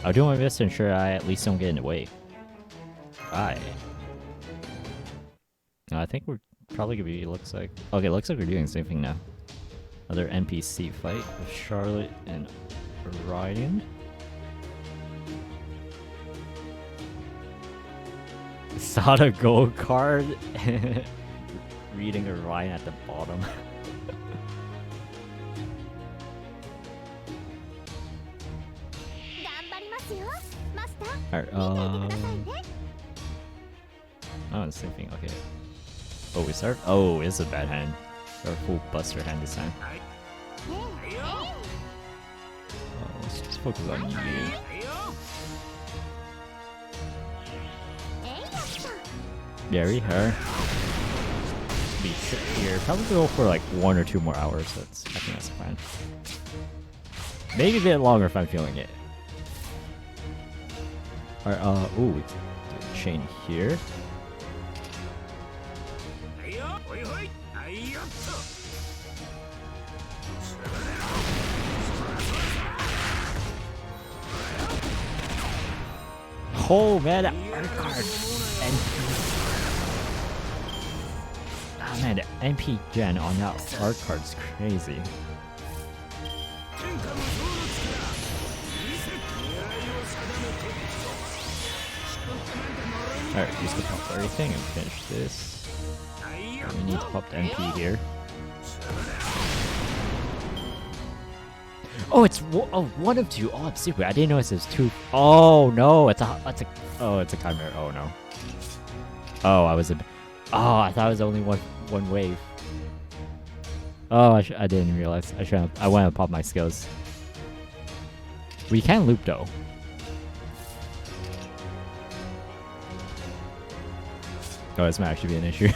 I'll do my best to ensure I at least don't get in the way. Bye. I think we're probably gonna be, looks like we're doing the same thing now. Another NPC fight with Charlotte and Orion. Saw the gold card. Reading Orion at the bottom. Alright, oh, the same thing, okay. Oh, we start? Oh, it's a bad hand. Or a full buster hand this time. Oh, let's just focus on you. Bury her. Be here. Probably go for like 1 or 2 more hours. I think that's fine. Maybe a bit longer if I'm feeling it. Alright, ooh, chain here. Oh man, that art card. Oh man, the MP gen on that art card's crazy. Alright, just gonna pop everything and finish this. We need to pop the MP here. Oh, it's one of 2. Oh, I'm stupid. I didn't notice there's 2. Oh no, it's a chimera. Oh no. Oh, I thought it was only one wave. Oh, I didn't realize. I went and popped my skills. We can loop though. Oh, this might actually be an issue.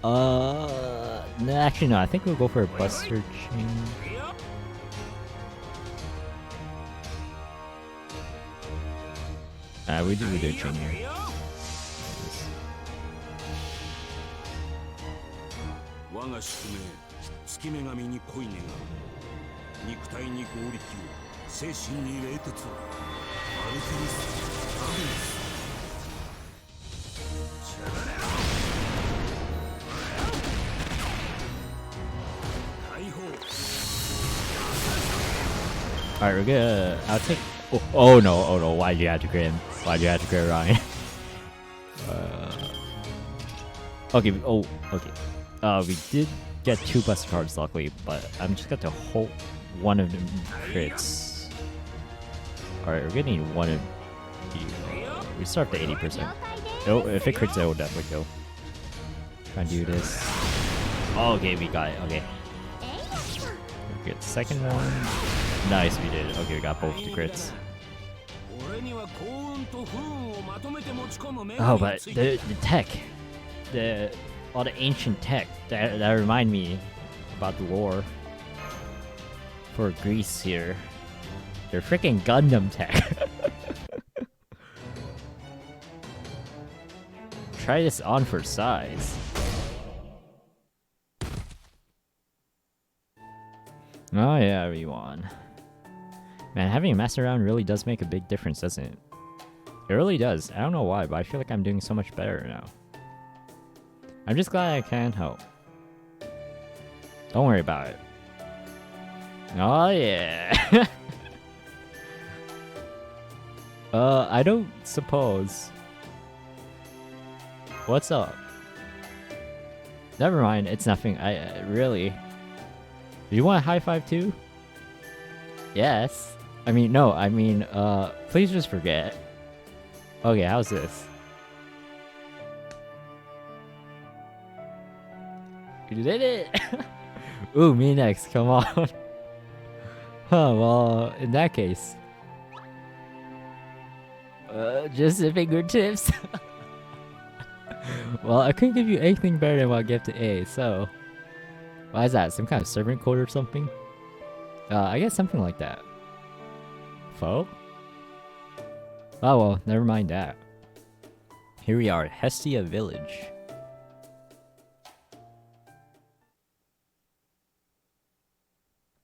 No, actually no. I think we'll go for a buster chain. We do a chain here. Alright, we're good. I'll take. Oh no! Why'd you have to crit him? Why'd you have to crit Orion? Okay. Oh, okay. We did get 2 buster cards, luckily, but I'm just got to hold one of them crits. Alright, we're gonna need one of you. We start to 80%. Oh, if it crits, it will definitely kill. Try and do this. Oh, okay, we got it. Okay. We're good. Second one. Nice, we did. Okay, we got both the crits. Oh, but the tech, all the ancient tech that remind me about the lore for Greece here. They're freaking Gundam tech. Try this on for size. Oh yeah, everyone. Man, having a master around really does make a big difference, doesn't it? It really does. I don't know why, but I feel like I'm doing so much better now. I'm just glad I can help. Don't worry about it. Oh yeah. I don't suppose. What's up? Never mind, it's nothing. I really. Do you want a high five too? Yes. I mean, no, I mean, please just forget. Okay, how's this? You did it! Ooh, me next, come on. Huh, well, in that case. Just the fingertips. Well, I couldn't give you anything better than what I gave to A, so. Why is that? Some kind of servant code or something? I guess something like that. Foe? Oh well, never mind that. Here we are, Hestia Village.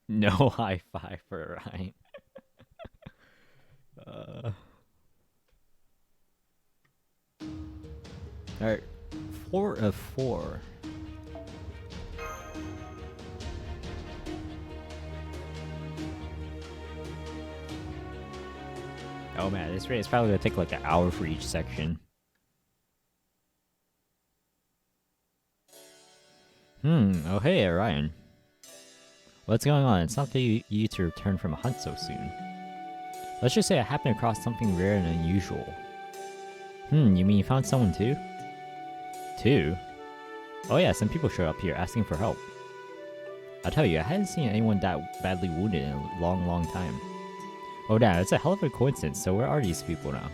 No high five for Orion. Alright, 4 of 4. Oh man, this raid is probably gonna take like an hour for each section. Oh hey, Orion. What's going on? It's not that you to return from a hunt so soon. Let's just say I happened across something rare and unusual. You mean you found someone too? Two? Oh yeah, some people showed up here asking for help. I'll tell you, I hadn't seen anyone that badly wounded in a long time. Oh damn, it's a hell of a coincidence, so where are these people now?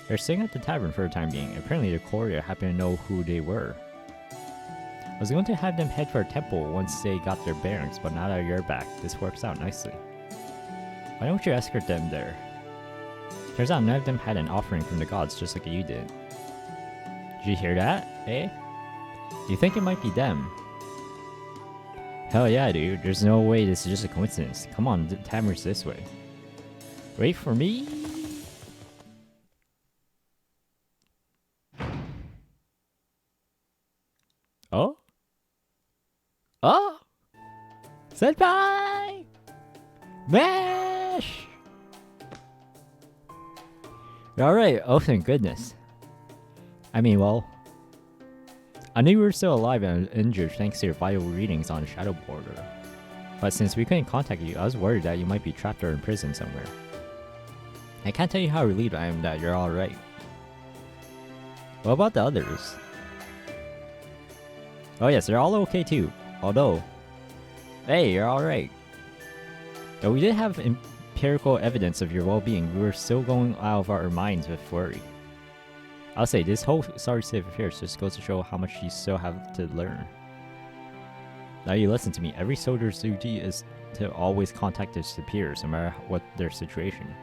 They're staying at the tavern for the time being. Apparently the courier happened to know who they were. I was going to have them head for a temple once they got their bearings, but now that you're back, this works out nicely. Why don't you escort them there? Turns out none of them had an offering from the gods just like you did. Did you hear that, eh? Do you think it might be them? Hell yeah, dude. There's no way this is just a coincidence. Come on, the tavern's this way. Wait for me. Oh? Oh! Senpai! Mash! Alright, oh thank goodness. I mean, well, I knew you were still alive and injured thanks to your vital readings on Shadow Border. But since we couldn't contact you, I was worried that you might be trapped or in prison somewhere. I can't tell you how relieved I am that you're alright. What about the others? Oh yes, they're all okay too. Although, hey, you're alright. Though we did have empirical evidence of your well-being, we were still going out of our minds with worry. I'll say, this whole sorry state of affairs just goes to show how much you still have to learn. Now you listen to me, every soldier's duty is to always contact their superiors, no matter what their situation.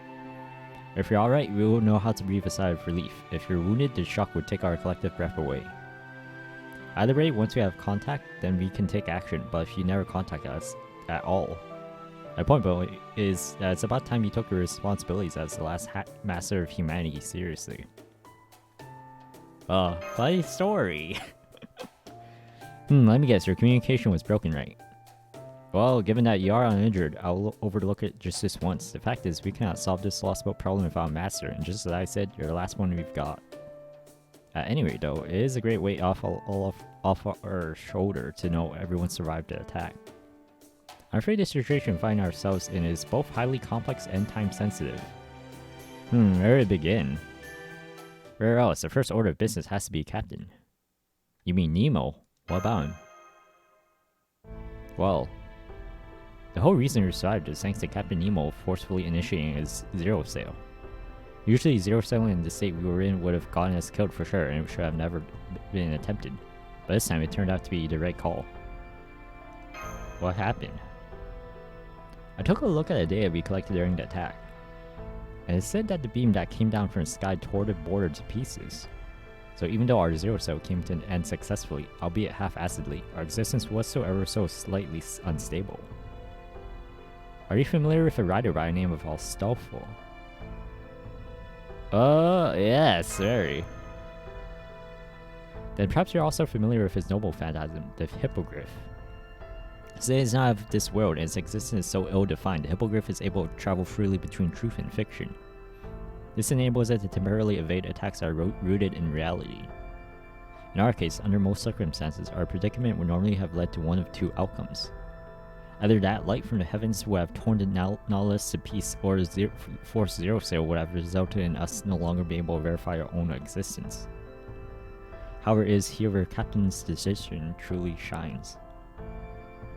If you're alright, we will know how to breathe a sigh of relief. If you're wounded, the shock would take our collective breath away. Either way, once we have contact, then we can take action, but if you never contact us at all. My point, though, is that it's about time you took your responsibilities as the last master of humanity seriously. Funny story. Let me guess, your communication was broken, right? Well, given that you are uninjured, I'll overlook it just this once. The fact is, we cannot solve this Lostbelt problem without a master, and just as I said, you're the last one we've got. At any rate, though, it is a great weight off our shoulder to know everyone survived the attack. I'm afraid the situation we find ourselves in is both highly complex and time-sensitive. Where to begin? Where else? The first order of business has to be captain. You mean Nemo? What about him? Well, the whole reason we survived is thanks to Captain Nemo forcefully initiating his zero sale. Usually, zero settling in the state we were in would have gotten us killed for sure, and it should have never been attempted. But this time, it turned out to be the right call. What happened? I took a look at the data we collected during the attack, and it said that the beam that came down from the sky tore the border to pieces. So even though our zero cell came to an end successfully, albeit half-acidly, our existence was so ever so slightly unstable. Are you familiar with a rider by the name of Astolfo? Yes, very. Then perhaps you're also familiar with his noble phantasm, the Hippogriff. Since it is not of this world and its existence is so ill-defined, the Hippogriff is able to travel freely between truth and fiction. This enables it to temporarily evade attacks that are rooted in reality. In our case, under most circumstances, our predicament would normally have led to one of two outcomes. Either that light from the heavens would have torn the Nautilus to pieces, or Force Zero Sail would have resulted in us no longer being able to verify our own existence. However, it is here where Captain's decision truly shines.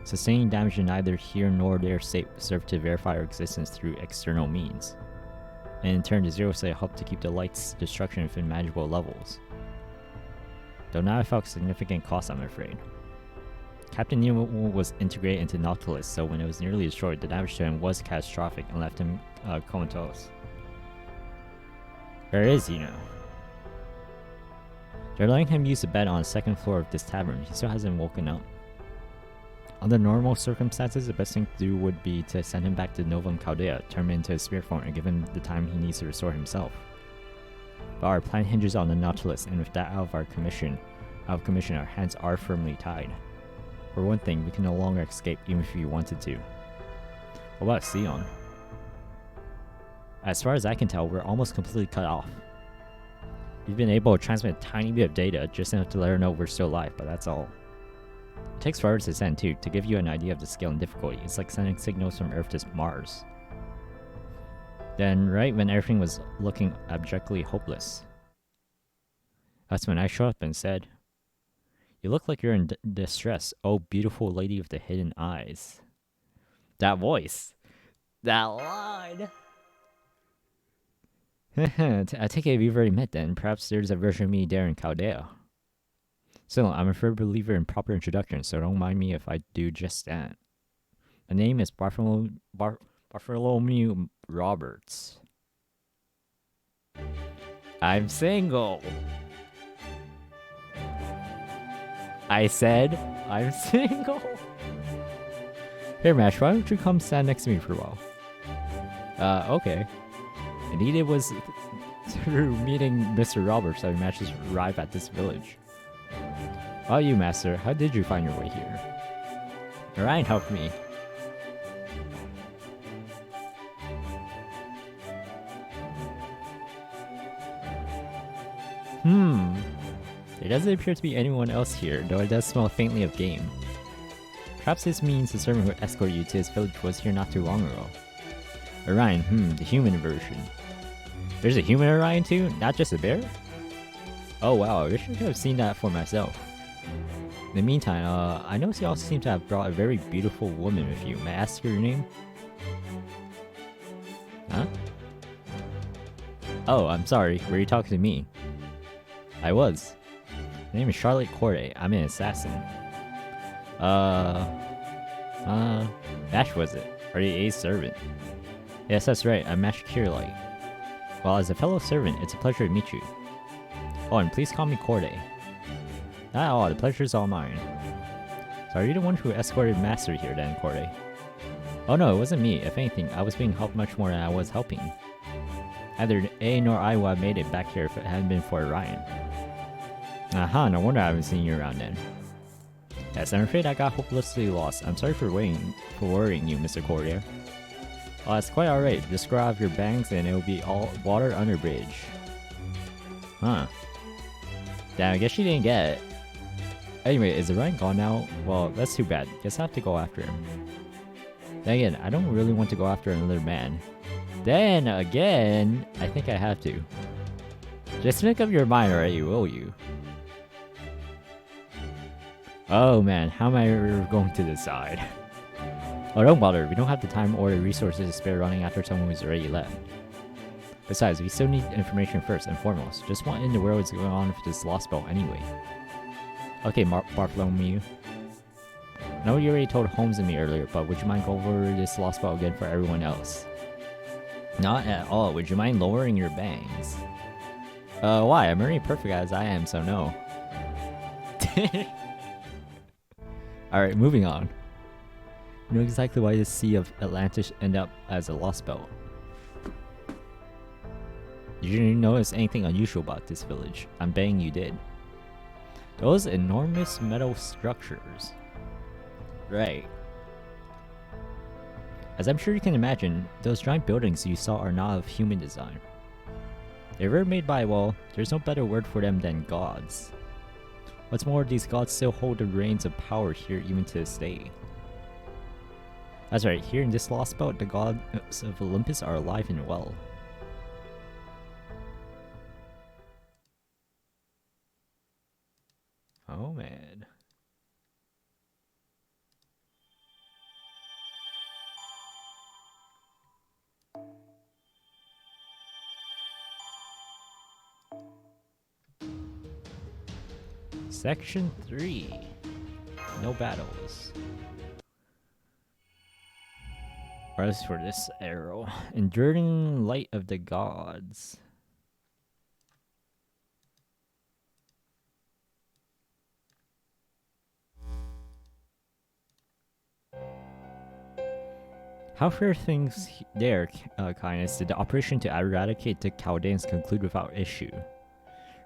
Sustaining damage in neither here nor there served to verify our existence through external means. And in turn, the Zero Sail helped to keep the light's destruction within manageable levels. Though now I felt significant cost, I'm afraid. Captain Nemo was integrated into Nautilus, so when it was nearly destroyed, the damage to him was catastrophic and left him comatose. Where is he now? They're letting him use the bed on the second floor of this tavern. He still hasn't woken up. Under normal circumstances, the best thing to do would be to send him back to Novum Chaldea, turn him into a spirit form, and give him the time he needs to restore himself. But our plan hinges on the Nautilus, and with that out of commission, our hands are firmly tied. For one thing, we can no longer escape even if we wanted to. What about Sion? As far as I can tell, we're almost completely cut off. We've been able to transmit a tiny bit of data, just enough to let her know we're still alive, but that's all. It takes forever to send too. To give you an idea of the scale and difficulty, it's like sending signals from Earth to Mars. Then, right when everything was looking abjectly hopeless, that's when I showed up and said, "You look like you're in distress, oh beautiful lady with the hidden eyes." That voice! That line! I take it we've already met then. Perhaps there's a version of me there in Chaldea. Still, I'm a firm believer in proper introduction, so don't mind me if I do just that. My name is Bartholomew Roberts. I'm single. I said I'm single. Here, Mash, why don't you come stand next to me for a while? Okay. Indeed, it was through meeting Mr. Roberts that we managed to arrive at this village. How about you, Master? How did you find your way here? Orion helped me. There doesn't appear to be anyone else here, though it does smell faintly of game. Perhaps this means the servant who escorted you to his village was here not too long ago. Orion, the human version. There's a human Orion too? Not just a bear? Oh wow, I wish I could have seen that for myself. In the meantime, I notice you also seem to have brought a very beautiful woman with you. May I ask your name? Huh? Oh, I'm sorry. Were you talking to me? I was. My name is Charlotte Corday. I'm an assassin. Mash was it? Are you a servant? Yes, that's right. I'm Mash Kirlight. Well, as a fellow servant, it's a pleasure to meet you. Oh, and please call me Corday. Not at all, the pleasure's all mine. So are you the one who escorted Master here then, Corday? Oh no, it wasn't me. If anything, I was being helped much more than I was helping. Neither A nor I would have made it back here if it hadn't been for Orion. Aha, no wonder I haven't seen you around then. Yes, I'm afraid I got hopelessly lost. I'm sorry for worrying you, Mr. Corday. Oh, it's quite alright. Just grow out of your bangs and it'll be all water under bridge. Huh. Damn, I guess she didn't get it. Anyway, is Orion gone now? Well, that's too bad. Guess I have to go after him. Then again, I don't really want to go after another man. Then again, I think I have to. Just make up your mind already, will you? Oh man, how am I ever going to decide? Oh, don't bother. We don't have the time or the resources to spare running after someone who's already left. Besides, we still need information first and foremost. Just what in the world is going on with this Lostbelt anyway? Okay, Bartholomew. I know you already told Holmes and me earlier, but would you mind going over this Lostbelt again for everyone else? Not at all. Would you mind lowering your bangs? Why? I'm already perfect as I am, so no. Alright, moving on. You know exactly why the Sea of Atlantis ended up as a Lostbelt. Did you notice anything unusual about this village? I'm betting you did. Those enormous metal structures. Right. As I'm sure you can imagine, those giant buildings you saw are not of human design. They were made by, well, there's no better word for them than gods. What's more, these gods still hold the reins of power here even to this day. That's right, here in this Lostbelt, the gods of Olympus are alive and well. Oh man. Section 3. No battles. As for this arrow, enduring light of the gods. How fair things there, Kindness? Did the operation to eradicate the Chaldeans conclude without issue?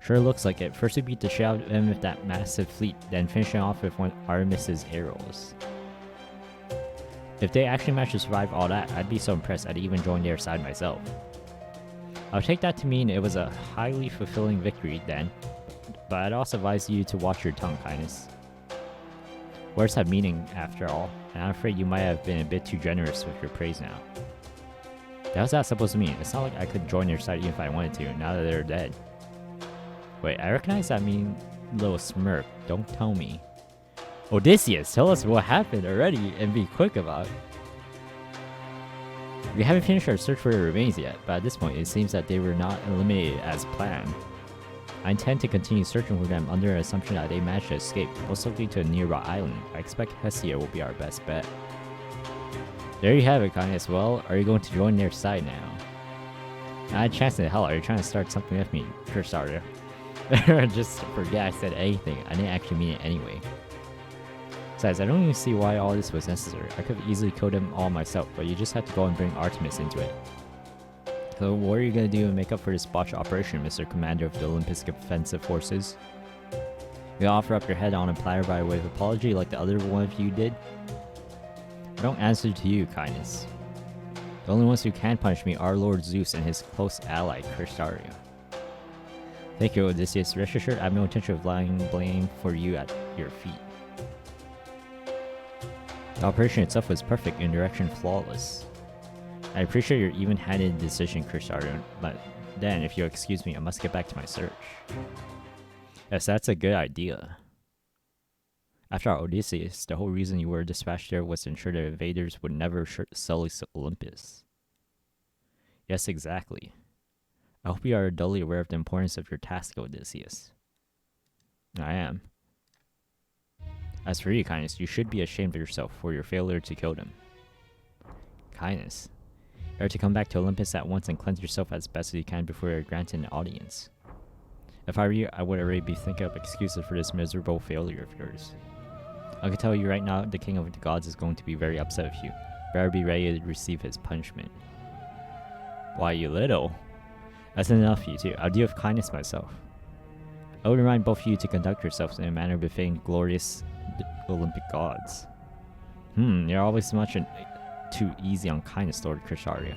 Sure looks like it. First we beat the shit out of them with that massive fleet, then finishing off with one of Artemis's arrows. If they actually managed to survive all that, I'd be so impressed I'd even join their side myself. I'll take that to mean it was a highly fulfilling victory then, but I'd also advise you to watch your tongue, Kindness. Words have meaning, after all, and I'm afraid you might have been a bit too generous with your praise now. How's that supposed to mean? It's not like I could join their side even if I wanted to, now that they're dead. Wait, I recognize that mean little smirk. Don't tell me. Odysseus, tell us what happened already and be quick about it. We haven't finished our search for the remains yet, but at this point it seems that they were not eliminated as planned. I intend to continue searching for them under the assumption that they managed to escape, most likely to a nearby island. I expect Hestia will be our best bet. There you have it, Kindness. Well, are you going to join their side now? Not a chance in the hell. Are you trying to start something with me, Tristar? Just forget I said anything. I didn't actually mean it anyway. Besides, I don't even see why all this was necessary. I could have easily killed them all myself, but you just had to go and bring Artemis into it. So what are you gonna do to make up for this botched operation, Mr. Commander of the Olympus Defensive Forces? You offer up your head on a platter by way of apology like the other one of you did? I don't answer to you, Kindness. The only ones who can punish me are Lord Zeus and his close ally, Tristar. Thank you, Odysseus. Rest assured, I have no intention of laying blame for you at your feet. The operation itself was perfect and direction flawless. I appreciate your even-handed decision, Tristar, but then, if you'll excuse me, I must get back to my search. Yes, that's a good idea. After all, Odysseus, the whole reason you were dispatched there was to ensure that invaders would never sully Olympus. Yes, exactly. I hope you are dully aware of the importance of your task, Odysseus. I am. As for you, Kindness, you should be ashamed of yourself for your failure to kill them. Kindness. You are to come back to Olympus at once and cleanse yourself as best as you can before you are granted an audience. If I were you, I would already be thinking of excuses for this miserable failure of yours. I can tell you right now, the King of the Gods is going to be very upset with you. Better be ready to receive his punishment. Why, you little? That's enough for you two. I'll deal with kindness myself. I would remind both of you to conduct yourselves in a manner befitting glorious Olympic gods. You're always much too easy on kindness, Lord Tristar.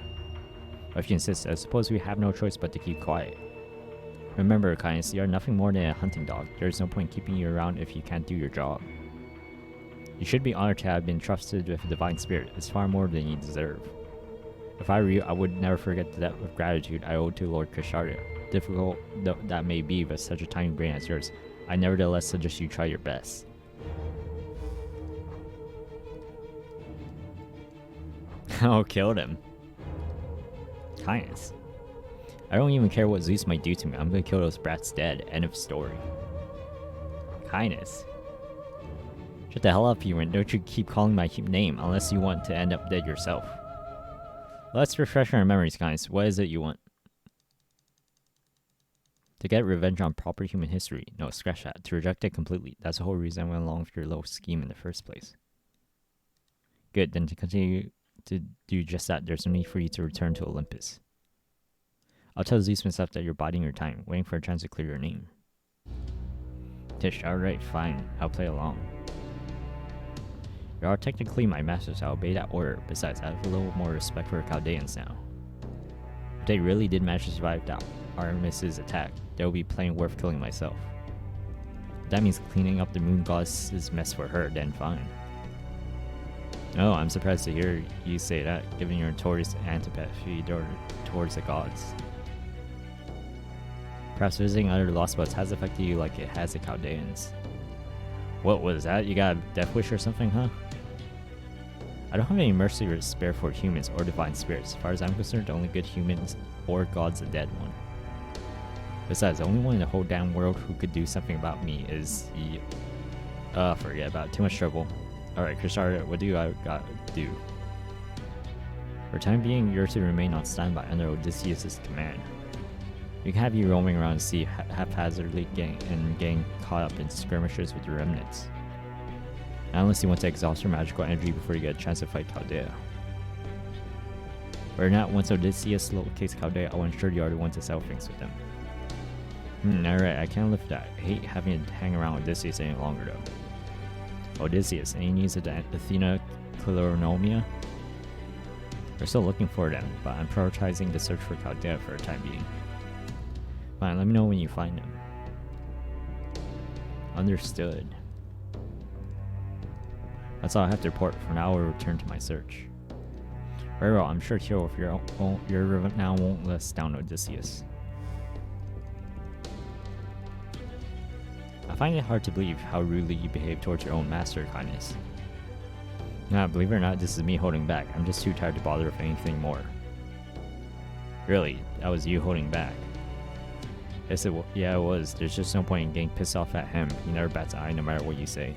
But if you insist, I suppose we have no choice but to keep quiet. Remember, Kindness, you are nothing more than a hunting dog. There is no point keeping you around if you can't do your job. You should be honored to have been trusted with a divine spirit. It's far more than you deserve. If I were you, I would never forget the debt of gratitude I owe to Lord Tristar. Difficult though that may be with such a tiny brain as yours, I nevertheless suggest you try your best. I'll kill him. Kindness. I don't even care what Zeus might do to me. I'm gonna kill those brats dead. End of story. Kindness. Shut the hell up, human. Don't you keep calling my name unless you want to end up dead yourself. Let's refresh our memories, guys. What is it you want? To get revenge on proper human history. No, scratch that. To reject it completely. That's the whole reason I went along with your little scheme in the first place. Good, then to continue to do just that, there's no need for you to return to Olympus. I'll tell Zeus myself that you're biding your time, waiting for a chance to clear your name. Tish, alright, fine. I'll play along. You are technically my master, so I'll obey that order. Besides, I have a little more respect for Chaldeans now. If they really did manage to survive that Artemis's attack, they will be plain worth killing myself. If that means cleaning up the moon goddess's mess for her, then fine. Oh, I'm surprised to hear you say that, given your notorious antipathy towards the gods. Perhaps visiting other Lostbelts has affected you like it has the Chaldeans. What was that? You got a death wish or something, huh? I don't have any mercy or spare for humans or divine spirits. As far as I'm concerned, the only good humans or god's a dead one. Besides, the only one in the whole damn world who could do something about me is forget about it. Too much trouble. Alright, Tristar, what do I got to do? For the time being, you're to remain on standby under Odysseus' command. You can have you roaming around the sea haphazardly getting caught up in skirmishes with the remnants. Not unless you want to exhaust your magical energy before you get a chance to fight Chaldea. Or not, once Odysseus locates Chaldea, I will ensure you are the one to settle things with them. Alright, I can't live that. I hate having to hang around Odysseus any longer though. Odysseus, any news of the Athena Cleronomia? We're still looking for them, but I'm prioritizing the search for Chaldea for the time being. Fine, let me know when you find them. Understood. That's all I have to report. For now, I will return to my search. Very well, I'm sure Hero of your now won't let us down Odysseus. I find it hard to believe how rudely you behave towards your own master, Kindness. Nah, believe it or not, this is me holding back. I'm just too tired to bother with anything more. Really, that was you holding back. Yes, yeah, it was. There's just no point in getting pissed off at him. He never bats an eye no matter what you say.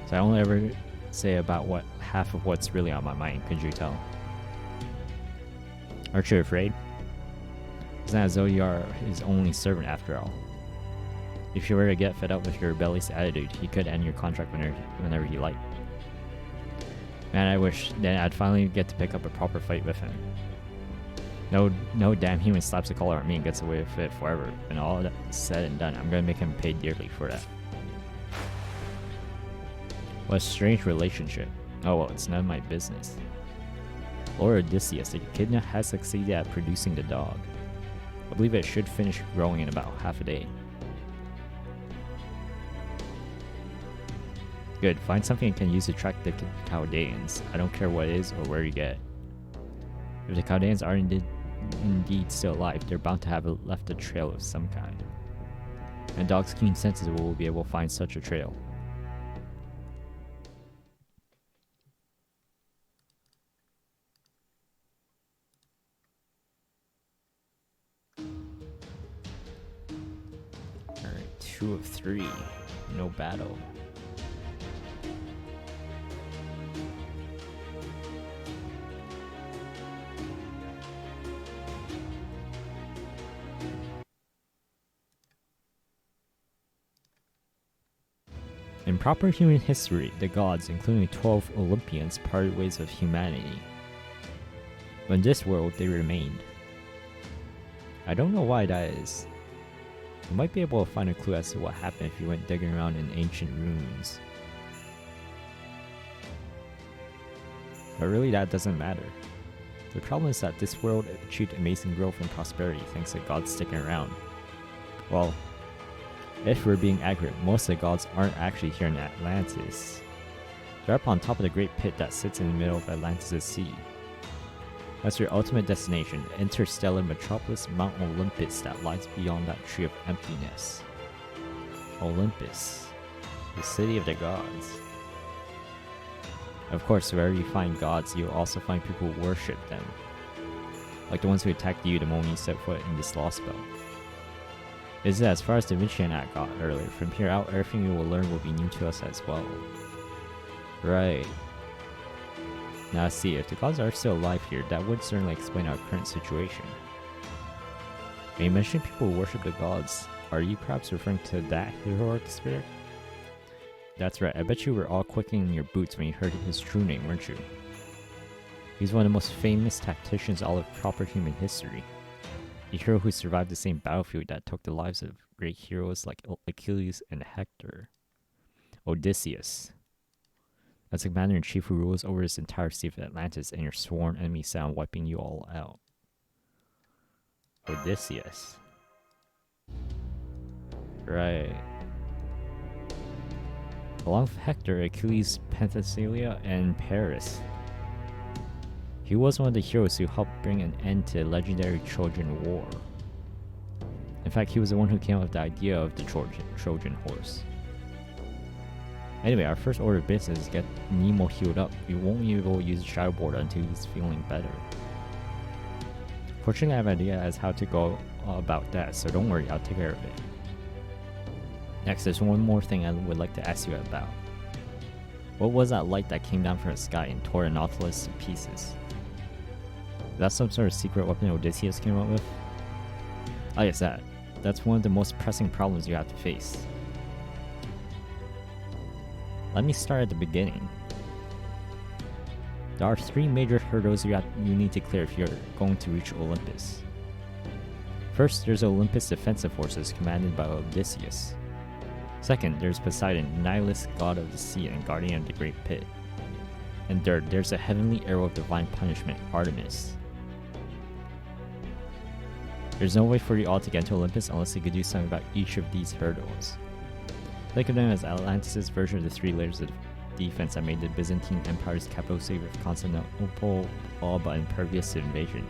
So I only ever say about half of what's really on my mind, could you tell? Aren't you afraid? It's not as though you are his only servant after all. If you were to get fed up with your rebellious attitude, he could end your contract whenever he liked. Man, I wish then I'd finally get to pick up a proper fight with him. No damn human slaps a collar at me and gets away with it forever. And all that's said and done, I'm gonna make him pay dearly for that. What a strange relationship. Oh well, it's none of my business. Lord Odysseus, the echidna has succeeded at producing the dog. I believe it should finish growing in about half a day. Good, find something you can use to track the Chaldeans. I don't care what it is or where you get it. If the Chaldeans are indeed still alive, they're bound to have left a trail of some kind. And dog's keen senses will be able to find such a trail. Alright, 2 of 3. No battle. In proper human history, the gods, including 12 Olympians, parted ways with humanity. But in this world, they remained. I don't know why that is. You might be able to find a clue as to what happened if you went digging around in ancient ruins. But really, that doesn't matter. The problem is that this world achieved amazing growth and prosperity thanks to gods sticking around. Well, if we're being accurate, most of the gods aren't actually here in Atlantis. They're up on top of the great pit that sits in the middle of Atlantis' sea. That's your ultimate destination, the interstellar metropolis Mount Olympus that lies beyond that tree of emptiness. Olympus, the city of the gods. Of course, wherever you find gods, you'll also find people who worship them. like the ones who attacked you the moment you set foot in this Lostbelt. This is as far as the Vinci and Act got earlier. From here out, everything you will learn will be new to us as well. Right. Now see, if the gods are still alive here, that would certainly explain our current situation. When you mention people who worship the gods, are you perhaps referring to that heroic spirit? That's right, I bet you were all quaking in your boots when you heard his true name, weren't you? He's one of the most famous tacticians all of proper human history. A hero who survived the same battlefield that took the lives of great heroes like Achilles and Hector. Odysseus. That's the commander-in-chief who rules over this entire sea of Atlantis and your sworn enemy set on wiping you all out. Odysseus. Right. Along with Hector, Achilles, Penthesilea, and Paris. He was one of the heroes who helped bring an end to the legendary Trojan War. In fact, he was the one who came up with the idea of the Trojan horse. Anyway, our first order of business is get Nemo healed up. We won't be able to use Shadowboard until he's feeling better. Fortunately, I have an idea as how to go about that, so don't worry, I'll take care of it. Next, there's one more thing I would like to ask you about. What was that light that came down from the sky and tore the Nautilus to pieces? Is that some sort of secret weapon Odysseus came up with? Oh yes, that's one of the most pressing problems you have to face. Let me start at the beginning. There are 3 major hurdles you need to clear if you're going to reach Olympus. First, there's Olympus Defensive Forces commanded by Odysseus. Second, there's Poseidon, nihilist god of the sea and guardian of the Great Pit. And third, there's a heavenly arrow of divine punishment, Artemis. There's no way for you all to get to Olympus unless you could do something about each of these hurdles. Think of them as Atlantis' version of the 3 layers of defense that made the Byzantine Empire's capital city of Constantinople all but impervious to invasion.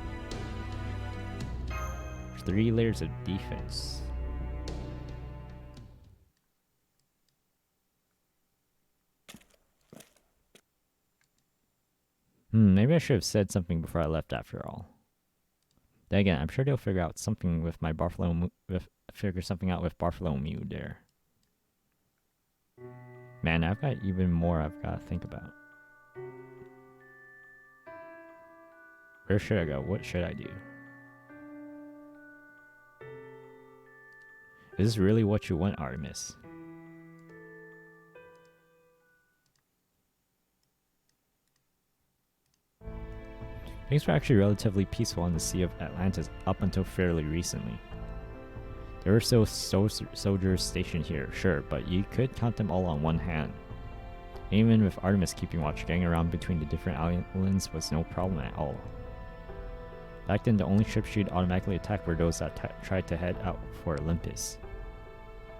3 layers of defense. Maybe I should have said something before I left after all. Then again, I'm sure they'll figure out something with my Bartholomew there. Man, I've got even more I've got to think about. Where should I go? What should I do? Is this really what you want, Artemis? Things were actually relatively peaceful on the Sea of Atlantis up until fairly recently. There were still soldiers stationed here, sure, but you could count them all on one hand. Even with Artemis keeping watch, getting around between the different islands was no problem at all. Back then, the only ships she'd automatically attack were those that tried to head out for Olympus.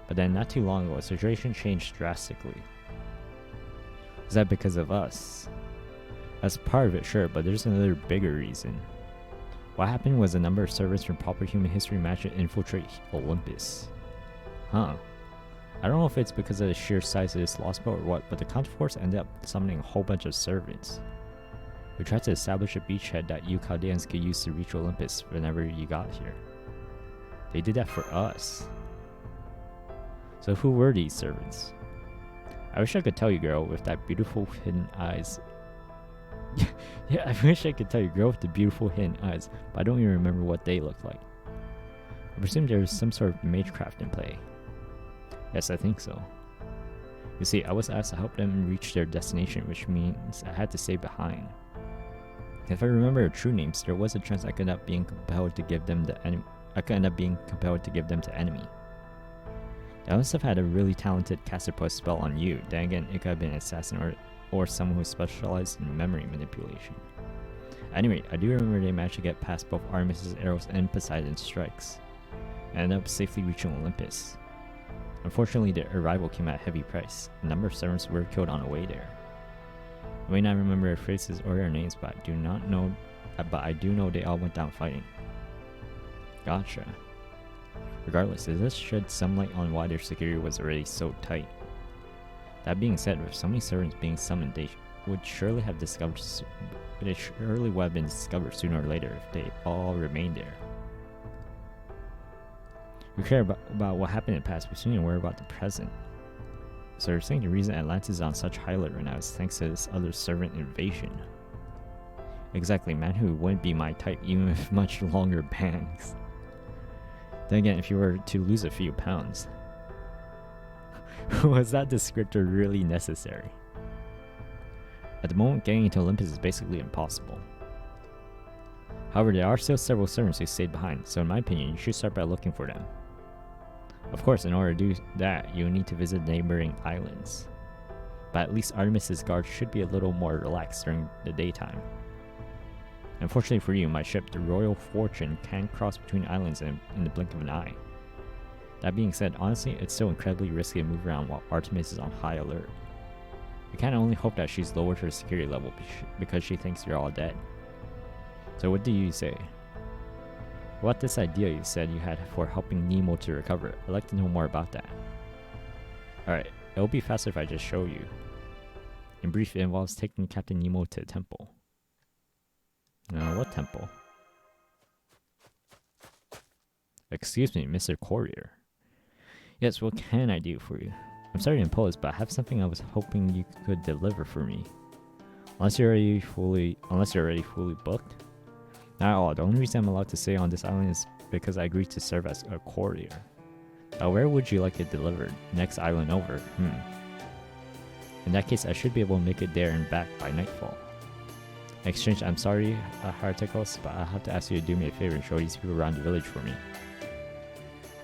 But then, not too long ago, the situation changed drastically. Is that because of us? That's part of it, sure, but there's another bigger reason. What happened was a number of servants from proper human history managed to infiltrate Olympus. I don't know if it's because of the sheer size of this Lostbelt or what, but the counterforce ended up summoning a whole bunch of servants. We tried to establish a beachhead that you Chaldeans could use to reach Olympus whenever you got here. They did that for us. So who were these servants? I wish I could tell you, girl, with that beautiful hidden eyes. Yeah, I wish I could tell you, girl with the beautiful hidden eyes, but I don't even remember what they looked like. I presume there was some sort of magecraft in play. Yes, I think so. You see, I was asked to help them reach their destination, which means I had to stay behind. If I remember their true names, there was a chance I could end up being compelled to give them to enemy. I must have had a really talented caster put a spell on you. Then again, it could have been an assassin or someone who specialized in memory manipulation. Anyway, I do remember they managed to get past both Artemis' arrows and Poseidon's strikes, and ended up safely reaching Olympus. Unfortunately, their arrival came at a heavy price. A number of servants were killed on the way there. I may not remember their faces or their names, but I do know they all went down fighting. Gotcha. Regardless, this shed some light on why their security was already so tight. That being said, with so many servants being summoned, they would surely have discovered But it surely would have been discovered sooner or later if they all remained there. We care about what happened in the past, but we need to worry about the present. So you're saying the reason Atlantis is on such high alert right now is thanks to this other servant invasion? Exactly, man who wouldn't be my type even with much longer bangs. Then again, if you were to lose a few pounds. Was that descriptor really necessary? At the moment, getting into Olympus is basically impossible. However, there are still several servants who stayed behind, so in my opinion, you should start by looking for them. Of course, in order to do that, you'll need to visit neighboring islands. But at least Artemis's guards should be a little more relaxed during the daytime. Unfortunately for you, my ship, the Royal Fortune, can cross between islands in the blink of an eye. That being said, honestly, it's still incredibly risky to move around while Artemis is on high alert. You can only hope that she's lowered her security level because she thinks you're all dead. So what do you say? What this idea you said you had for helping Nemo to recover? I'd like to know more about that. Alright, it'll be faster if I just show you. In brief, it involves taking Captain Nemo to a temple. What temple? Excuse me, Mr. Courier. Yes, what can I do for you? I'm sorry to impose, but I have something I was hoping you could deliver for me. Unless you're already fully booked? Not at all. The only reason I'm allowed to stay on this island is because I agreed to serve as a courier. Now, where would you like it delivered? Next island over. In that case, I should be able to make it there and back by nightfall. In exchange, I'm sorry, Hereticos, but I'll have to ask you to do me a favor and show these people around the village for me.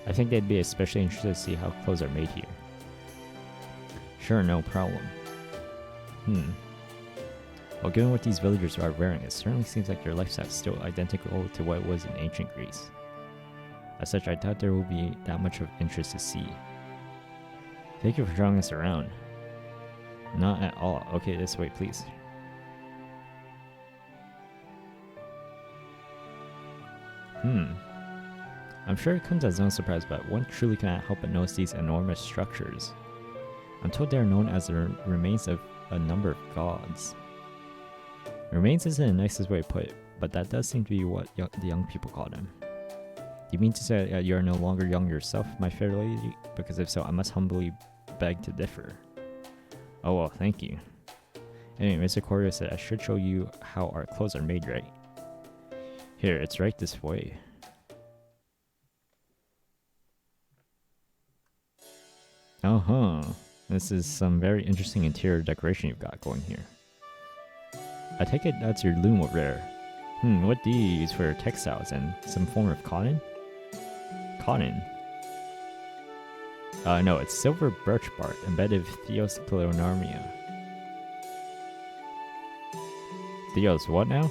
I think they'd be especially interested to see how clothes are made here. Sure, no problem. Well, given what these villagers are wearing, it certainly seems like their lifestyle is still identical to what it was in ancient Greece. As such, I doubt there will be that much of interest to see. Thank you for showing us around. Not at all. Okay, this way, please. I'm sure it comes as no surprise, but one truly cannot help but notice these enormous structures. I'm told they are known as the remains of a number of gods. Remains isn't the nicest way to put it, but that does seem to be what the young people call them. You mean to say that you are no longer young yourself, my fair lady? Because if so, I must humbly beg to differ. Oh well, thank you. Anyway, Mr. Courier said I should show you how our clothes are made, right? Here, it's right this way. This is some very interesting interior decoration you've got going here. I take it that's your loom over there. What do you use for textiles and some form of cotton? Cotton? No, it's silver birch bark embedded with Theos pleuronarmia. Theos what now?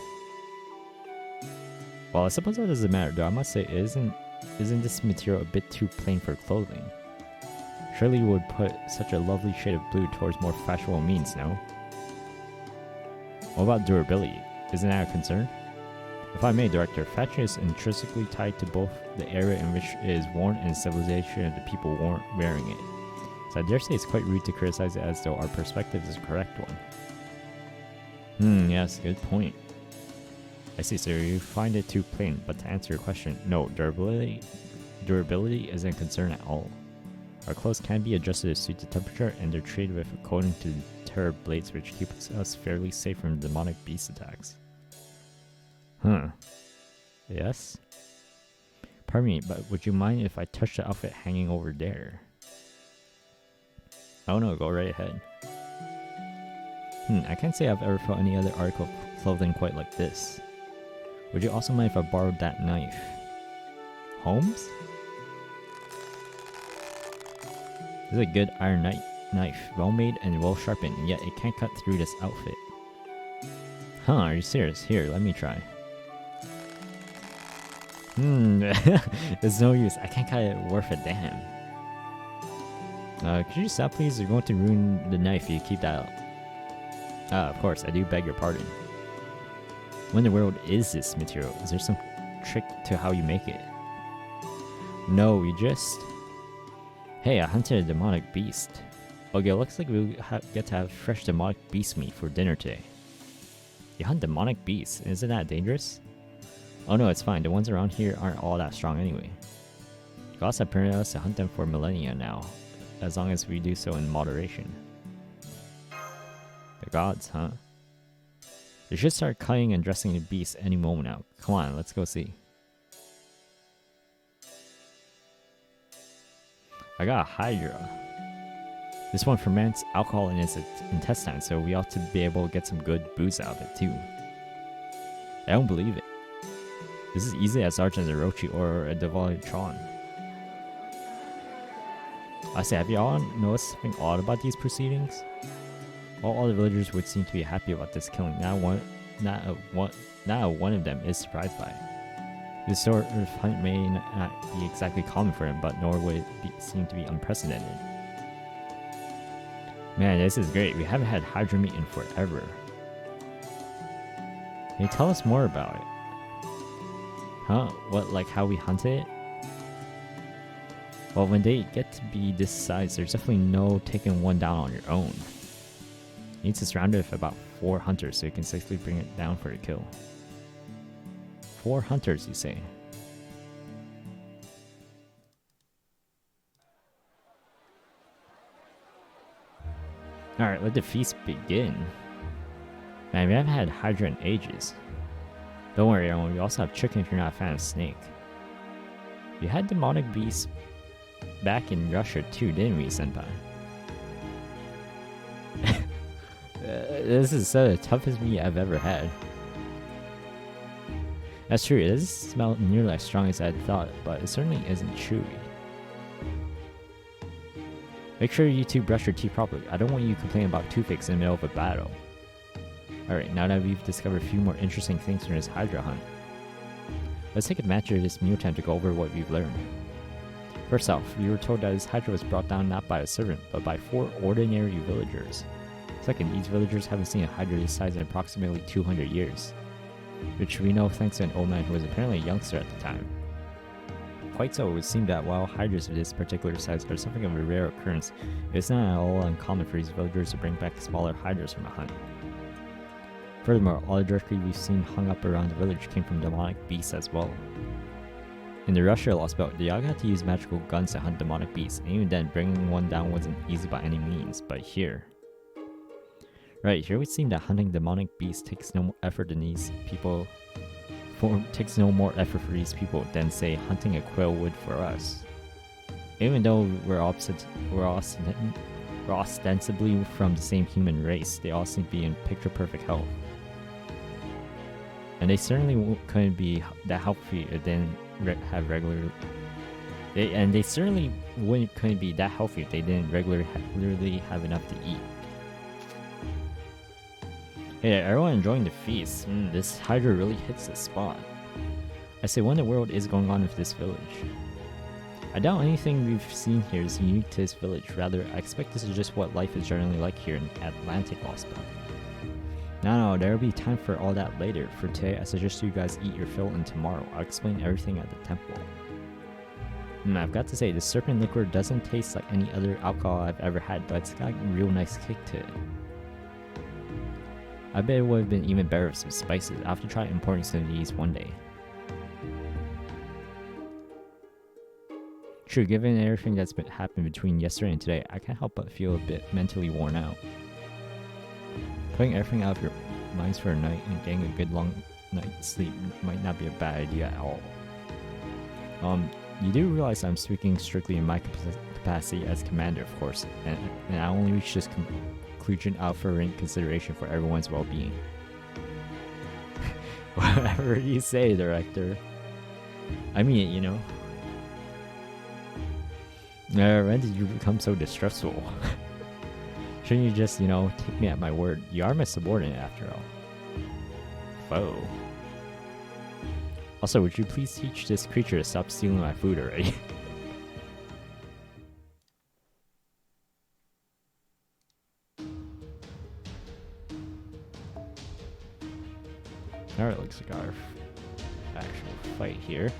Well, I suppose that doesn't matter, though I must say, isn't this material a bit too plain for clothing? Surely you would put such a lovely shade of blue towards more fashionable means, no? What about durability? Isn't that a concern? If I may, Director, fashion is intrinsically tied to both the area in which it is worn and the civilization of the people wearing it. So I dare say it's quite rude to criticize it as though our perspective is the correct one. Yes, good point. I see, sir, you find it too plain, but to answer your question, no, durability isn't a concern at all. Our clothes can be adjusted to suit the temperature, and they're treated with a coating to deter blades, which keeps us fairly safe from demonic beast attacks. Yes? Pardon me, but would you mind if I touch the outfit hanging over there? Oh no, go right ahead. I can't say I've ever felt any other article of clothing quite like this. Would you also mind if I borrowed that knife? Holmes? This is a good iron knife, well made and well sharpened, and yet it can't cut through this outfit. Are you serious? Here, let me try. There's no use. I can't cut it worth a damn. Could you stop, please? You're going to ruin the knife if you keep that up. Of course, I do beg your pardon. What in the world is this material? Is there some trick to how you make it? No, we just... Hey, I hunted a demonic beast. Okay, looks like we'll get to have fresh demonic beast meat for dinner today. You hunt demonic beasts. Isn't that dangerous? Oh no, it's fine. The ones around here aren't all that strong anyway. Gods have permitted us to hunt them for millennia now, as long as we do so in moderation. The gods, huh? They should start cutting and dressing the beasts any moment now. Come on, let's go see. I got a Hydra. This one ferments alcohol in its intestine, so we ought to be able to get some good booze out of it too. I don't believe it. This is easy as large as a Rochi or a Devolutron. I say, have you all noticed something odd about these proceedings? All the villagers would seem to be happy about this killing. Not one of them is surprised by it. This sort of hunt may not be exactly common for them, but nor would it seem to be unprecedented. Man, this is great. We haven't had Hydra meat in forever. Can you tell us more about it? Huh? What, like how we hunt it? Well, when they get to be this size, there's definitely no taking one down on your own. You need to surround it with about 4 hunters so you can safely bring it down for a kill. 4 hunters, you say? Alright, let the feast begin. Man, we haven't had Hydra in ages. Don't worry, everyone, we also have chicken if you're not a fan of snake. We had demonic beasts back in Russia too, didn't we, Senpai? This is the toughest meat I've ever had. That's true, it doesn't smell nearly as strong as I thought, but it certainly isn't chewy. Make sure you two brush your teeth properly. I don't want you complaining about toothaches in the middle of a battle. Alright, now that we've discovered a few more interesting things from this Hydra hunt, let's take advantage of this mealtime to go over what we've learned. First off, we were told that this Hydra was brought down not by a servant, but by 4 ordinary villagers. Second, these villagers haven't seen a Hydra this size in approximately 200 years, which we know thanks to an old man who was apparently a youngster at the time. Quite so, it would seem that while Hydras of this particular size are something of a rare occurrence, it's not at all uncommon for these villagers to bring back smaller Hydras from a hunt. Furthermore, all the jerky we've seen hung up around the village came from demonic beasts as well. In the Russia Lostbelt, the Yaga had to use magical guns to hunt demonic beasts, and even then, bringing one down wasn't easy by any means, but here it would seem that hunting demonic beasts takes no more effort than these people takes no more effort for these people than, say, hunting a quail would for us. Even though we're ostensibly from the same human race, they all seem to be in picture-perfect health. And they certainly couldn't be that healthy if they didn't have regular. They certainly couldn't be that healthy if they didn't regularly have enough to eat. Hey, everyone enjoying the feast. This Hydra really hits the spot. I say, what in the world is going on with this village? I doubt anything we've seen here is unique to this village. Rather, I expect this is just what life is generally like here in Atlantic Lostbelt. No, there will be time for all that later. For today, I suggest you guys eat your fill, and tomorrow I'll explain everything at the temple. I've got to say, the serpent liquor doesn't taste like any other alcohol I've ever had, but it's got a real nice kick to it. I bet it would have been even better with some spices. I'll have to try importing some of these one day. True, given everything that's happened between yesterday and today, I can't help but feel a bit mentally worn out. Putting everything out of your minds for a night and getting a good long night's sleep might not be a bad idea at all. You do realize I'm speaking strictly in my capacity as commander, of course, and I only reach this conclusion out for consideration for everyone's well-being. Whatever you say, Director. I mean it, you know. When did you become so distrustful? Shouldn't you just, take me at my word? You are my subordinate after all. Foe. Also, would you please teach this creature to stop stealing my food already? Alright, looks like our actual fight here.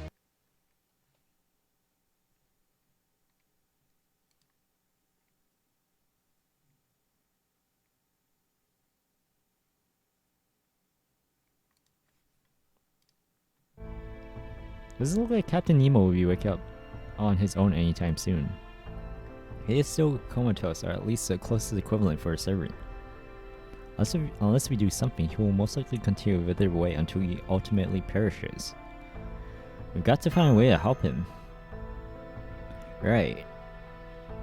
Doesn't look like Captain Nemo will be waking up on his own anytime soon. He is still comatose, or at least the closest equivalent for a servant. Unless we do something, he will most likely continue to wither away until he ultimately perishes. We've got to find a way to help him. Right.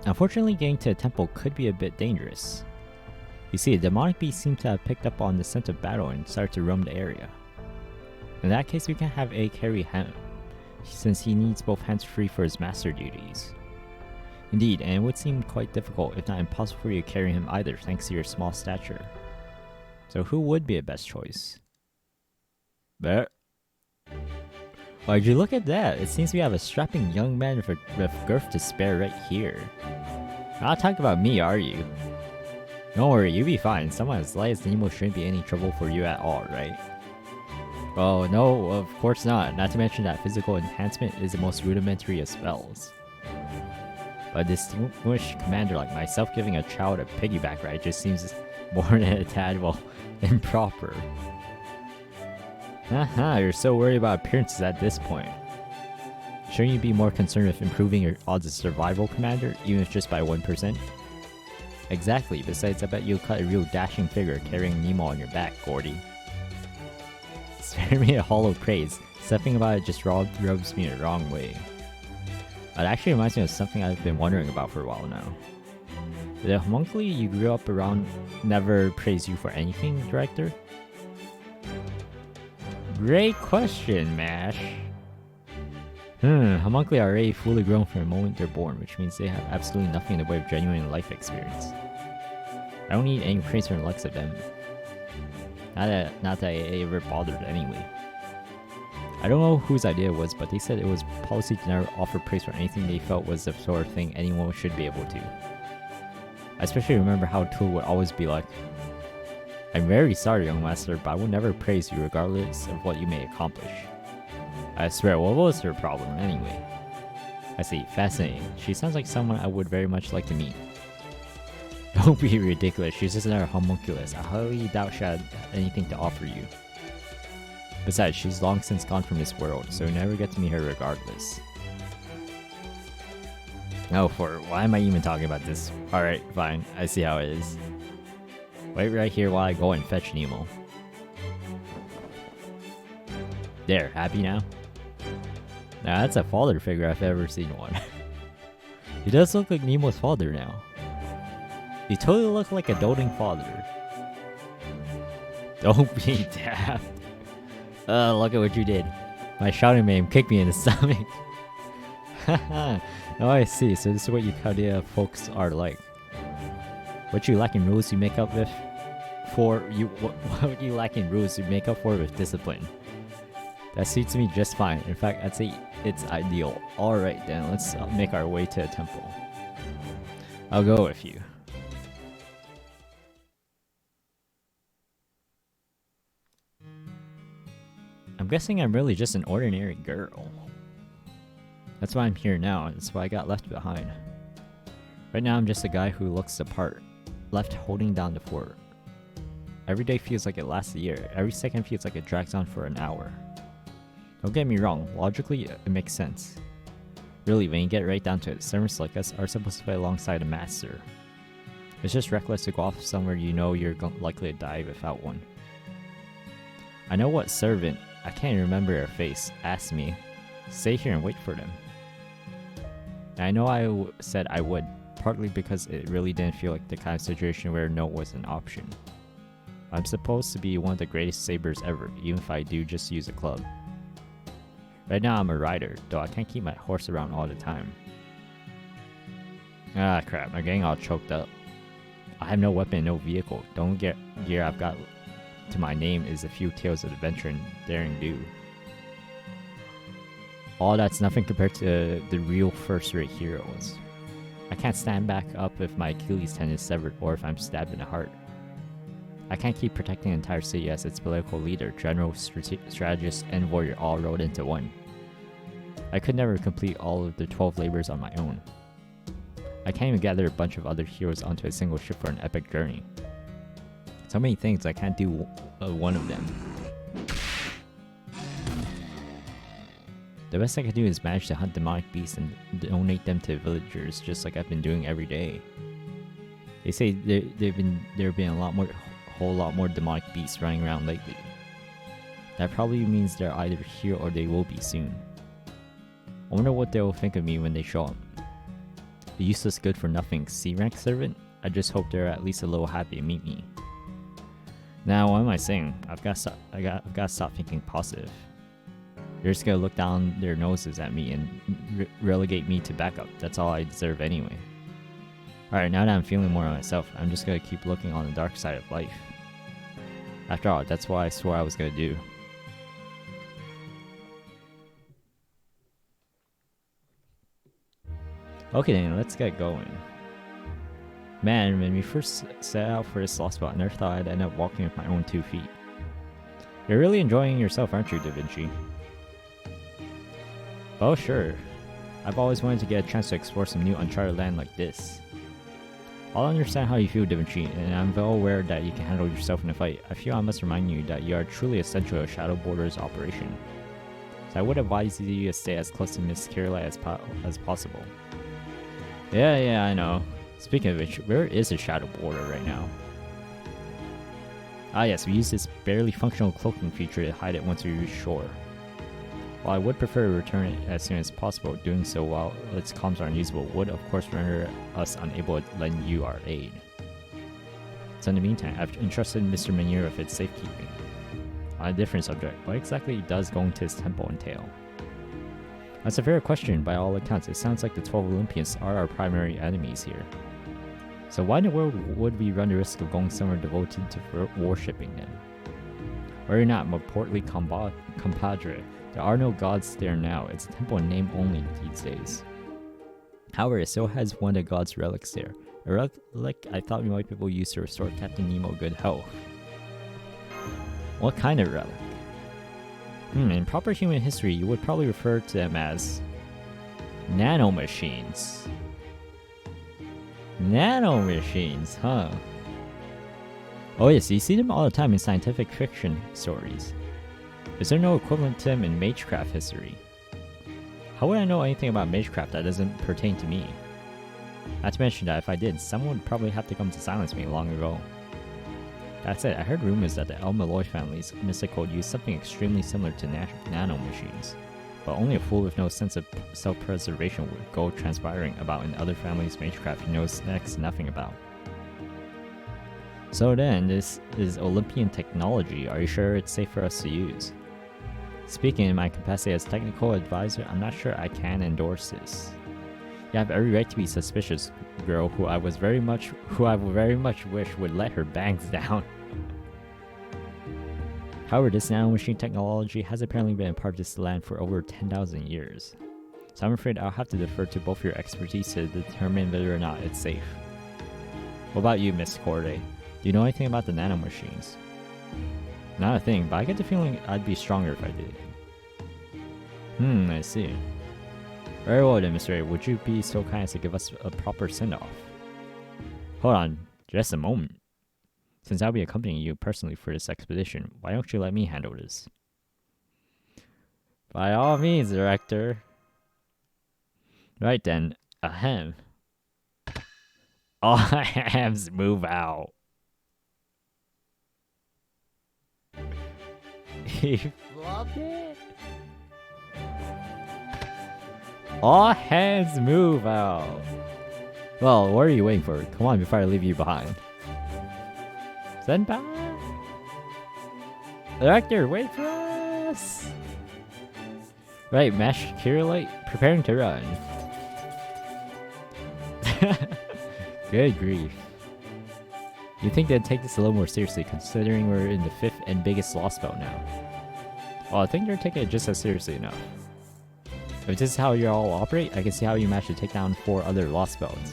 Unfortunately, getting to the temple could be a bit dangerous. You see, the demonic beast seems to have picked up on the scent of battle and started to roam the area. In that case, we can have A carry him, since he needs both hands free for his master duties. Indeed, and it would seem quite difficult, if not impossible for you to carry him either, thanks to your small stature. So who would be a best choice? But why'd you look at that? It seems we have a strapping young man with girth to spare right here. Not talking about me, are you? Don't worry, you'll be fine. Someone as light as Nemo shouldn't be any trouble for you at all, right? Well, no, of course not. Not to mention that physical enhancement is the most rudimentary of spells. But a distinguished commander like myself giving a child a piggyback ride just seems more than a tad, well, improper. Haha, you're so worried about appearances at this point. Shouldn't you be more concerned with improving your odds of survival, Commander, even if just by 1%? Exactly, besides I bet you'll cut a real dashing figure carrying Nemo on your back, Gordy. Spare me a hollow praise. Something about it just rubs me the wrong way. It actually reminds me of something I've been wondering about for a while now. Did the homunculi you grew up around never praise you for anything, Director? Great question, Mash. Homunculi are already fully grown from the moment they're born, which means they have absolutely nothing in the way of genuine life experience. I don't need any praise from the likes of them. Not that I ever bothered anyway. I don't know whose idea it was, but they said it was policy to never offer praise for anything they felt was the sort of thing anyone should be able to. I especially remember how Tool would always be like, I'm very sorry, young master, but I will never praise you regardless of what you may accomplish. I swear, what was her problem anyway? I see, fascinating. She sounds like someone I would very much like to meet. Don't be ridiculous, she's just another homunculus. I highly doubt she had anything to offer you. Besides, she's long since gone from this world, so you never get to meet her regardless. Oh, why am I even talking about this? Alright, fine, I see how it is. Wait right here while I go and fetch Nemo. There, happy now? Now that's a father figure if I've ever seen one. He does look like Nemo's father now. He totally looks like a doting father. Don't be daft. Look at what you did. My shouting made him kick me in the stomach. Haha. Oh, I see. So this is what you Chaldea folks are like. What you lack in rules you make up with what you lack in rules you make up for with discipline. That suits me just fine. In fact, I'd say it's ideal. Alright then, let's make our way to the temple. I'll go with you. I'm guessing I'm really just an ordinary girl. That's why I'm here now, and that's why I got left behind. Right now I'm just a guy who looks the part, left holding down the fort. Every day feels like it lasts a year, every second feels like it drags on for an hour. Don't get me wrong, logically it makes sense. Really, when you get right down to it, servants like us are supposed to play alongside a master. It's just reckless to go off somewhere you know you're likely to die without one. I know what servant, I can't even remember her face, asked me, stay here and wait for them. And I know I said I would, partly because it really didn't feel like the kind of situation where no was an option. I'm supposed to be one of the greatest sabers ever, even if I do just use a club. Right now I'm a rider, though I can't keep my horse around all the time. Ah crap, I'm getting all choked up. I have no weapon, no vehicle. The only gear I've got to my name is a few tales of adventure and daring do. All that's nothing compared to the real first-rate heroes. I can't stand back up if my Achilles tendon is severed or if I'm stabbed in the heart. I can't keep protecting the entire city as its political leader, general, strategist, and warrior all rolled into one. I could never complete all of the 12 labors on my own. I can't even gather a bunch of other heroes onto a single ship for an epic journey. So many things, I can't do one of them. The best I can do is manage to hunt demonic beasts and donate them to villagers, just like I've been doing every day. They say there have been a whole lot more demonic beasts running around lately. That probably means they're either here or they will be soon. I wonder what they'll think of me when they show up. The useless good-for-nothing C-rank servant? I just hope they're at least a little happy to meet me. Now, what am I saying? I've got to stop thinking positive. They're just gonna look down their noses at me and relegate me to backup. That's all I deserve anyway. Alright, now that I'm feeling more of myself, I'm just gonna keep looking on the dark side of life. After all, that's what I swore I was gonna do. Okay then, let's get going. Man, when we first set out for this Lostbelt, I never thought I'd end up walking with my own 2 feet. You're really enjoying yourself, aren't you, Da Vinci? Oh, sure. I've always wanted to get a chance to explore some new uncharted land like this. I'll understand how you feel, Da Vinci, and I'm well aware that you can handle yourself in a fight. I feel I must remind you that you are truly essential to Shadow Border's operation. So I would advise you to stay as close to Miss Kirlight as possible. Yeah, I know. Speaking of which, where is the Shadow Border right now? Ah yes, we use this barely functional cloaking feature to hide it once we reach shore. While I would prefer to return it as soon as possible, doing so while its comms are unusable would of course render us unable to lend you our aid. So in the meantime, I've entrusted Mr. Manier with its safekeeping. On a different subject, what exactly does going to his temple entail? That's a fair question. By all accounts, it sounds like the 12 Olympians are our primary enemies here. So why in the world would we run the risk of going somewhere devoted to worshipping them? Worry not, my portly compadre. There are no gods there now. It's a temple in name only these days. However, it still has one of the gods' relics there. A relic I thought we might be able to use to restore Captain Nemo good health. What kind of relic? In proper human history, you would probably refer to them as nanomachines. Nanomachines, huh? Oh yes, you see them all the time in scientific fiction stories. Is there no equivalent to them in magecraft history? How would I know anything about magecraft that doesn't pertain to me? Not to mention that if I did, someone would probably have to come to silence me long ago. That said, I heard rumors that the El Malloy family's mystic code used something extremely similar to nanomachines, but only a fool with no sense of self-preservation would go transpiring about in other families' magecraft he knows next to nothing about. So then, this is Olympian technology. Are you sure it's safe for us to use? Speaking in my capacity as technical advisor, I'm not sure I can endorse this. You have every right to be suspicious, girl, who I very much wish would let her bangs down. However, this nanomachine technology has apparently been a part of this land for over 10,000 years. So I'm afraid I'll have to defer to both your expertise to determine whether or not it's safe. What about you, Miss Corday? Do you know anything about the nanomachines? Not a thing, but I get the feeling I'd be stronger if I did. I see. Very well then, Mr. A, would you be so kind as to give us a proper send-off? Hold on, just a moment. Since I'll be accompanying you personally for this expedition, why don't you let me handle this? By all means, Director. Right then, ahem. All hands move out. He loved it. All hands move out. Well, what are you waiting for? Come on before I leave you behind. Senpai! Director, wait for us! Right, Mash Kirlight, preparing to run. Good grief. You'd think they'd take this a little more seriously, considering we're in the 5th and biggest Lostbelt now. Well, I think they're taking it just as seriously enough. If this is how you all operate, I can see how you managed to take down 4 other Lostbelts.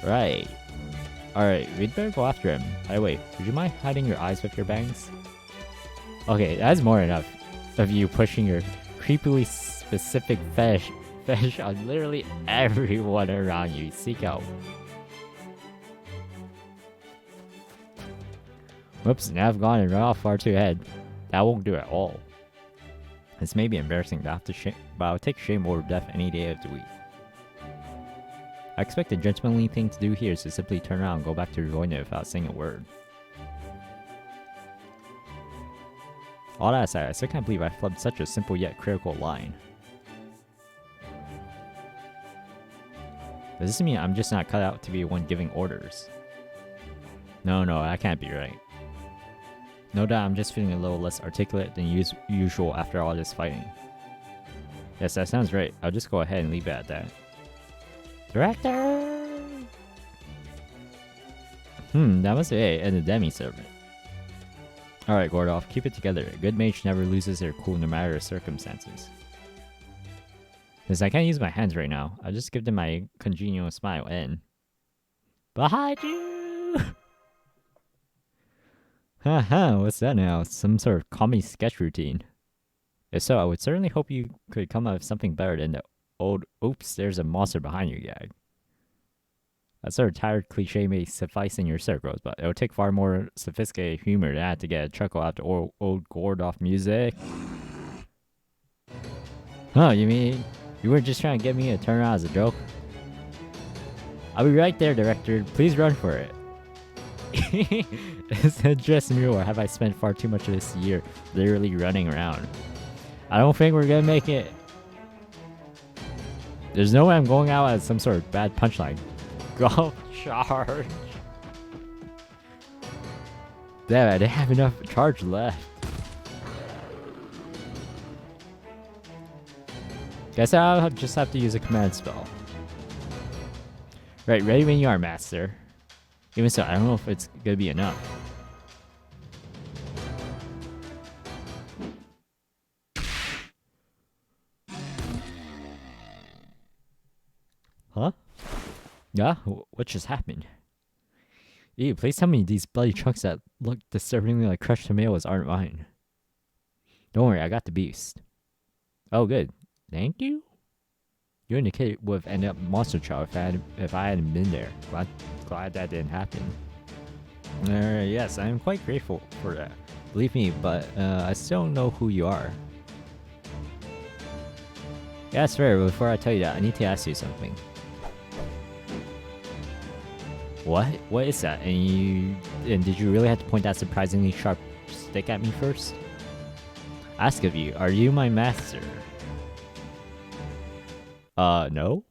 Right. Alright, we'd better go after him. By the way, would you mind hiding your eyes with your bangs? Okay, that's more enough of you pushing your creepily specific fetish on literally everyone around you. Seek out. Whoops, now I've gone and run off far too ahead. That won't do at all. This may be embarrassing, but I'll take shame over death any day of the week. I expect the gentlemanly thing to do here is to simply turn around and go back to Roina without saying a word. All that aside, I still can't believe I flubbed such a simple yet critical line. Does this mean I'm just not cut out to be one giving orders? No, that can't be right. No doubt I'm just feeling a little less articulate than usual after all this fighting. Yes, that sounds right. I'll just go ahead and leave it at that. Director! That must be it, and the demi-servant. Alright, Gordolf, keep it together. A good mage never loses their cool no matter the circumstances. Since I can't use my hands right now, I'll just give them my congenial smile and... Behind you! Haha, what's that now? Some sort of comedy sketch routine. If so, I would certainly hope you could come up with something better than the old "oops, there's a monster behind you" gag. That sort of tired cliche may suffice in your circles, but it would take far more sophisticated humor than that to get a chuckle out the old Gordolf music. Huh, you mean you weren't just trying to get me to turn around as a joke? I'll be right there, director. Please run for it. Is it just me, or have I spent far too much of this year literally running around? I don't think we're gonna make it. There's no way I'm going out as some sort of bad punchline. Golf charge. Damn, I didn't have enough charge left. Guess I'll just have to use a command spell. Right, ready when you are, master. Even so, I don't know if it's gonna be enough. Huh? Yeah? What just happened? Ew, please tell me these bloody chunks that look disturbingly like crushed tomatoes aren't mine. Don't worry, I got the beast. Oh, good. Thank you? You and the kid would have ended up monster chow if I hadn't been there. Glad that didn't happen. Yes, I am quite grateful for that. Believe me, but I still don't know who you are. Yeah, that's fair. Before I tell you that, I need to ask you something. What? What is that? And did you really have to point that surprisingly sharp stick at me first? Ask of you, are you my master? No?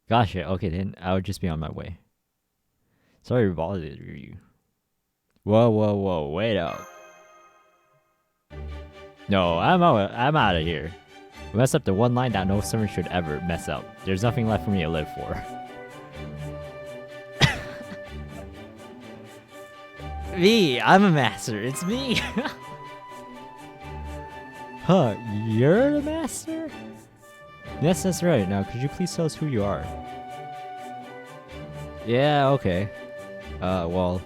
Gotcha, okay then, I would just be on my way. Sorry to bother you. Whoa, wait up. No, I'm out of here. We messed up the one line that no servant should ever mess up. There's nothing left for me to live for. Me, I'm a master, it's me! Huh, you're the master? Yes, that's right. Now, could you please tell us who you are? Yeah, okay. Well...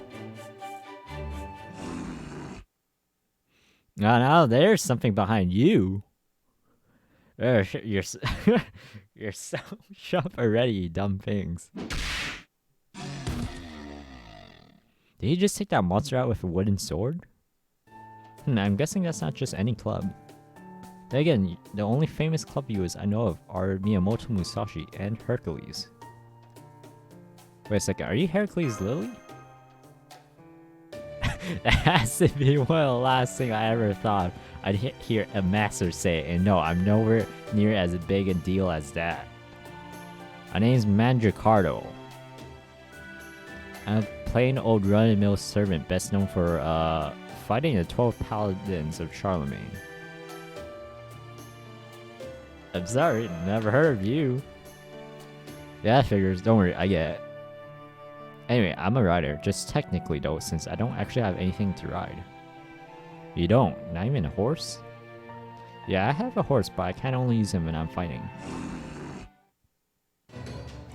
Now there's something behind you. You're you're so sharp already, you dumb things. Did he just take that monster out with a wooden sword? I'm guessing that's not just any club. Then again, the only famous club viewers I know of are Miyamoto Musashi and Hercules. Wait a second, are you Hercules Lily? That has to be one of the last things I ever thought I'd hear a master say, and no, I'm nowhere near as big a deal as that. My name's Mandricardo. I'm a plain old run-of-the-mill servant best known for fighting the 12 paladins of Charlemagne. I'm sorry, never heard of you. Yeah, that figures, don't worry, I get it. Anyway, I'm a rider, just technically though, since I don't actually have anything to ride. You don't? Not even a horse? Yeah, I have a horse, but I can only use him when I'm fighting.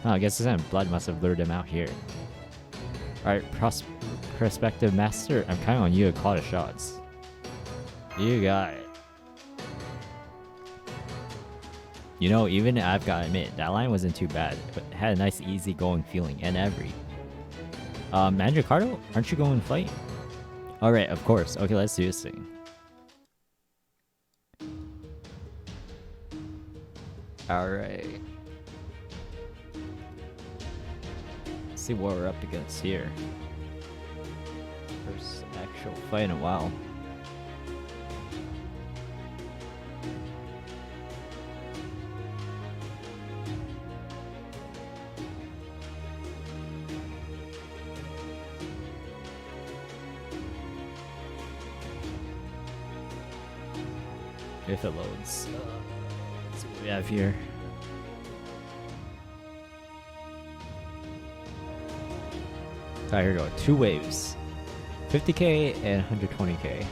Oh, I guess his blood must have lured him out here. Alright, prospective master, I'm counting on you to call the shots. You got it. You know, even I've got to admit, that line wasn't too bad, but it had a nice easy-going feeling, and Mandricardo, aren't you going to fight? Alright, of course. Okay, let's do this thing. Alright. Let's see what we're up against here. First actual fight in a while. If it loads. Let's see what we have here. Alright, here we go. 2 waves. 50k and 120k.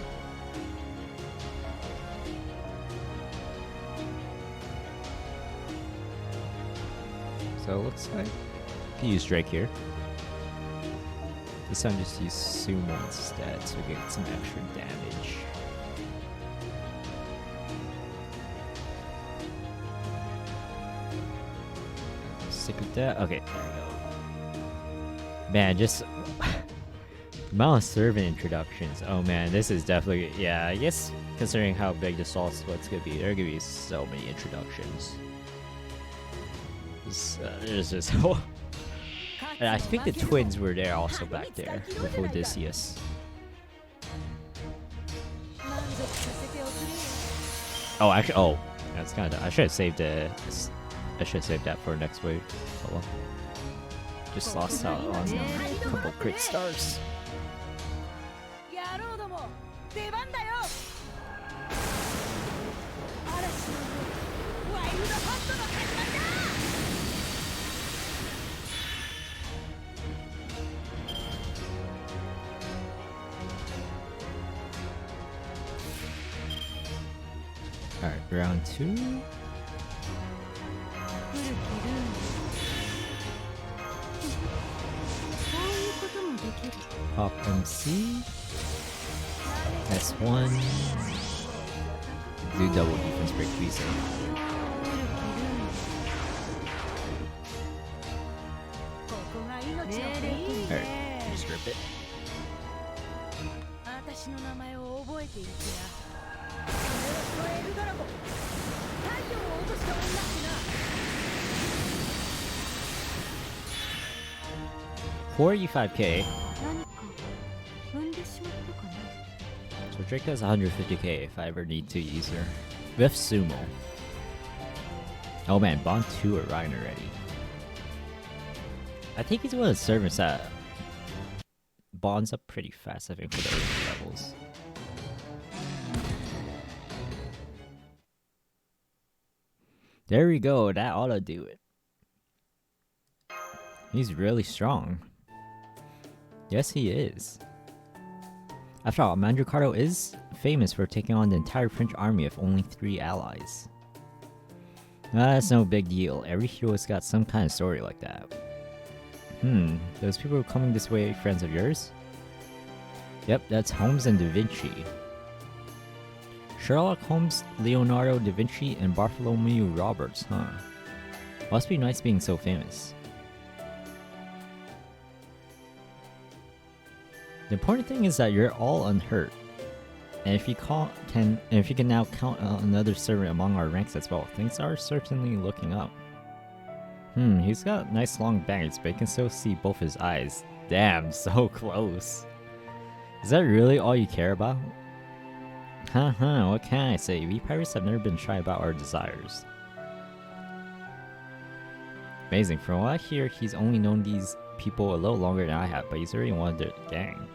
So it looks like I can use Drake here. This time just use Sumo instead so we get some extra damage. Stick with that. Okay, there we go. Man, just amount of servant introductions. Oh man, this is definitely, yeah, I guess considering how big the Lostbelt's gonna be, there are gonna be so many introductions. There's this whole... And I think the twins were there also back there with Odysseus. Oh, actually, oh, that's kind of. I should have saved it. I should have saved that for next wave. Oh well. Just lost out on a couple crit stars. Alright, round 2. Pop MC. S1. Do double defense break visa. Alright, just rip it. $45k. So Drake does 150k if I ever need to use her. With Sumo. Oh man, Bond 2 Orion already. I think he's one of the servants that bonds up pretty fast, I think, for the early levels. There we go, that ought to do it. He's really strong. Yes, he is. After all, Mandricardo is famous for taking on the entire French army of only 3 allies. That's no big deal. Every hero's got some kind of story like that. Those people coming this way friends of yours? Yep, that's Holmes and Da Vinci. Sherlock Holmes, Leonardo da Vinci, and Bartholomew Roberts, huh? Must be nice being so famous. The important thing is that you're all unhurt. And if you can now count another servant among our ranks as well, things are certainly looking up. He's got nice long bangs, but you can still see both his eyes. Damn, so close. Is that really all you care about? Haha, what can I say? We pirates have never been shy about our desires. Amazing, from what I hear, he's only known these people a little longer than I have, but he's already one of their gang.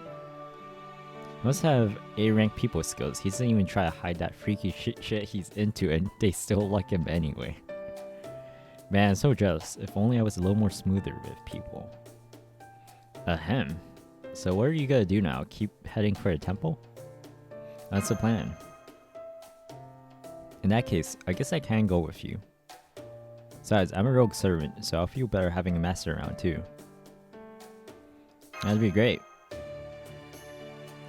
Must have A-rank people skills. He doesn't even try to hide that freaky shit he's into, and they still like him anyway. Man, I'm so jealous. If only I was a little more smoother with people. Ahem. So what are you gonna do now? Keep heading for a temple? That's the plan. In that case, I guess I can go with you. Besides, I'm a rogue servant, so I'll feel better having a master around too. That'd be great.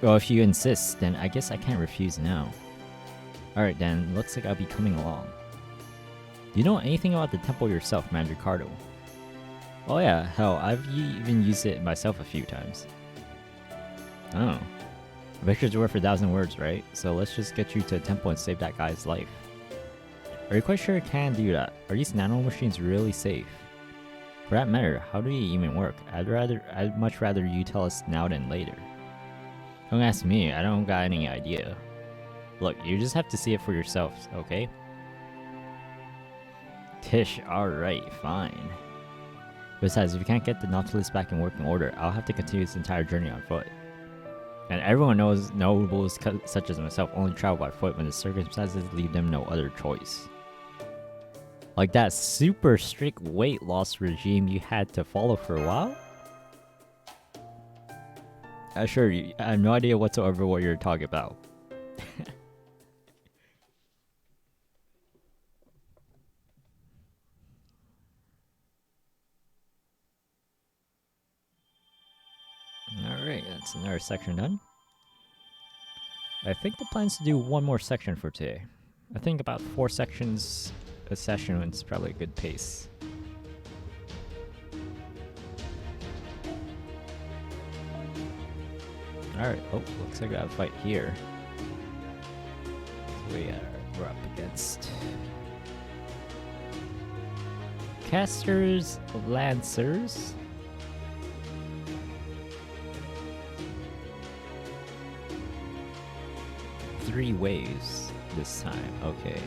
Well, if you insist, then I guess I can't refuse now. Alright then, looks like I'll be coming along. Do you know anything about the temple yourself, Mandricardo? Oh yeah, hell, I've even used it myself a few times. Oh. A picture's worth 1,000 words, right? So let's just get you to a temple and save that guy's life. Are you quite sure it can do that? Are these nano machines really safe? For that matter, how do they even work? I'd much rather you tell us now than later. Don't ask me, I don't got any idea. Look, you just have to see it for yourself, okay? Tish, alright, fine. Besides, if you can't get the Nautilus back in working order, I'll have to continue this entire journey on foot. And everyone knows nobles such as myself only travel by foot when the circumstances leave them no other choice. Like that super strict weight loss regime you had to follow for a while? I assure you, I have no idea whatsoever what you're talking about. Alright, that's another section done. I think the plan's to do one more section for today. I think about 4 sections a session is probably a good pace. Alright, oh, looks like I got a fight here. So we're up against Casters, Lancers. Three waves this time, okay.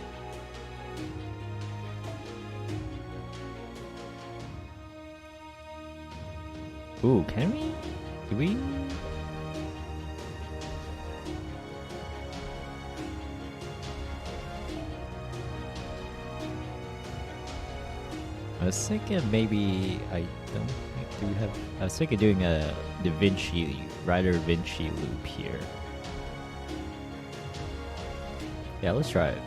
Ooh, can we? Do we? I was thinking maybe, I don't think, do we have, I was thinking doing a Da Vinci, Rider Vinci loop here. Yeah, let's try it.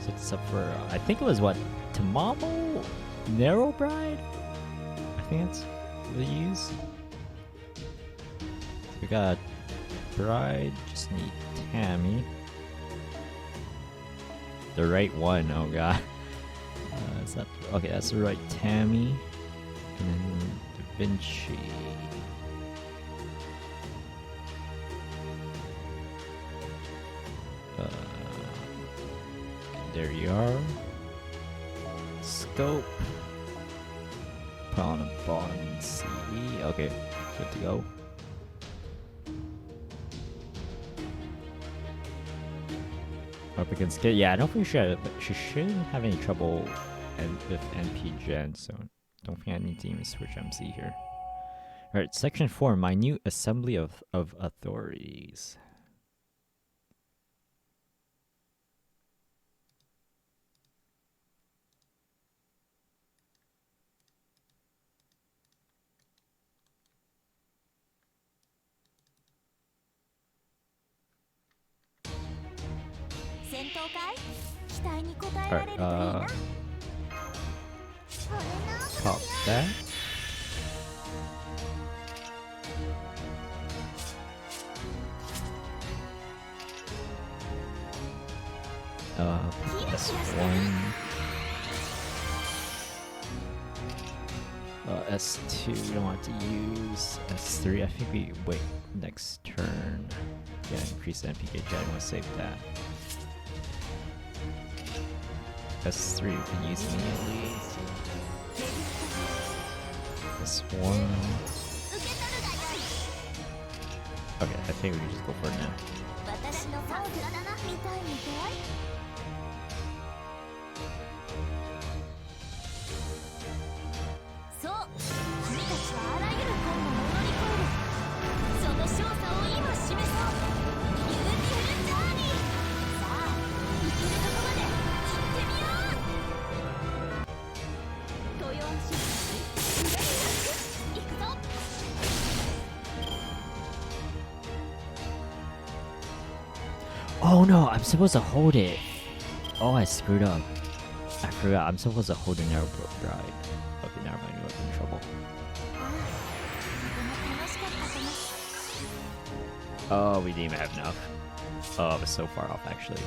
So it's up for, I think it was what, Tamamo? Narrow Bride? I think that's what we use. So we got Bride, just need Tammy. The right one, oh god. Is that, okay, that's the right Tammy. And then Da Vinci. There you are. Scope. Put on a bond CD. Okay, good to go. Up against Kit. Yeah, I don't think she shouldn't have any trouble with NP Gen, so don't think I need to even switch MC here. Alright, section 4, minute assembly of authorities. Alright, pop that. S1. S2 we don't want to use. S3, I think we wait next turn. Yeah, increase the NPK. I want to save that. S3 we can use immediately. S1. Okay, I think we can just go for it now. Oh no, I'm supposed to hold it. Oh, I screwed up. I forgot, I'm supposed to hold the narrow bride. Okay, never mind, we're in trouble. Oh, we didn't even have enough. Oh, I was so far off actually.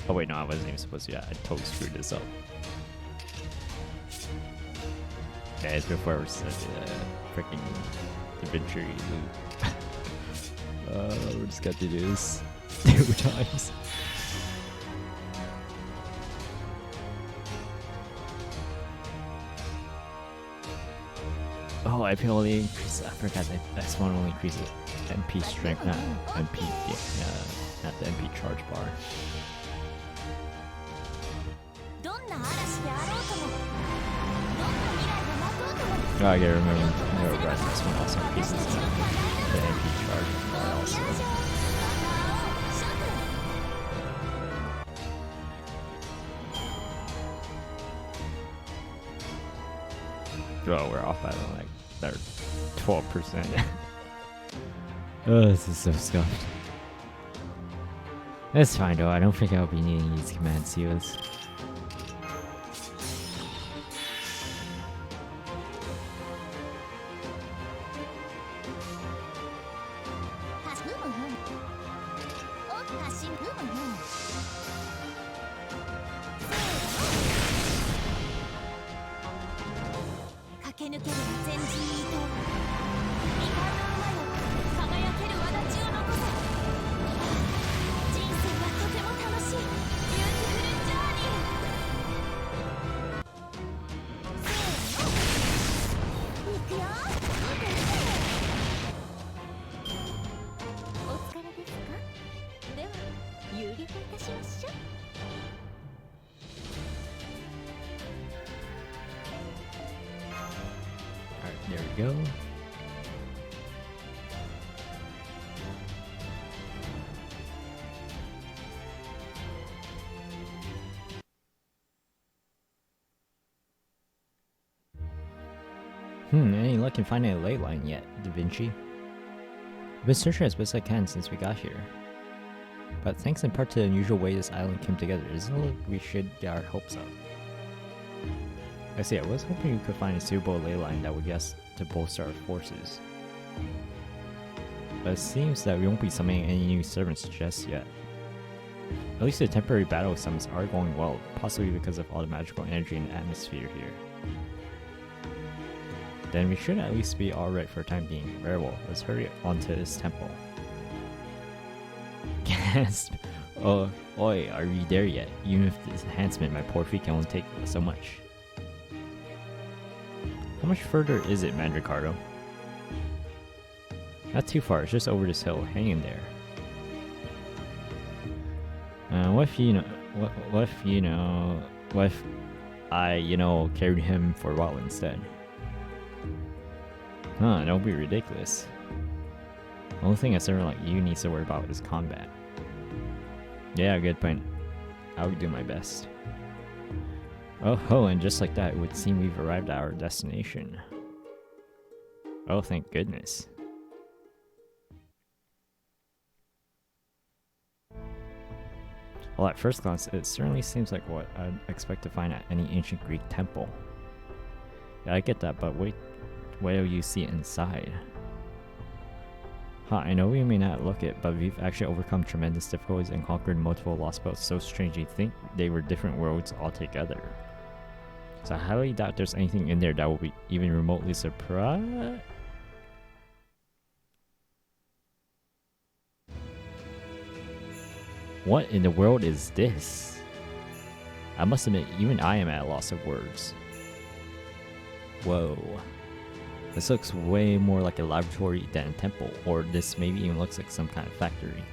Oh wait, no, I wasn't even supposed to. Yeah, I totally screwed this up. Yeah, it's before we said freaking adventure loop. We just got to do this 2 times. Oh, I can only increase. I forgot that this one only increases MP strength, not MP. Not the MP charge bar. Oh, I gotta remember. This one also increases the MP charge bar also. Oh, we're off by like 12%. Oh, this is so scuffed. That's fine though, I don't think I'll be needing these command seals. There we go. Any luck in finding a ley line yet, Da Vinci? I've been searching as best I can since we got here. But thanks in part to the unusual way this island came together, isn't it like we should get our hopes up? I see, I was hoping we could find a suitable ley line that would get us to bolster our forces. But it seems that we won't be summoning any new servants just yet. At least the temporary battle summons are going well, possibly because of all the magical energy in the atmosphere here. Then we should at least be alright for the time being. Very well, let's hurry onto this temple. Gasp! Oh, oi, are we there yet? Even with this enhancement, my poor feet can only take so much. How much further is it, Mandricardo? Not too far, it's just over this hill. Hang in there. What if I, carried him for a while instead? Huh, don't be ridiculous. The only thing a servant like you needs to worry about is combat. Yeah, good point. I would do my best. Oh, and just like that, it would seem we've arrived at our destination. Oh, thank goodness. Well, at first glance, it certainly seems like what I'd expect to find at any ancient Greek temple. Yeah, I get that, but wait till you see it inside. I know we may not look it, but we've actually overcome tremendous difficulties and conquered multiple Lostbelts so strange you'd think they were different worlds altogether. So I highly doubt there's anything in there that will be even remotely surprised. What in the world is this? I must admit, even I am at a loss of words. Whoa. This looks way more like a laboratory than a temple, or this maybe even looks like some kind of factory.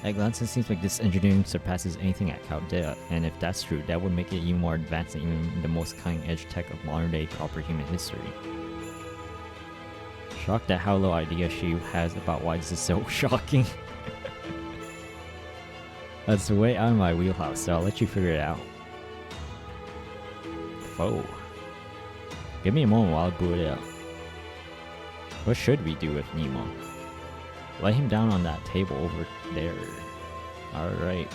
At glance, it seems like this engineering surpasses anything at Chaldea, and if that's true, that would make it even more advanced than even the most cutting-edge tech of modern-day proper human history. Shocked at how little idea she has about why this is so shocking. That's way out of my wheelhouse, so I'll let you figure it out. Whoa. Give me a moment while I boot it up. What should we do with Nemo? Lay him down on that table over there. Alright.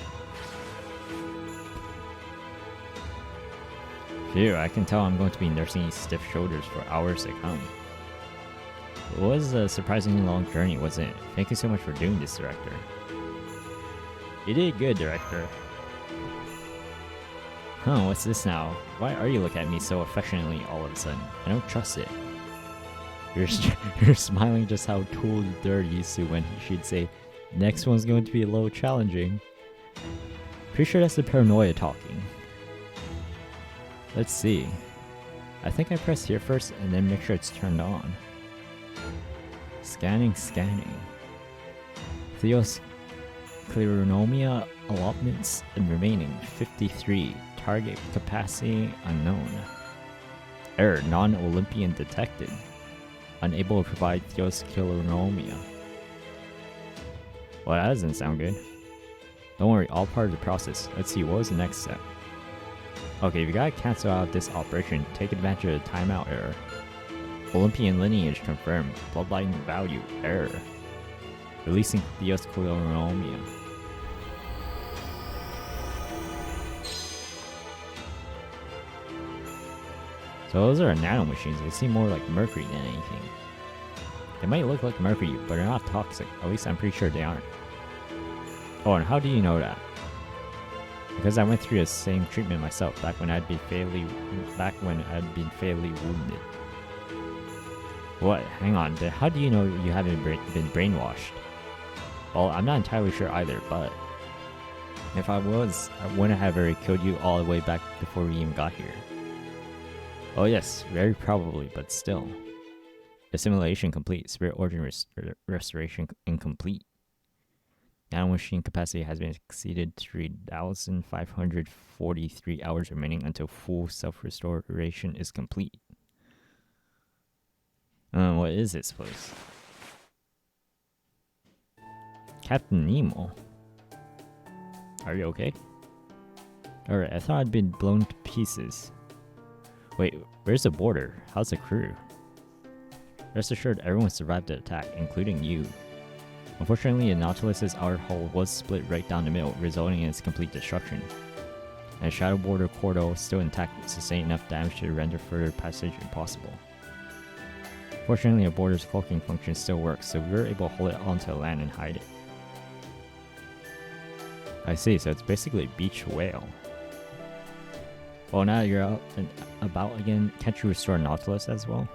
Phew, I can tell I'm going to be nursing these stiff shoulders for hours to come. It was a surprisingly long journey, wasn't it? Thank you so much for doing this, Director. You did good, Director. Huh, what's this now? Why are you looking at me so affectionately all of a sudden? I don't trust it. You're smiling just how Tool Dirt used to when she'd say, next one's going to be a little challenging. Pretty sure that's the paranoia talking. Let's see. I think I press here first and then make sure it's turned on. Scanning. Theos Cleronomia allotments and remaining 53. Target capacity unknown. Error, non-Olympian detected. Unable to provide Theos Cleronomia. Well, that doesn't sound good. Don't worry, all part of the process. Let's see, what was the next step? Okay, we gotta cancel out this operation. Take advantage of the timeout error. Olympian lineage confirmed. Bloodline value error. Releasing Theos Cleronomia. So those are nanomachines. They seem more like mercury than anything. They might look like mercury, but they're not toxic. At least I'm pretty sure they aren't. Oh, and how do you know that? Because I went through the same treatment myself back when I'd been fatally wounded. What? Hang on. How do you know you haven't been brainwashed? Well, I'm not entirely sure either, but if I was, I wouldn't have already killed you all the way back before we even got here. Oh yes, very probably, but still. Assimilation complete. Spirit origin restoration incomplete. Nanomachine capacity has been exceeded. 3,543 hours remaining until full self-restoration is complete. What is this place? Captain Nemo. Are you okay? Alright, I thought I'd been blown to pieces. Wait, where's the border? How's the crew? Rest assured, everyone survived the attack, including you. Unfortunately, the Nautilus's outer hull was split right down the middle, resulting in its complete destruction. And the Shadow Border corridor, still intact, sustained enough damage to render further passage impossible. Fortunately, the border's cloaking function still works, so we were able to hold it onto the land and hide it. I see, so it's basically a beach whale. Well, now that you're out and about again, can't you restore Nautilus as well?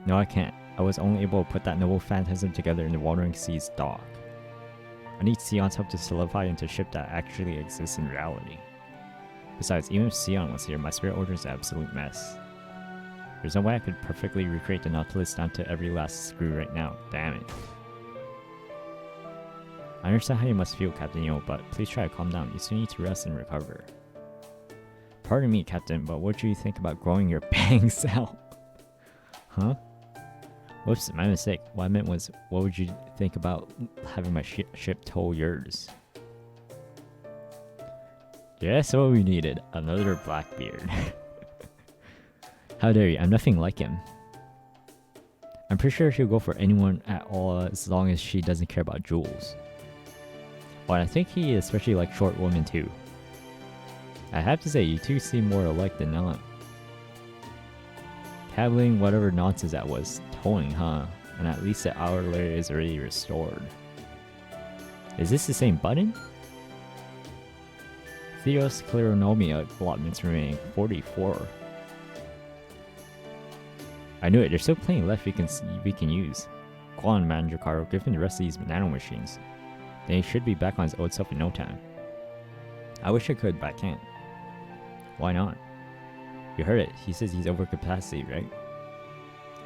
No, I can't. I was only able to put that noble phantasm together in the Wandering Seas dock. I need Sion's help to solidify into a ship that actually exists in reality. Besides, even if Sion was here, my spirit order is an absolute mess. There's no way I could perfectly recreate the Nautilus down to every last screw right now. Damn it. I understand how you must feel, Captain Yo, but please try to calm down. You still need to rest and recover. Pardon me, Captain, but what do you think about growing your bangs out? Huh? Whoops, my mistake. What I meant was, what would you think about having my ship tow yours? Yeah, that's what we needed. Another Blackbeard. How dare you? I'm nothing like him. I'm pretty sure she'll go for anyone at all as long as she doesn't care about jewels. Well, I think he especially likes short women too. I have to say, you two seem more alike than not. Cabbling whatever nonsense that was. Towing, huh? And at least the hour later is already restored. Is this the same button? Theos Cleronomia allotments remaining 44. I knew it. There's still plenty left we can use. Go on, Manager Caro. Give him the rest of these nanomachines. Then he should be back on his old self in no time. I wish I could, but I can't. Why not? You heard it. He says he's over capacity, right?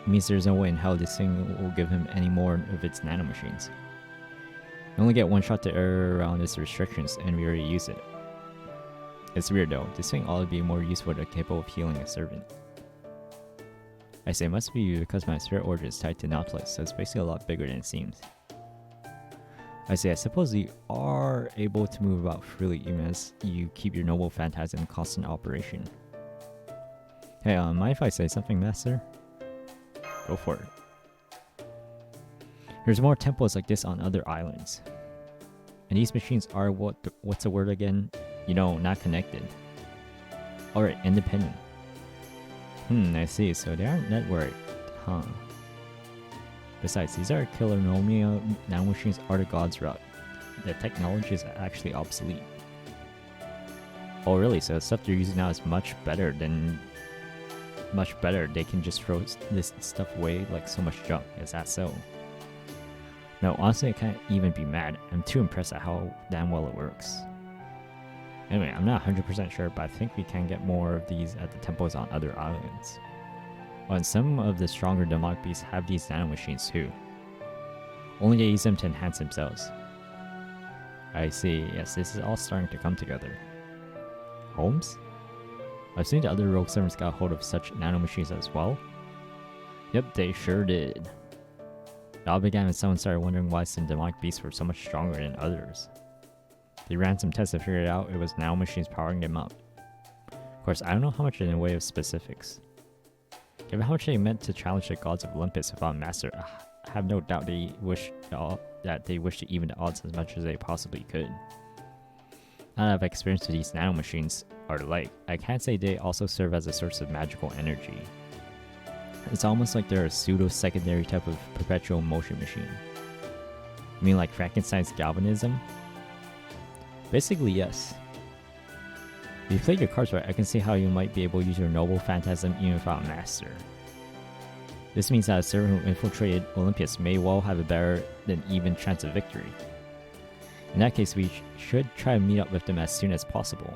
It means there's no way in hell this thing will give him any more of its nanomachines. You only get one shot to err around its restrictions, and we already use it. It's weird though. This thing ought to be more useful than capable of healing a servant. I say it must be because my spirit order is tied to Nautilus, so it's basically a lot bigger than it seems. I say, I suppose you are able to move about freely even as you keep your noble phantasm in constant operation. Hey, mind if I say something, Master? Go for it. There's more temples like this on other islands. And these machines are what's the word again? You know, not connected. Alright, independent. I see, so they aren't networked, huh? Besides, these are Cleronomia nanomachines are the god's route. the technology is actually obsolete. Oh really, so the stuff they're using now is much better. They can just throw this stuff away like so much junk. Is that so? No, honestly I can't even be mad. I'm too impressed at how damn well it works. Anyway, I'm not 100% sure, but I think we can get more of these at the temples on other islands. Oh, and some of the stronger demonic beasts have these nanomachines too. Only they use them to enhance themselves. I see, yes, this is all starting to come together. Holmes? I've seen the other rogue servants got hold of such nanomachines as well. Yep, they sure did. It all began when someone started wondering why some demonic beasts were so much stronger than others. They ran some tests and figured out it was nanomachines powering them up. Of course, I don't know how much in the way of specifics. Given how much they meant to challenge the gods of Olympus without a master, I have no doubt they wish to even the odds as much as they possibly could. Now that I've experienced what these nanomachines are like, I can't say they also serve as a source of magical energy. It's almost like they're a pseudo-secondary type of perpetual motion machine. You mean like Frankenstein's galvanism? Basically, yes. If you play your cards right, I can see how you might be able to use your noble phantasm even without a master. This means that a servant who infiltrated Olympus may well have a better than even chance of victory. In that case, we should try to meet up with them as soon as possible.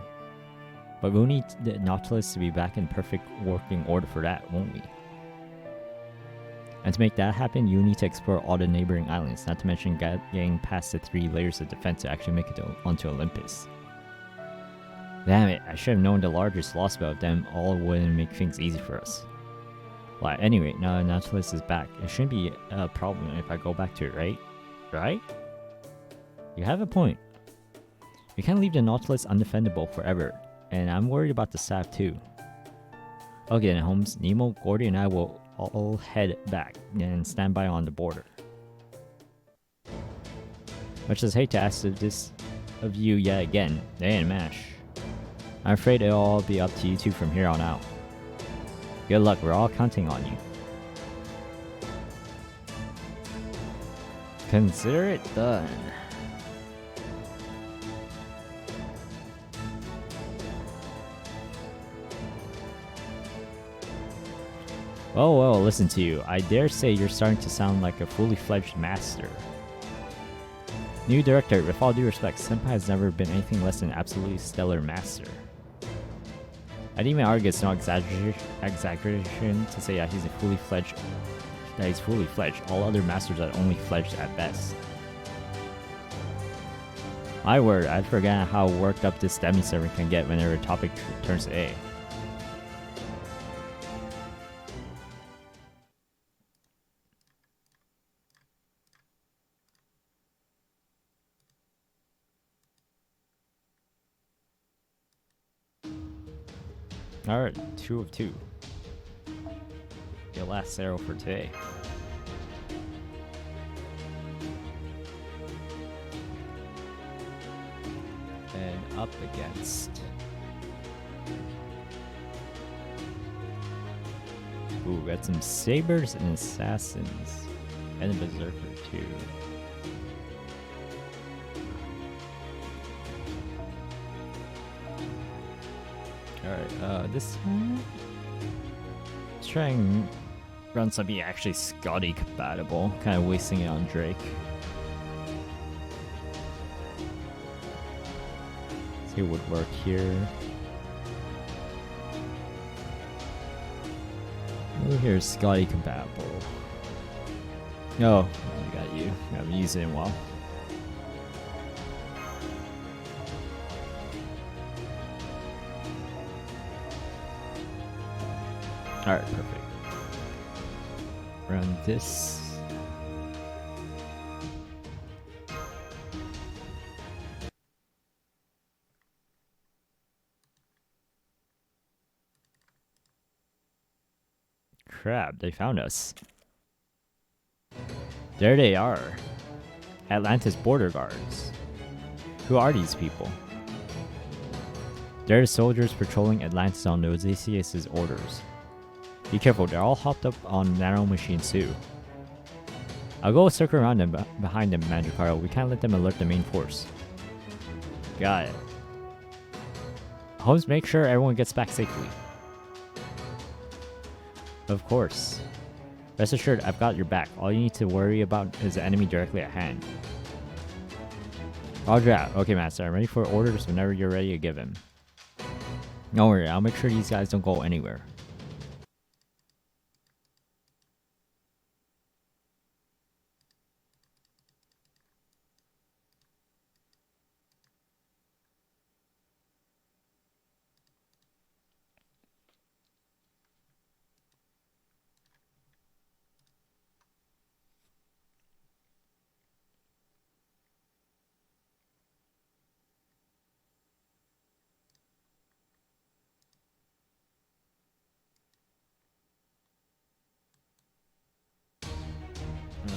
But we'll need the Nautilus to be back in perfect working order for that, won't we? And to make that happen, you need to explore all the neighboring islands, not to mention getting past the 3 layers of defense to actually make it onto Olympus. Damn it, I should have known the largest Lostbelt, them all wouldn't make things easy for us. Well, anyway, now the Nautilus is back. It shouldn't be a problem if I go back to it, right? Right? You have a point. We can't leave the Nautilus undefendable forever, and I'm worried about the staff too. Okay then, Holmes, Nemo, Gordy, and I will all head back and stand by on the border. Much as I hate to ask this of you yet again, they ain't MASH. I'm afraid it'll all be up to you two from here on out. Good luck, we're all counting on you. Consider it done. Well, listen to you. I dare say you're starting to sound like a fully fledged master. New director, with all due respect, Senpai has never been anything less than an absolutely stellar master. I'd even argue it's no exaggeration to say that he's fully fledged. All other masters are only fledged at best. My word, I'd forgotten how worked up this demi-servant can get whenever a topic turns to A. Alright, 2 of 2. Your last arrow for today. And up against. Ooh, we got some sabers and assassins. And a berserker too. Alright, this time, let's try and run something actually Scotty compatible. Kind of wasting it on Drake. See what would work here. Oh, here's Scotty compatible. Oh, I got you. I haven't used it in a while. Alright, perfect. Run this. Crap, they found us. There they are. Atlantis border guards. Who are these people? They're the soldiers patrolling Atlantis on Odysseus' orders. Be careful, they're all hopped up on nanomachines too. I'll go circle around them behind them, Mandricardo. We can't let them alert the main force. Got it. Holmes, make sure everyone gets back safely. Of course. Rest assured, I've got your back. All you need to worry about is the enemy directly at hand. Roger that. Okay, Master. I'm ready for orders whenever you're ready to give him. Don't worry, I'll make sure these guys don't go anywhere.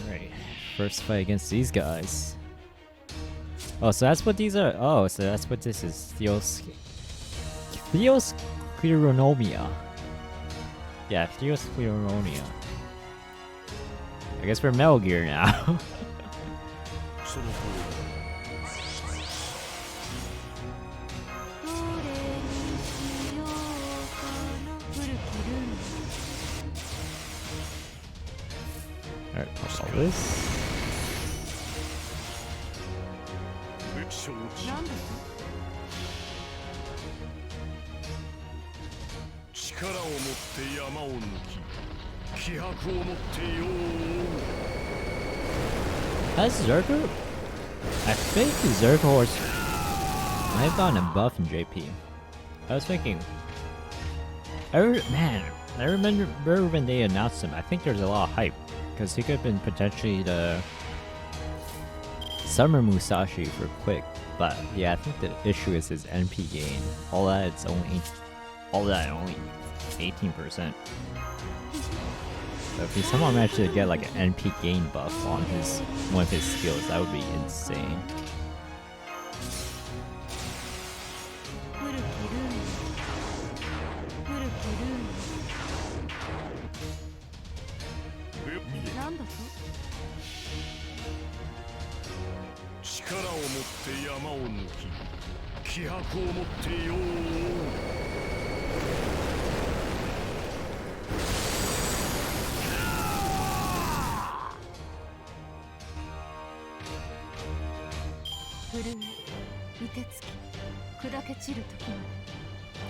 Alright, first fight against these guys. Oh, so that's what these are. Oh, so that's what this is. Theoscleronomia. Yeah, Theoscleronomia. I guess we're Metal Gear now. Alright, pop all this. Has Zergo? I think Zerghorse might have gotten a buff in JP. I was thinking, I remember when they announced him, I think there's a lot of hype. Because he could have been potentially the Summer Musashi for quick. But yeah, I think the issue is his NP gain. All that only 18%. So if he somehow managed to get like an NP gain buff on one of his skills, that would be insane.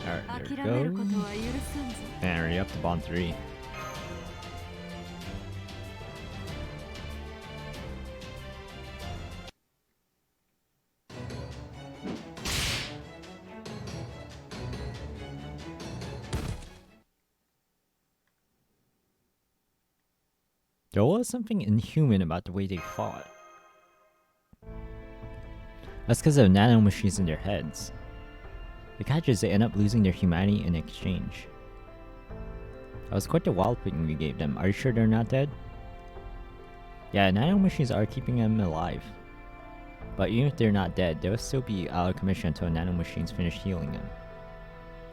Alright, there we go. And already up to Bond 3. There was something inhuman about the way they fought. That's because of nanomachines in their heads. The catch is they end up losing their humanity in exchange. That was quite the wild thing we gave them. Are you sure they're not dead? Yeah, nanomachines are keeping them alive. But even if they're not dead, they'll still be out of commission until nanomachines finish healing them.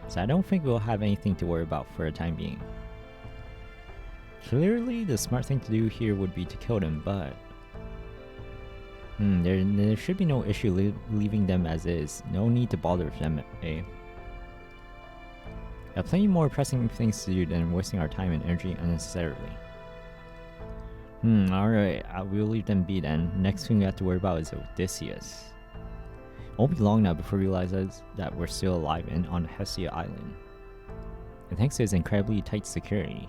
So I don't think we'll have anything to worry about for the time being. Clearly, the smart thing to do here would be to kill them, but... there should be no issue leaving them as is. No need to bother with them, eh? There are plenty more pressing things to do than wasting our time and energy unnecessarily. Alright, we'll leave them be then. Next thing we have to worry about is Odysseus. It won't be long now before he realizes that we're still alive and on Hestia Island. And thanks to his incredibly tight security.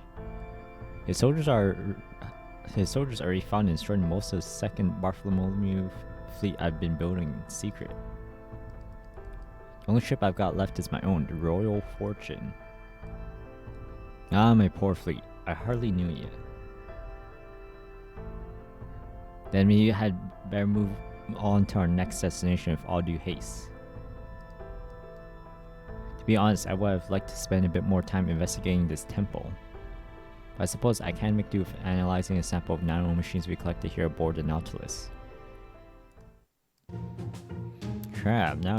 His soldiers already found and destroyed most of the second Bartholomew fleet I've been building in secret. The only ship I've got left is my own, the Royal Fortune. Ah, my poor fleet. I hardly knew it yet. Then we had better move on to our next destination with all due haste. To be honest, I would have liked to spend a bit more time investigating this temple. I suppose I can make do with analyzing a sample of nanomachines we collected here aboard the Nautilus. Crap, now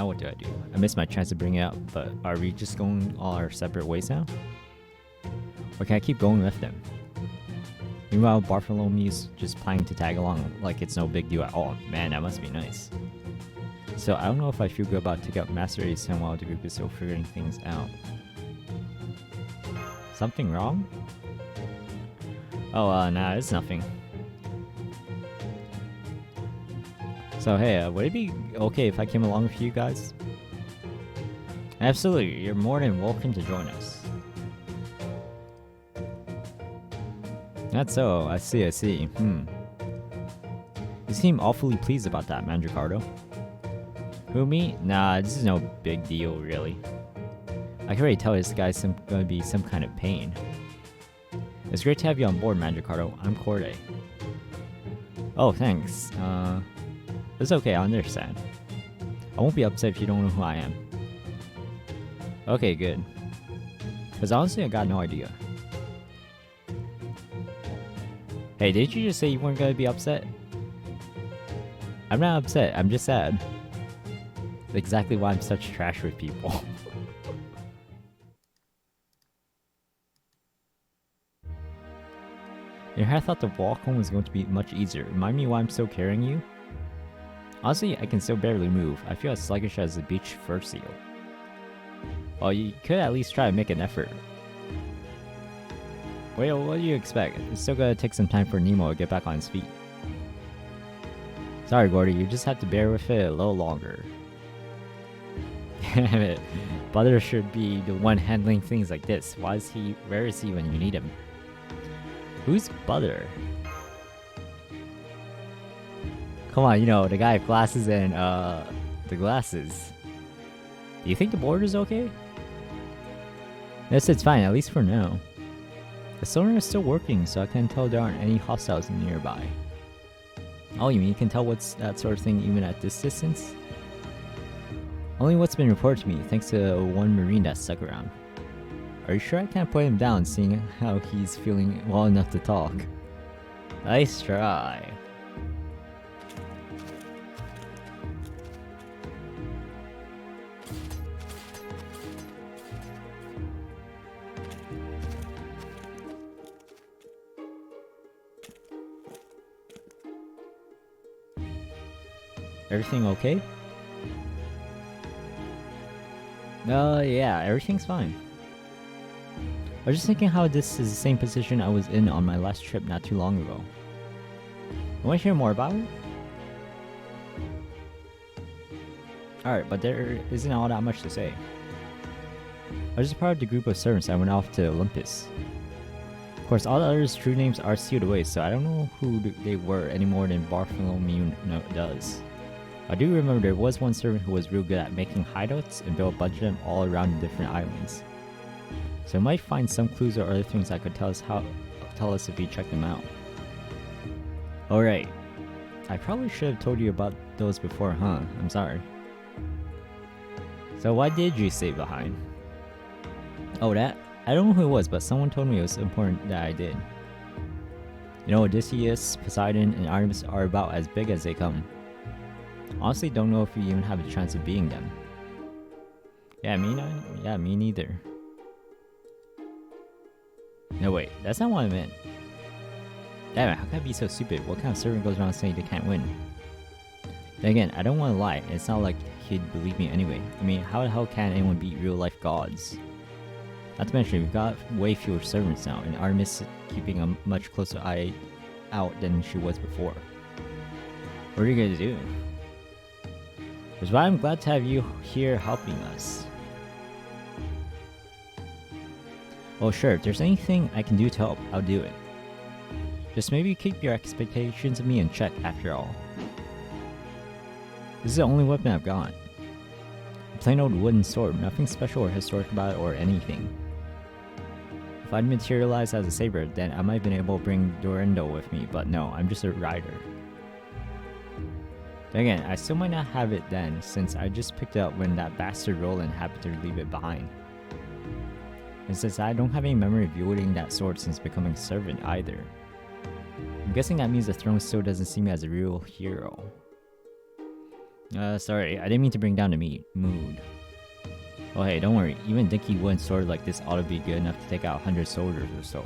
what do I do? I missed my chance to bring it up, but are we just going all our separate ways now? Or can I keep going with them? Meanwhile, Bartholomew's just planning to tag along like it's no big deal at all. Man, that must be nice. So I don't know if I feel good about taking up Master Ace while the group is still figuring things out. Something wrong? Oh, nah, it's nothing. So hey, would it be okay if I came along with you guys? Absolutely, you're more than welcome to join us. That's so, I see. You seem awfully pleased about that, Mandricardo. Who, me? Nah, this is no big deal, really. I can already tell this guy's gonna be some kind of pain. It's great to have you on board, Mandricardo. I'm Corday. Oh, thanks. It's okay, I understand. I won't be upset if you don't know who I am. Okay, good. Because honestly, I got no idea. Hey, did you just say you weren't gonna be upset? I'm not upset, I'm just sad. Exactly why I'm such trash with people. I thought the walk home was going to be much easier. Remind me why I'm still carrying you? Honestly, I can still barely move. I feel as sluggish as a beach fur seal. Well, you could at least try to make an effort. Wait, what do you expect? It's still gonna take some time for Nemo to get back on his feet. Sorry, Gordy, you just have to bear with it a little longer. Damn it. Butter should be the one handling things like this. Where is he when you need him? Who's Butter? Come on, you know, the guy with glasses and, the glasses. Do you think the board is okay? Yes, it's fine, at least for now. The sonar is still working, so I can tell there aren't any hostiles nearby. Oh, you mean you can tell what's that sort of thing even at this distance? Only what's been reported to me, thanks to one Marine that stuck around. Are you sure I can't put him down, seeing how he's feeling well enough to talk? Nice try. Everything okay? Yeah, everything's fine. I was just thinking how this is the same position I was in on my last trip not too long ago. You want to hear more about it? Alright, but there isn't all that much to say. I was just part of the group of servants that went off to Olympus. Of course, all the others' true names are sealed away, so I don't know who they were any more than Bartholomew does. I do remember there was one servant who was real good at making hideouts and built a bunch of them all around the different islands. So I might find some clues or other things that could tell us if we check them out. Alright. I probably should have told you about those before, huh? I'm sorry. So why did you stay behind? Oh, that? I don't know who it was, but someone told me it was important that I did. You know, Odysseus, Poseidon, and Artemis are about as big as they come. Honestly, don't know if you even have a chance of beating them. Yeah, me neither. No, wait, that's not what I meant. Damn it, how can I be so stupid? What kind of servant goes around saying they can't win? Then again, I don't want to lie. It's not like he'd believe me anyway. I mean, how the hell can anyone beat real-life gods? Not to mention, we've got way fewer servants now, and Artemis keeping a much closer eye out than she was before. What are you gonna do? Which is why I'm glad to have you here helping us. Well, sure, if there's anything I can do to help, I'll do it. Just maybe keep your expectations of me in check, after all. This is the only weapon I've got. A plain old wooden sword, nothing special or historic about it or anything. If I'd materialized as a saber, then I might have been able to bring Dorendo with me, but no, I'm just a rider. Then again, I still might not have it then, since I just picked it up when that bastard Roland happened to leave it behind. And since I don't have any memory of wielding that sword since becoming a servant either. I'm guessing that means the throne still doesn't see me as a real hero. Sorry, I didn't mean to bring down the mood. Oh hey, don't worry, even dinky wooden sword like this ought to be good enough to take out 100 soldiers or so.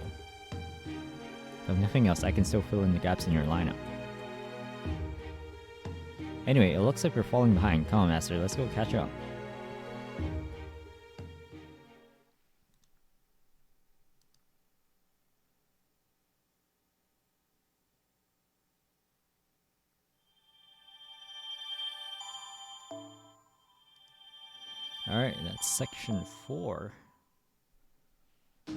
If nothing else, I can still fill in the gaps in your lineup. Anyway, it looks like we're falling behind. Come on, Master, let's go catch up. Alright, that's section 4. So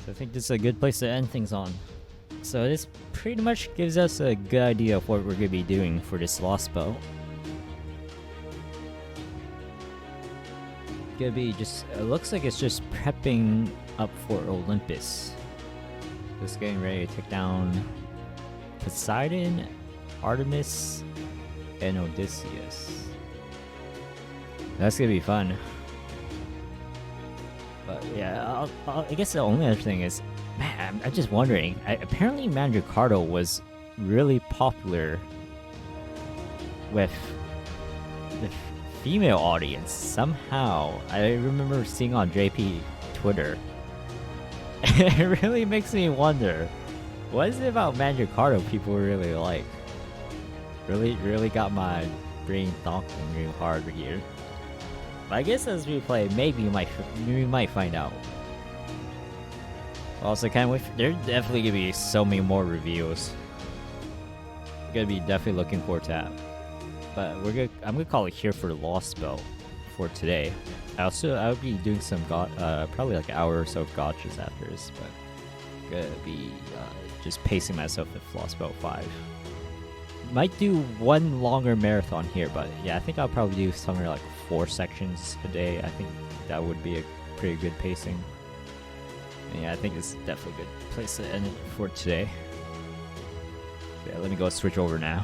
I think this is a good place to end things on. So this pretty much gives us a good idea of what we're going to be doing for this Lostbelt. Gonna be just, it looks like it's just prepping up for Olympus. Just getting ready to take down Poseidon, Artemis, and Odysseus. That's gonna be fun. But yeah, I guess the only other thing is, man, I'm just wondering. Apparently, Mandricardo was really popular with the female audience somehow. I remember seeing on JP Twitter. It really makes me wonder, what is it about Mandricardo people really like? Really got my brain thinking real hard here. But I guess as we play, maybe we might find out. Also, can't wait. There's definitely gonna be so many more reviews. Gonna be definitely looking forward to that. But I'm gonna call it here for the Lostbelt for today. I'll be doing some probably like an hour or so of gotchas after this, but gonna be just pacing myself with Lostbelt 5. Might do one longer marathon here, but yeah, I think I'll probably do somewhere like 4 sections a day. I think that would be a pretty good pacing. And yeah, I think it's definitely a good place to end it for today. Yeah, let me go switch over now.